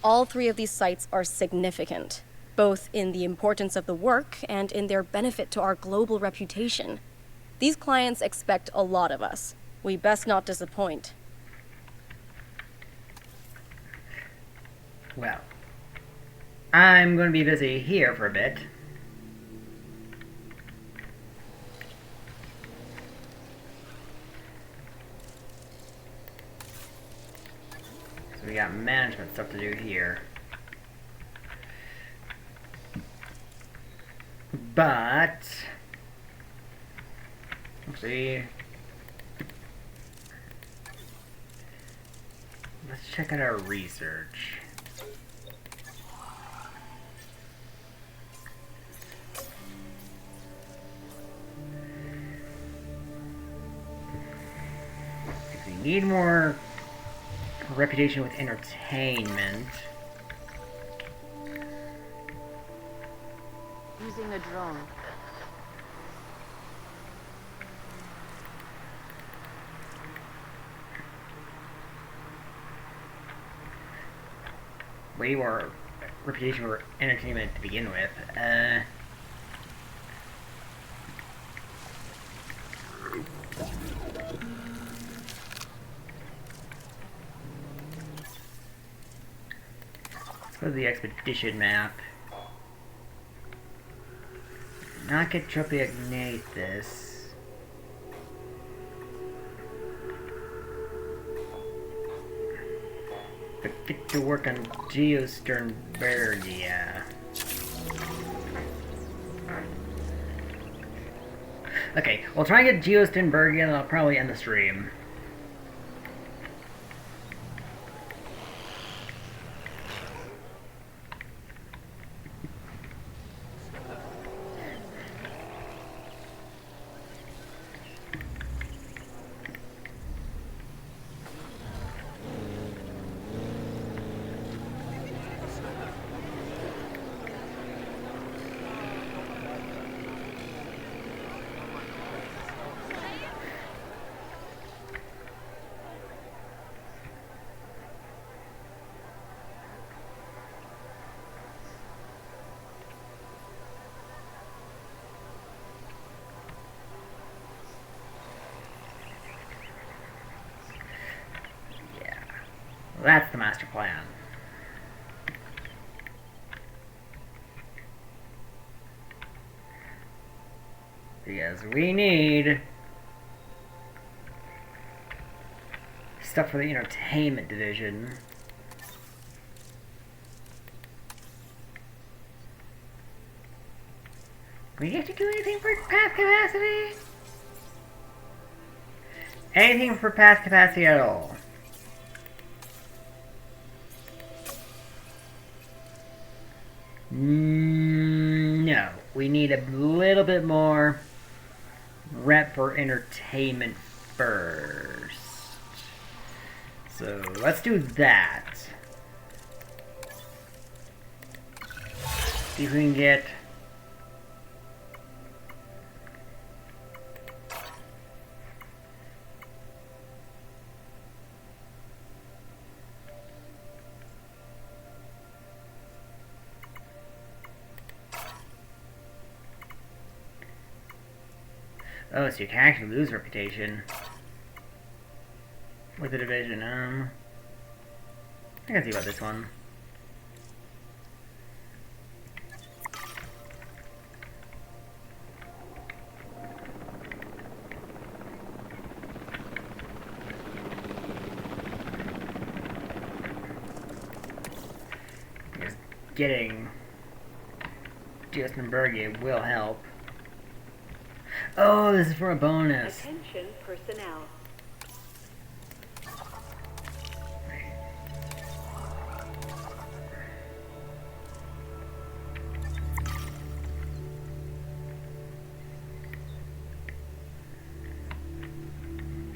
All three of these sites are significant, both in the importance of the work and in their benefit to our global reputation. These clients expect a lot of us. We best not disappoint. Well, I'm going to be busy here for a bit. So we got management stuff to do here. But let's see. Let's check out our research. If we need more reputation with entertainment. Using a drone. Way more reputation for entertainment to begin with. Let's go to the expedition map. Not get Trophy Ignite this. But get to work on Geosternbergia. Okay, we'll try and get Geosternbergia and I'll probably end the stream. that's the master plan. Because we need stuff for the entertainment division. We have to do anything for path capacity? Anything for path capacity at all? No. We need a little bit more rep for entertainment first. So let's do that. See if we can get oh, so you can actually lose reputation with the division. I can see about this one. Just getting Geospenbergia will help. Oh, this is for a bonus. Attention personnel.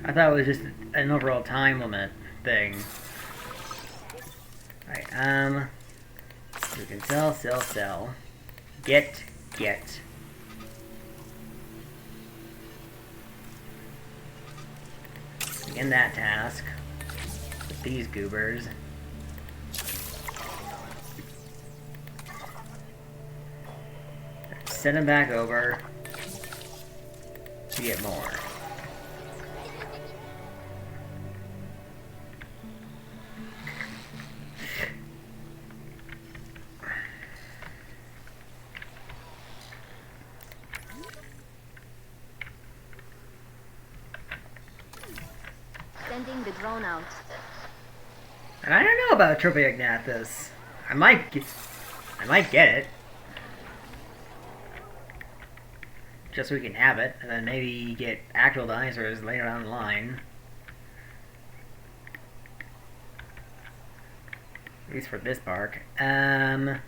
I thought it was just an overall time limit thing. Alright, we can sell. Get. Begin that task with these goobers. Send them back over to get more. Sending the drone out. And I don't know about Tropeognathus. I might get it. Just so we can have it, and then maybe get actual dinosaurs later down the line. At least for this park. And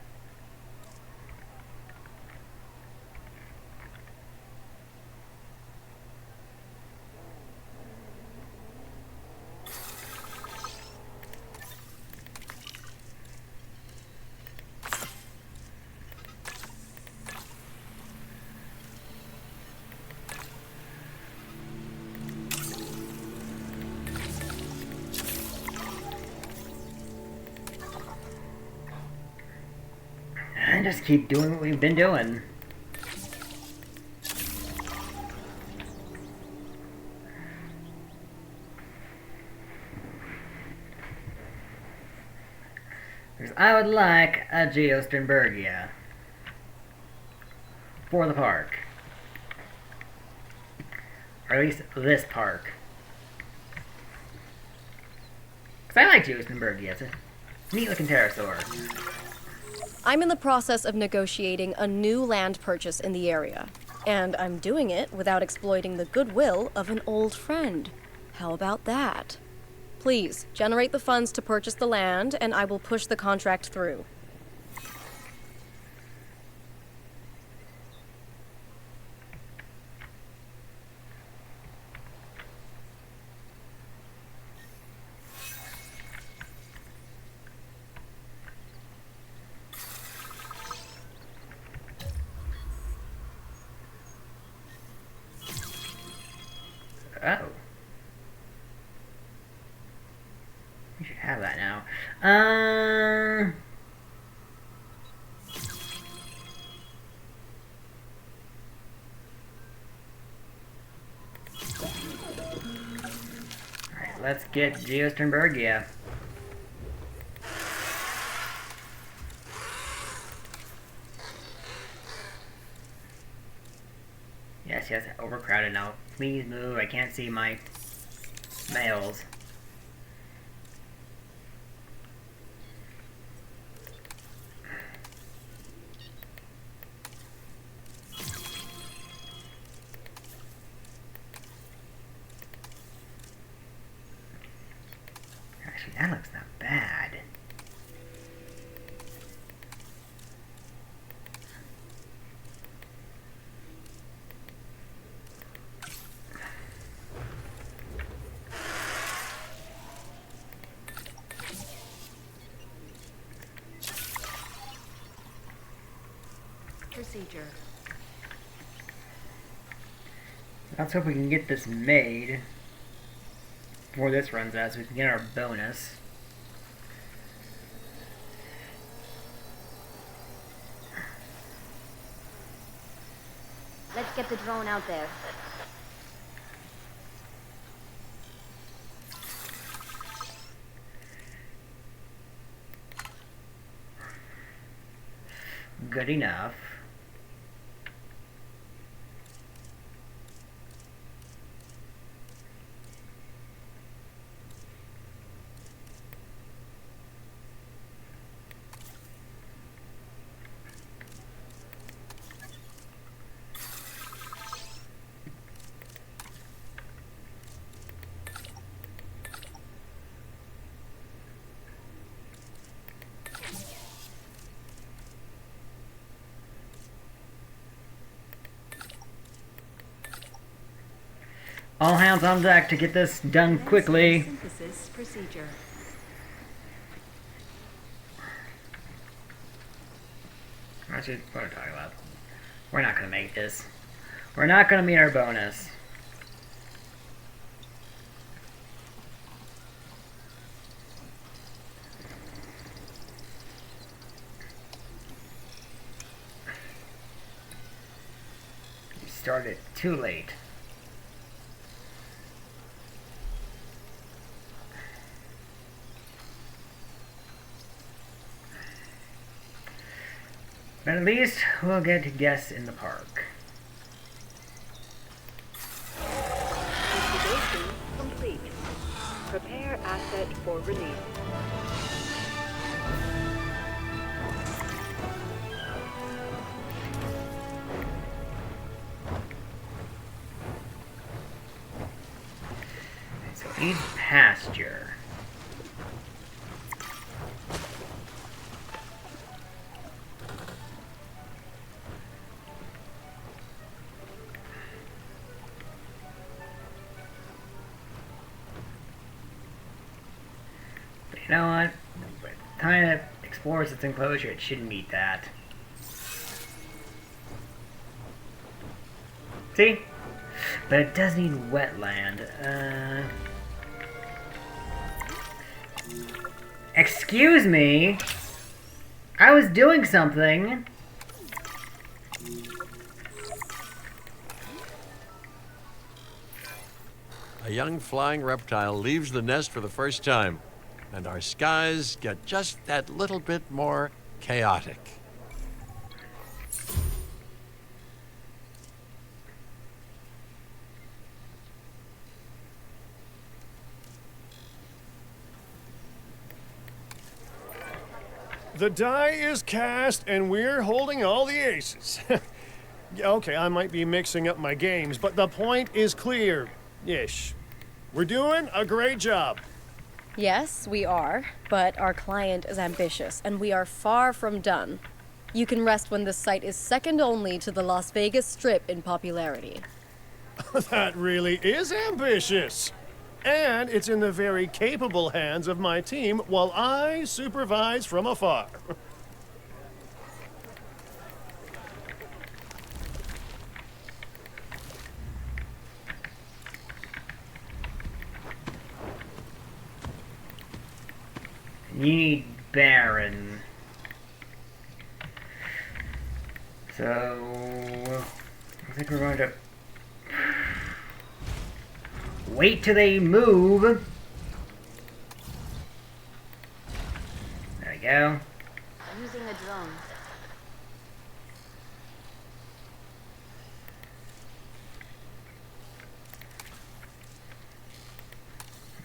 just keep doing what we've been doing. Because I would like a Geospenbergia for the park. Or at least this park. Because I like Geospenbergia. It's a neat looking pterosaur. I'm in the process of negotiating a new land purchase in the area, and I'm doing it without exploiting the goodwill of an old friend. How about that? Please, generate the funds to purchase the land, and I will push the contract through. Oh. You should have that now. Alright, let's get Geospenbergia. Yes, yes, overcrowded now. Please move. I can't see my males. Actually, that looks not bad. Procedure. Let's hope we can get this made before this runs out so we can get our bonus. Let's get the drone out there. Good enough. All hands on deck to get this done quickly. Synthesis procedure. Actually, what are we talking about? We're not gonna make this. We're not gonna meet our bonus. We started too late. But at least we'll get guests in the park. Incubation complete. Prepare asset for release. So eat pasture. You know what? By the time it explores its enclosure, it shouldn't meet that. See? But it does need wetland. Excuse me? I was doing something. A young flying reptile leaves the nest for the first time, and our skies get just that little bit more chaotic. The die is cast, and we're holding all the aces. Okay, I might be mixing up my games, but the point is clear-ish. We're doing a great job. Yes, we are, but our client is ambitious, and we are far from done. You can rest when this site is second only to the Las Vegas Strip in popularity. That really is ambitious. And it's in the very capable hands of my team while I supervise from afar. You need Baron. So I think we're going to wait till they move. There we go. Using a drone.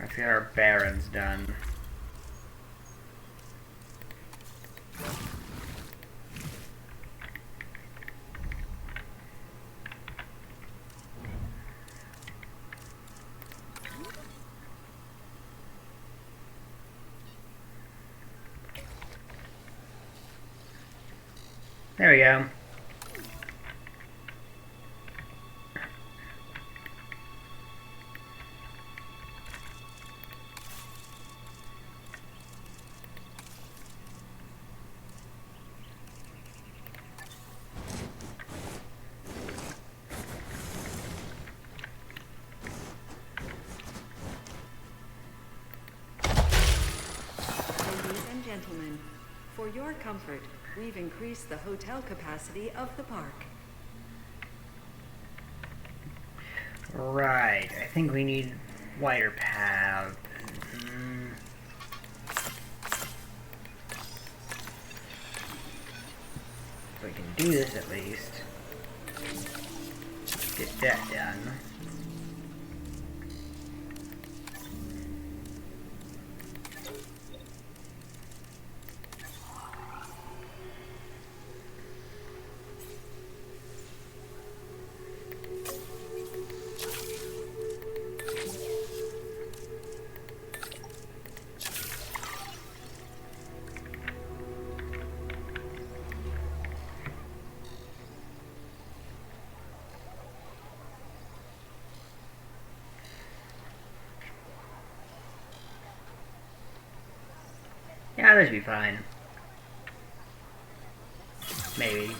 Let's get our barons done. There we go. Ladies and gentlemen, for your comfort, we've increased the hotel capacity of the park. Right, I think we need wider paths. We can do this at least. Get that done. Yeah, this should be fine. Maybe.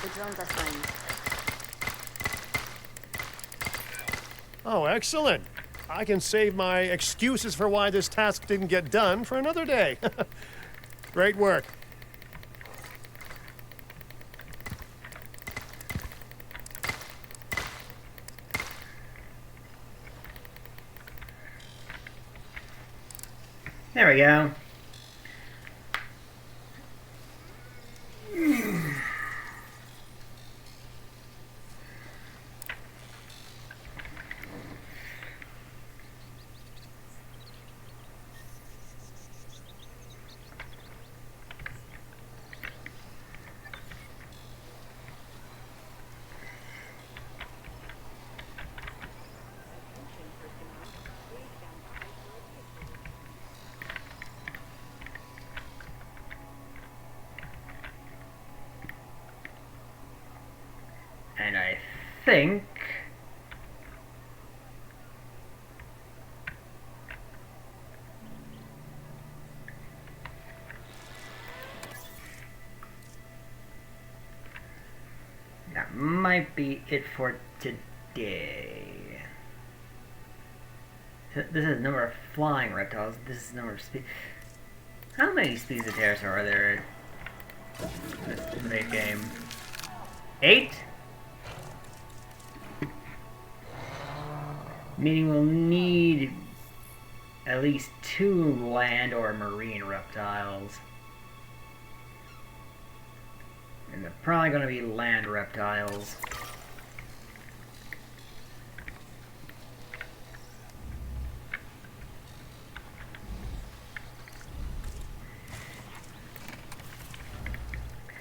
The drones are fine. Oh, excellent. I can save my excuses for why this task didn't get done for another day. Great work. There we go. And I think that might be it for today. This is the number of flying reptiles. This is the number of species. How many species of pterosaur are there in this game? 8? Meaning we'll need at least 2 land or marine reptiles. And they're probably going to be land reptiles.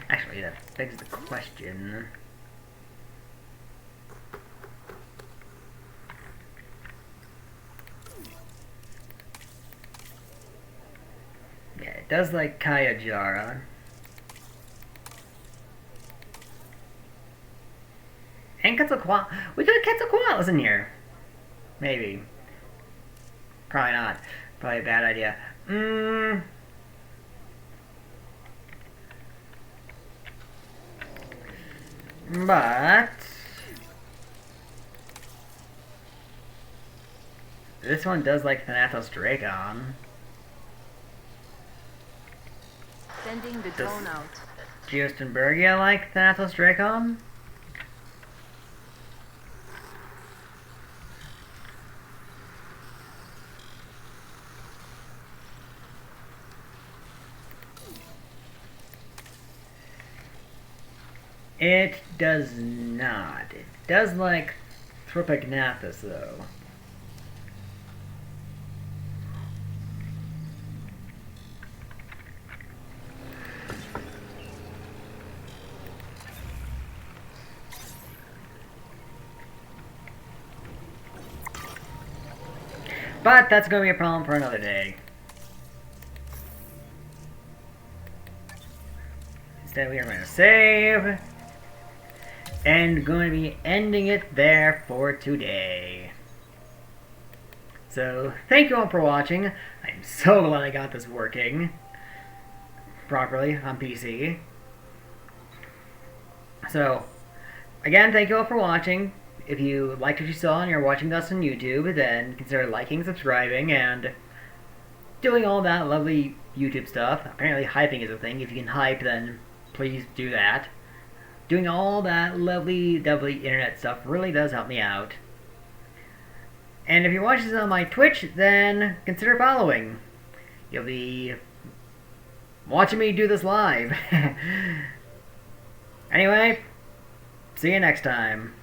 Actually, that begs the question. Yeah, it does like Kayajara. And Quetzalcoatl. We could have Quetzalcoatlus in here. Maybe. Probably not. Probably a bad idea. But this one does like Thanatos Dracon. Sending the drone out. Geostenbergia like Thanatos Dracom? It does not. It does like Tropagnathus, though. But that's going to be a problem for another day. Instead, we are going to save. And going to be ending it there for today. So, thank you all for watching. I'm so glad I got this working properly on PC. So, again, thank you all for watching. If you liked what you saw and you're watching this on YouTube, then consider liking, subscribing, and doing all that lovely YouTube stuff. Apparently hyping is a thing. If you can hype, then please do that. Doing all that lovely internet stuff really does help me out. And if you're watching this on my Twitch, then consider following. You'll be watching me do this live. Anyway, see you next time.